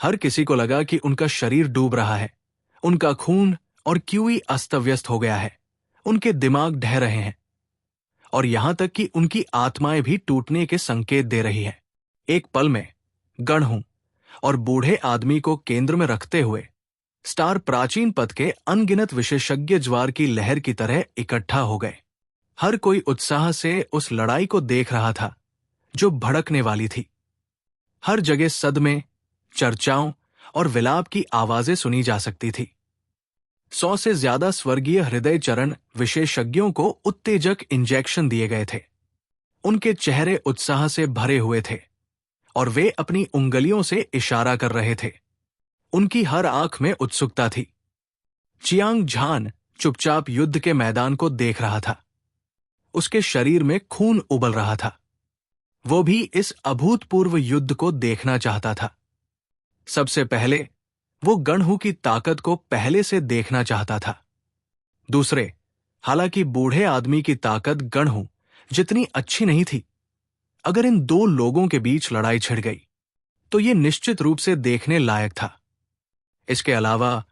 हर किसी को लगा कि उनका शरीर डूब रहा है, उनका खून और क्यूई अस्त व्यस्त हो गया है, उनके दिमाग ढह रहे हैं, और यहां तक कि उनकी आत्माएं भी टूटने के संकेत दे रही हैं। एक पल में गणहू और बूढ़े आदमी को केंद्र में रखते हुए स्टार प्राचीन पथ के अनगिनत विशेषज्ञ ज्वार की लहर की तरह इकट्ठा हो गए। हर कोई उत्साह से उस लड़ाई को देख रहा था जो भड़कने वाली थी। हर जगह सदमे, चर्चाओं और विलाप की आवाजें सुनी जा सकती थी। 100 से ज्यादा स्वर्गीय हृदय चरण विशेषज्ञों को उत्तेजक इंजेक्शन दिए गए थे। उनके चेहरे उत्साह से भरे हुए थे और वे अपनी उंगलियों से इशारा कर रहे थे। उनकी हर आंख में उत्सुकता थी। चियांग झान चुपचाप युद्ध के मैदान को देख रहा था। उसके शरीर में खून उबल रहा था। वो भी इस अभूतपूर्व युद्ध को देखना चाहता था। सबसे पहले वो गणहू की ताकत को पहले से देखना चाहता था। दूसरे, हालांकि बूढ़े आदमी की ताकत गणहू जितनी अच्छी नहीं थी, अगर इन दो लोगों के बीच लड़ाई छिड़ गई तो ये निश्चित रूप से देखने लायक था। इसके अलावा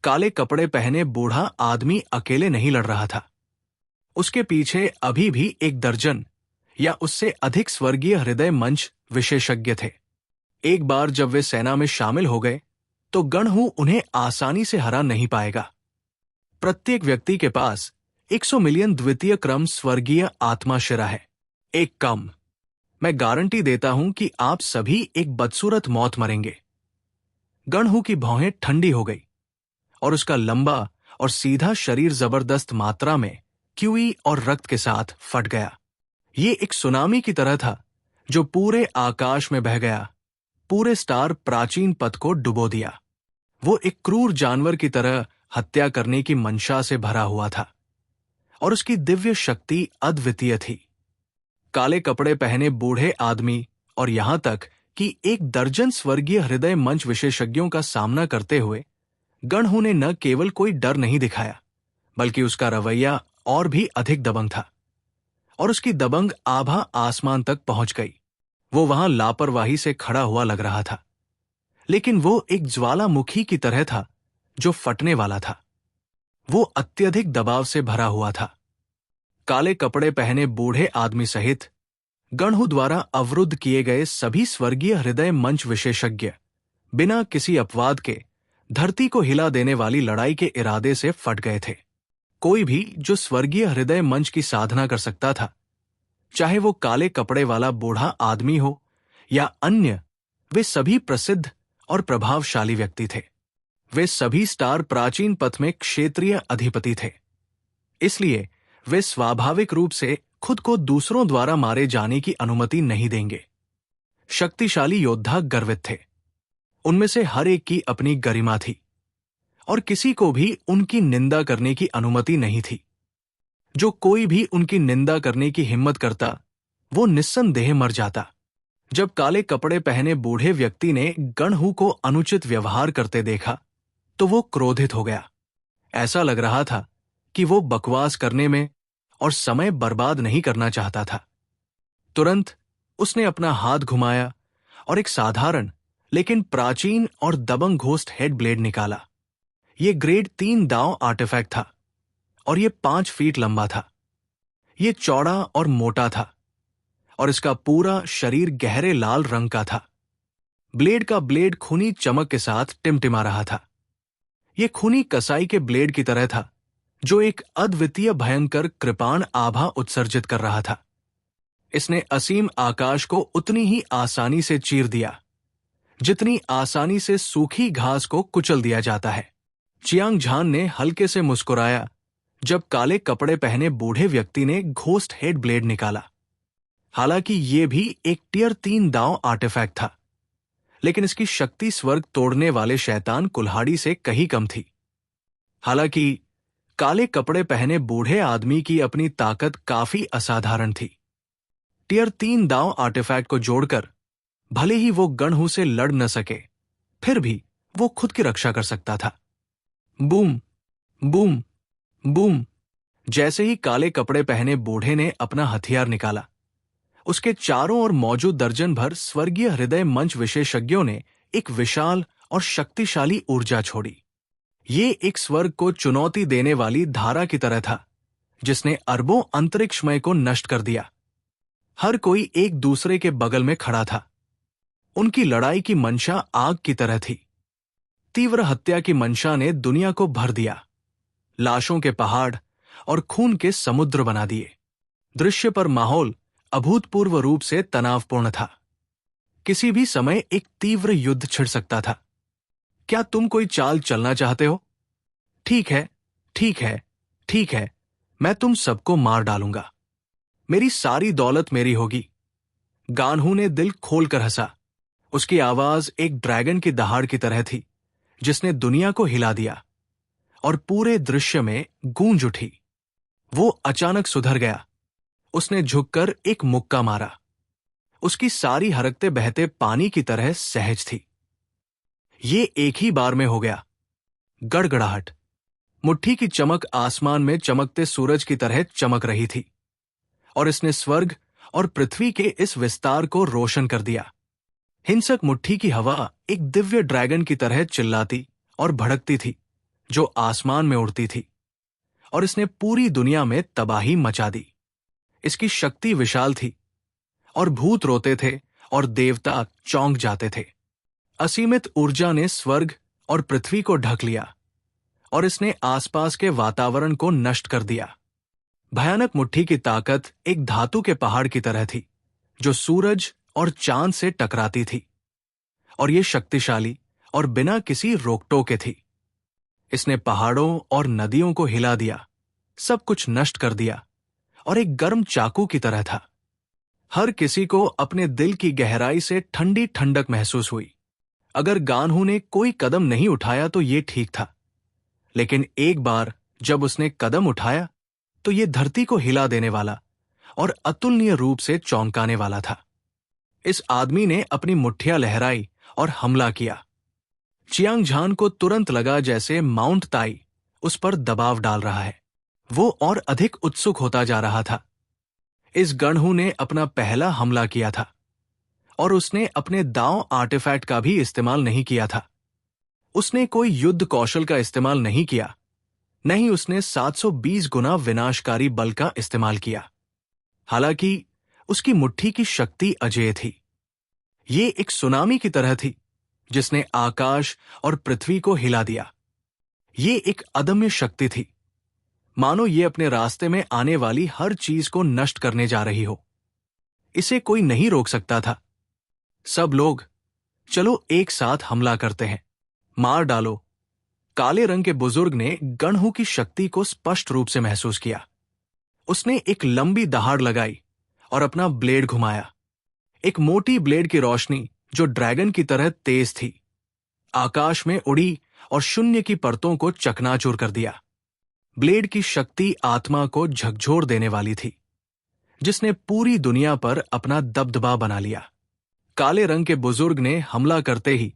काले कपड़े पहने बूढ़ा आदमी अकेले नहीं लड़ रहा था। उसके पीछे अभी भी एक दर्जन या उससे अधिक स्वर्गीय हृदय मंच विशेषज्ञ थे। एक बार जब वे सेना में शामिल हो गए तो गणहू उन्हें आसानी से हरा नहीं पाएगा। प्रत्येक व्यक्ति के पास 100 मिलियन द्वितीय क्रम स्वर्गीय आत्मा शिरा है। एक कम, मैं गारंटी देता हूं कि आप सभी एक बदसूरत मौत मरेंगे। गणहू की भौहें ठंडी हो गई और उसका लंबा और सीधा शरीर जबरदस्त मात्रा में क्यूई और रक्त के साथ फट गया। ये एक सुनामी की तरह था जो पूरे आकाश में बह गया, पूरे स्टार प्राचीन पथ को डुबो दिया। वो एक क्रूर जानवर की तरह हत्या करने की मंशा से भरा हुआ था और उसकी दिव्य शक्ति अद्वितीय थी। काले कपड़े पहने बूढ़े आदमी और यहां तक कि एक दर्जन स्वर्गीय हृदय मंच विशेषज्ञों का सामना करते हुए गणहू ने न केवल कोई डर नहीं दिखाया, बल्कि उसका रवैया और भी अधिक दबंग था। और उसकी दबंग आभा आसमान तक पहुंच गई। वो वहां लापरवाही से खड़ा हुआ लग रहा था, लेकिन वो एक ज्वालामुखी की तरह था जो फटने वाला था। वो अत्यधिक दबाव से भरा हुआ था। काले कपड़े पहने बूढ़े आदमी सहित गणहू द्वारा अवरुद्ध किए गए सभी स्वर्गीय हृदय मंच विशेषज्ञ बिना किसी अपवाद के धरती को हिला देने वाली लड़ाई के इरादे से फट गए थे। कोई भी जो स्वर्गीय हृदय मंच की साधना कर सकता था, चाहे वो काले कपड़े वाला बूढ़ा आदमी हो या अन्य, वे सभी प्रसिद्ध और प्रभावशाली व्यक्ति थे। वे सभी स्टार प्राचीन पथ में क्षेत्रीय अधिपति थे। इसलिए वे स्वाभाविक रूप से खुद को दूसरों द्वारा मारे जाने की अनुमति नहीं देंगे। शक्तिशाली योद्धा गर्वित थे। उनमें से हर एक की अपनी गरिमा थी और किसी को भी उनकी निंदा करने की अनुमति नहीं थी। जो कोई भी उनकी निंदा करने की हिम्मत करता, वो निस्संदेह मर जाता। जब काले कपड़े पहने बूढ़े व्यक्ति ने गणहू को अनुचित व्यवहार करते देखा, तो वो क्रोधित हो गया। ऐसा लग रहा था कि वो बकवास करने में और समय बर्बाद नहीं करना चाहता था। तुरंत उसने अपना हाथ घुमाया और एक साधारण लेकिन प्राचीन और दबंग घोस्ट हेड ब्लेड निकाला। ये ग्रेड 3 दांव आर्टिफैक्ट था और ये 5 फीट लंबा था। ये चौड़ा और मोटा था और इसका पूरा शरीर गहरे लाल रंग का था। ब्लेड का ब्लेड खूनी चमक के साथ टिमटिमा रहा था। ये खूनी कसाई के ब्लेड की तरह था, जो एक अद्वितीय भयंकर कृपाण आभा उत्सर्जित कर रहा था। इसने असीम आकाश को उतनी ही आसानी से चीर दिया जितनी आसानी से सूखी घास को कुचल दिया जाता है। चियांग झान ने हल्के से मुस्कुराया जब काले कपड़े पहने बूढ़े व्यक्ति ने घोस्ट हेड ब्लेड निकाला। हालांकि ये भी एक टियर 3 दांव आर्टिफैक्ट था, लेकिन इसकी शक्ति स्वर्ग तोड़ने वाले शैतान कुल्हाड़ी से कहीं कम थी। हालांकि काले कपड़े पहने बूढ़े आदमी की अपनी ताकत काफी असाधारण थी। टियर 3 दांव आर्टिफैक्ट को जोड़कर भले ही वो गणहू से लड़ न सके, फिर भी वो खुद की रक्षा कर सकता था। Boom boom boom. जैसे ही काले कपड़े पहने बूढ़े ने अपना हथियार निकाला, उसके चारों ओर मौजूद दर्जन भर स्वर्गीय हृदय मंच विशेषज्ञों ने एक विशाल और शक्तिशाली ऊर्जा छोड़ी। ये एक स्वर्ग को चुनौती देने वाली धारा की तरह था, जिसने अरबों अंतरिक्षमय को नष्ट कर दिया। हर कोई एक दूसरे के बगल में खड़ा था। उनकी लड़ाई की मंशा आग की तरह थी। तीव्र हत्या की मंशा ने दुनिया को भर दिया, लाशों के पहाड़ और खून के समुद्र बना दिए। दृश्य पर माहौल अभूतपूर्व रूप से तनावपूर्ण था। किसी भी समय एक तीव्र युद्ध छिड़ सकता था। क्या तुम कोई चाल चलना चाहते हो? ठीक है, ठीक है, ठीक है, मैं तुम सबको मार डालूंगा। मेरी सारी दौलत मेरी होगी। गानहू ने दिल खोलकर हंसा। उसकी आवाज एक ड्रैगन की दहाड़ की तरह थी, जिसने दुनिया को हिला दिया और पूरे दृश्य में गूंज उठी। वो अचानक सुधर गया। उसने झुककर एक मुक्का मारा। उसकी सारी हरकतें बहते पानी की तरह सहज थी। ये एक ही बार में हो गया। गड़गड़ाहट। मुट्ठी की चमक आसमान में चमकते सूरज की तरह चमक रही थी और इसने स्वर्ग और पृथ्वी के इस विस्तार को रोशन कर दिया। हिंसक मुट्ठी की हवा एक दिव्य ड्रैगन की तरह चिल्लाती और भड़कती थी, जो आसमान में उड़ती थी, और इसने पूरी दुनिया में तबाही मचा दी। इसकी शक्ति विशाल थी और भूत रोते थे और देवता चौंक जाते थे। असीमित ऊर्जा ने स्वर्ग और पृथ्वी को ढक लिया और इसने आसपास के वातावरण को नष्ट कर दिया। भयानक मुट्ठी की ताकत एक धातु के पहाड़ की तरह थी, जो सूरज और चांद से टकराती थी, और ये शक्तिशाली और बिना किसी रोकटोक थी। इसने पहाड़ों और नदियों को हिला दिया, सब कुछ नष्ट कर दिया और एक गर्म चाकू की तरह था। हर किसी को अपने दिल की गहराई से ठंडी ठंडक महसूस हुई। अगर गानहू ने कोई कदम नहीं उठाया तो ये ठीक था, लेकिन एक बार जब उसने कदम उठाया तो ये धरती को हिला देने वाला और अतुलनीय रूप से चौंकाने वाला था। इस आदमी ने अपनी मुट्ठियां लहराई और हमला किया। चियांग झान को तुरंत लगा जैसे माउंट ताई उस पर दबाव डाल रहा है। वो और अधिक उत्सुक होता जा रहा था। इस गणहू ने अपना पहला हमला किया था और उसने अपने दांव आर्टिफैक्ट का भी इस्तेमाल नहीं किया था। उसने कोई युद्ध कौशल का इस्तेमाल नहीं किया, नहीं उसने 720 गुना विनाशकारी बल का इस्तेमाल किया। हालांकि उसकी मुट्ठी की शक्ति अजेय थी। ये एक सुनामी की तरह थी जिसने आकाश और पृथ्वी को हिला दिया। ये एक अदम्य शक्ति थी, मानो ये अपने रास्ते में आने वाली हर चीज को नष्ट करने जा रही हो। इसे कोई नहीं रोक सकता था। सब लोग, चलो एक साथ हमला करते हैं, मार डालो। काले रंग के बुजुर्ग ने गणहू की शक्ति को स्पष्ट रूप से महसूस किया। उसने एक लंबी दहाड़ लगाई और अपना ब्लेड घुमाया। एक मोटी ब्लेड की रोशनी जो ड्रैगन की तरह तेज थी, आकाश में उड़ी और शून्य की परतों को चकनाचूर कर दिया। ब्लेड की शक्ति आत्मा को झकझोर देने वाली थी, जिसने पूरी दुनिया पर अपना दबदबा बना लिया। काले रंग के बुजुर्ग ने हमला करते ही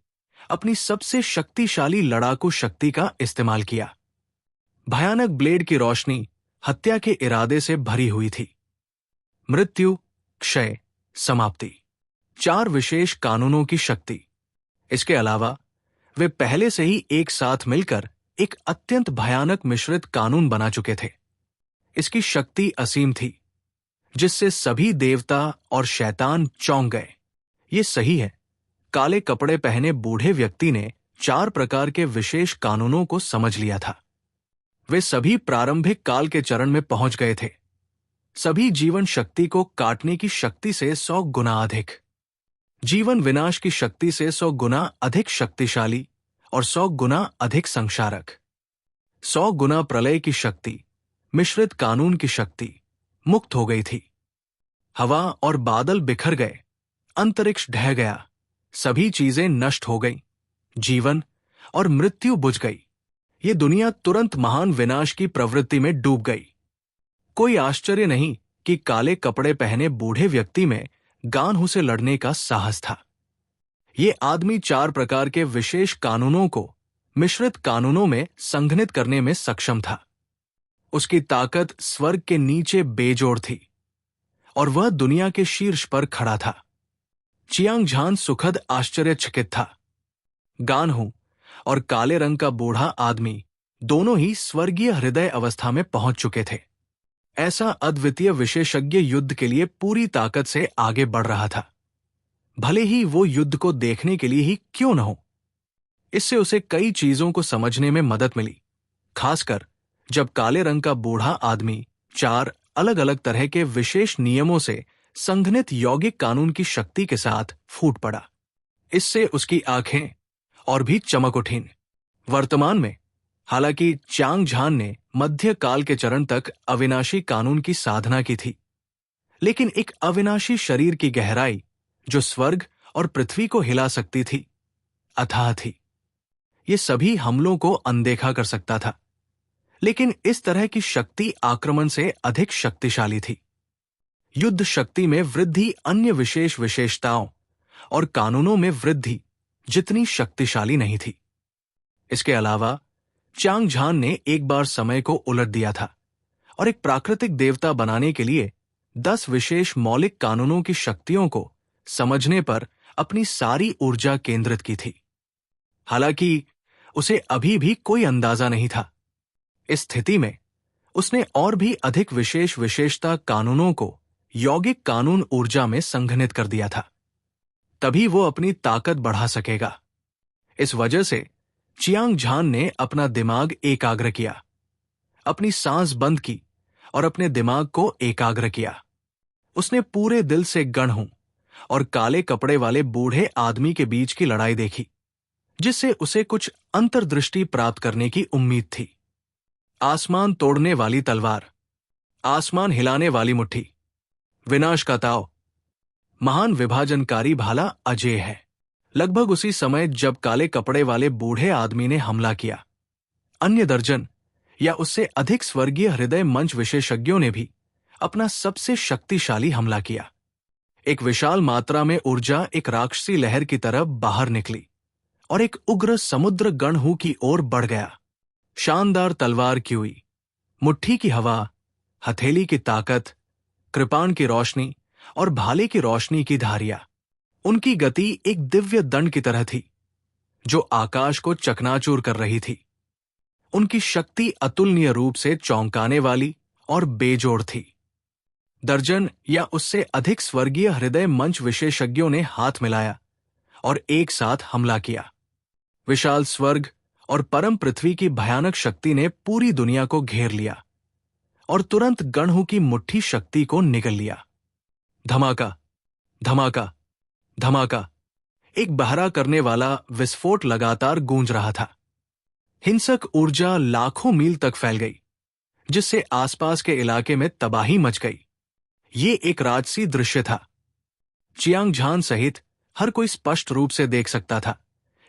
अपनी सबसे शक्तिशाली लड़ाकू शक्ति का इस्तेमाल किया। भयानक ब्लेड की रोशनी हत्या के इरादे से भरी हुई थी। मृत्यु, क्षय, समाप्ति, 4 विशेष कानूनों की शक्ति। इसके अलावा वे पहले से ही एक साथ मिलकर एक अत्यंत भयानक मिश्रित कानून बना चुके थे। इसकी शक्ति असीम थी, जिससे सभी देवता और शैतान चौंक गए। ये सही है, काले कपड़े पहने बूढ़े व्यक्ति ने 4 प्रकार के विशेष कानूनों को समझ लिया था। वे सभी प्रारंभिक काल के चरण में पहुंच गए थे, सभी जीवन शक्ति को काटने की शक्ति से 100 गुना अधिक, जीवन विनाश की शक्ति से 100 गुना अधिक शक्तिशाली और 100 गुना अधिक संक्षारक। 100 गुना प्रलय की शक्ति, मिश्रित कानून की शक्ति मुक्त हो गई थी। हवा और बादल बिखर गए, अंतरिक्ष ढह गया, सभी चीजें नष्ट हो गई, जीवन और मृत्यु बुझ गई। ये दुनिया तुरंत महान विनाश की प्रवृत्ति में डूब गई। कोई आश्चर्य नहीं कि काले कपड़े पहने बूढ़े व्यक्ति में गानहू से लड़ने का साहस था। ये आदमी 4 प्रकार के विशेष कानूनों को मिश्रित कानूनों में संघनित करने में सक्षम था। उसकी ताकत स्वर्ग के नीचे बेजोड़ थी और वह दुनिया के शीर्ष पर खड़ा था। चियांग झान सुखद आश्चर्यचकित था। गानहू और काले रंग का बूढ़ा आदमी दोनों ही स्वर्गीय हृदय अवस्था में पहुंच चुके थे। ऐसा अद्वितीय विशेषज्ञ युद्ध के लिए पूरी ताकत से आगे बढ़ रहा था, भले ही वो युद्ध को देखने के लिए ही क्यों न हो। इससे उसे कई चीजों को समझने में मदद मिली, खासकर जब काले रंग का बूढ़ा आदमी 4 अलग अलग तरह के विशेष नियमों से संघनित यौगिक कानून की शक्ति के साथ फूट पड़ा। इससे उसकी आंखें और भी चमक उठीं। वर्तमान में हालांकि चियांग झान ने मध्य काल के चरण तक अविनाशी कानून की साधना की थी, लेकिन एक अविनाशी शरीर की गहराई जो स्वर्ग और पृथ्वी को हिला सकती थी, अथाह थी। ये सभी हमलों को अनदेखा कर सकता था, लेकिन इस तरह की शक्ति आक्रमण से अधिक शक्तिशाली थी। युद्ध शक्ति में वृद्धि अन्य विशेष विशेषताओं और कानूनों में वृद्धि जितनी शक्तिशाली नहीं थी। इसके अलावा चियांग झान ने एक बार समय को उलट दिया था और एक प्राकृतिक देवता बनाने के लिए 10 विशेष मौलिक कानूनों की शक्तियों को समझने पर अपनी सारी ऊर्जा केंद्रित की थी। हालांकि उसे अभी भी कोई अंदाजा नहीं था। इस स्थिति में उसने और भी अधिक विशेष विशेषता कानूनों को यौगिक कानून ऊर्जा में संघनित कर दिया था। तभी वो अपनी ताकत बढ़ा सकेगा। इस वजह से चियांग झान ने अपना दिमाग एकाग्र किया, अपनी सांस बंद की और अपने दिमाग को एकाग्र किया। उसने पूरे दिल से गणहू और काले कपड़े वाले बूढ़े आदमी के बीच की लड़ाई देखी, जिससे उसे कुछ अंतर्दृष्टि प्राप्त करने की उम्मीद थी। आसमान तोड़ने वाली तलवार, आसमान हिलाने वाली मुट्ठी, विनाश का ताव, महान विभाजनकारी भाला अजेय है। लगभग उसी समय जब काले कपड़े वाले बूढ़े आदमी ने हमला किया, अन्य दर्जन या उससे अधिक स्वर्गीय हृदय मंच विशेषज्ञों ने भी अपना सबसे शक्तिशाली हमला किया। एक विशाल मात्रा में ऊर्जा एक राक्षसी लहर की तरह बाहर निकली और एक उग्र समुद्र गणहू की ओर बढ़ गया। शानदार तलवार की हुई, मुट्ठी की हवा, हथेली की ताकत, कृपाण की रोशनी और भाले की रोशनी की धारियां। उनकी गति एक दिव्य दंड की तरह थी जो आकाश को चकनाचूर कर रही थी। उनकी शक्ति अतुलनीय रूप से चौंकाने वाली और बेजोड़ थी। दर्जन या उससे अधिक स्वर्गीय हृदय मंच विशेषज्ञों ने हाथ मिलाया और एक साथ हमला किया। विशाल स्वर्ग और परम पृथ्वी की भयानक शक्ति ने पूरी दुनिया को घेर लिया और तुरंत गणहू की मुट्ठी शक्ति को निगल लिया। धमाका, धमाका, धमाका। एक बहरा करने वाला विस्फोट लगातार गूंज रहा था। हिंसक ऊर्जा लाखों मील तक फैल गई, जिससे आसपास के इलाके में तबाही मच गई। ये एक राजसी दृश्य था। चियांग झान सहित हर कोई स्पष्ट रूप से देख सकता था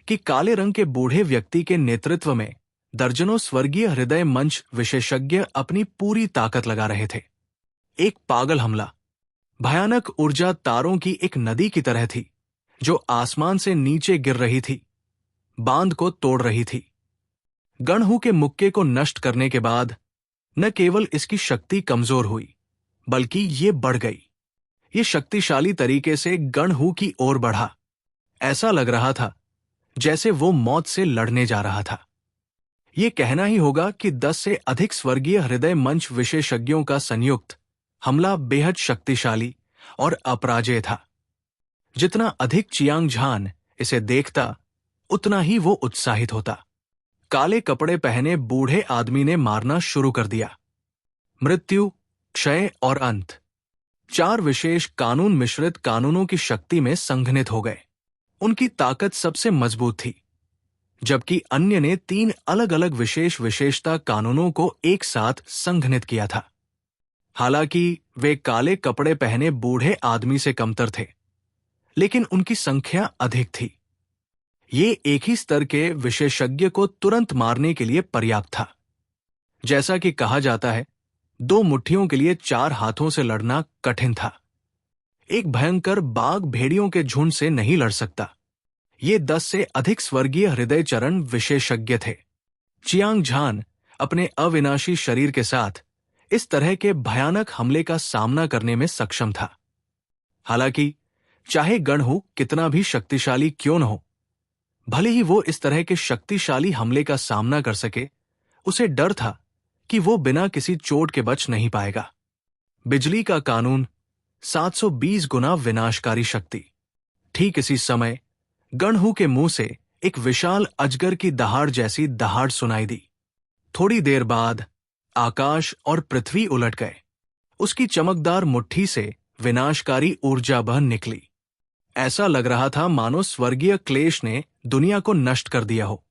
कि काले रंग के बूढ़े व्यक्ति के नेतृत्व में दर्जनों स्वर्गीय हृदय मंच विशेषज्ञ अपनी पूरी ताकत लगा रहे थे। एक पागल हमला, भयानक ऊर्जा तारों की एक नदी की तरह थी जो आसमान से नीचे गिर रही थी, बांध को तोड़ रही थी। गणहू के मुक्के को नष्ट करने के बाद न केवल इसकी शक्ति कमजोर हुई, बल्कि ये बढ़ गई। ये शक्तिशाली तरीके से गणहू की ओर बढ़ा। ऐसा लग रहा था जैसे वो मौत से लड़ने जा रहा था। ये कहना ही होगा कि 10 से अधिक स्वर्गीय हृदय मंच विशेषज्ञों का संयुक्त हमला बेहद शक्तिशाली और अपराजेय था। जितना अधिक चियांग झान इसे देखता, उतना ही वो उत्साहित होता। काले कपड़े पहने बूढ़े आदमी ने मारना शुरू कर दिया। मृत्यु, क्षय और अंत, 4 विशेष कानून मिश्रित कानूनों की शक्ति में संघनित हो गए। उनकी ताकत सबसे मजबूत थी, जबकि अन्य ने 3 अलग अलग विशेषता कानूनों को एक साथ संघनित किया था। हालांकि वे काले कपड़े पहने बूढ़े आदमी से कमतर थे, लेकिन उनकी संख्या अधिक थी। ये एक ही स्तर के विशेषज्ञ को तुरंत मारने के लिए पर्याप्त था। जैसा कि कहा जाता है, 2 मुट्ठियों के लिए 4 हाथों से लड़ना कठिन था। एक भयंकर बाघ भेड़ियों के झुंड से नहीं लड़ सकता। ये 10 से अधिक स्वर्गीय हृदय चरण विशेषज्ञ थे। चियांग झान अपने अविनाशी शरीर के साथ इस तरह के भयानक हमले का सामना करने में सक्षम था। हालांकि चाहे गणहू कितना भी शक्तिशाली क्यों न हो, भले ही वो इस तरह के शक्तिशाली हमले का सामना कर सके, उसे डर था कि वो बिना किसी चोट के बच नहीं पाएगा। बिजली का कानून, 720 गुना विनाशकारी शक्ति। ठीक इसी समय गणहू के मुंह से एक विशाल अजगर की दहाड़ जैसी दहाड़ सुनाई दी। थोड़ी देर बाद आकाश और पृथ्वी उलट गए। उसकी चमकदार मुट्ठी से विनाशकारी ऊर्जा बह निकली। ऐसा लग रहा था मानो स्वर्गीय क्लेश ने दुनिया को नष्ट कर दिया हो।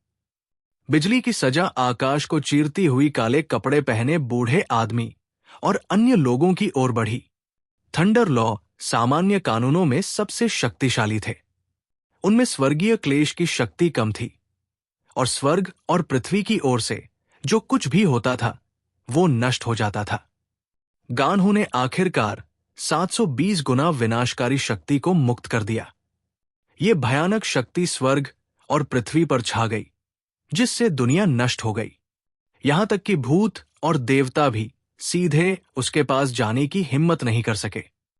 बिजली की सजा आकाश को चीरती हुई काले कपड़े पहने बूढ़े आदमी और अन्य लोगों की ओर बढ़ी। थंडर लॉ सामान्य कानूनों में सबसे शक्तिशाली थे। उनमें स्वर्गीय क्लेश की शक्ति कम थी और स्वर्ग और पृथ्वी की ओर से जो कुछ भी होता था वो नष्ट हो जाता था। गानहू ने आखिरकार 720 गुना विनाशकारी शक्ति को मुक्त कर दिया। ये भयानक शक्ति स्वर्ग और पृथ्वी पर छा गई, जिससे दुनिया नष्ट हो गई। यहां तक कि भूत और देवता भी सीधे उसके पास जाने की हिम्मत नहीं कर सके।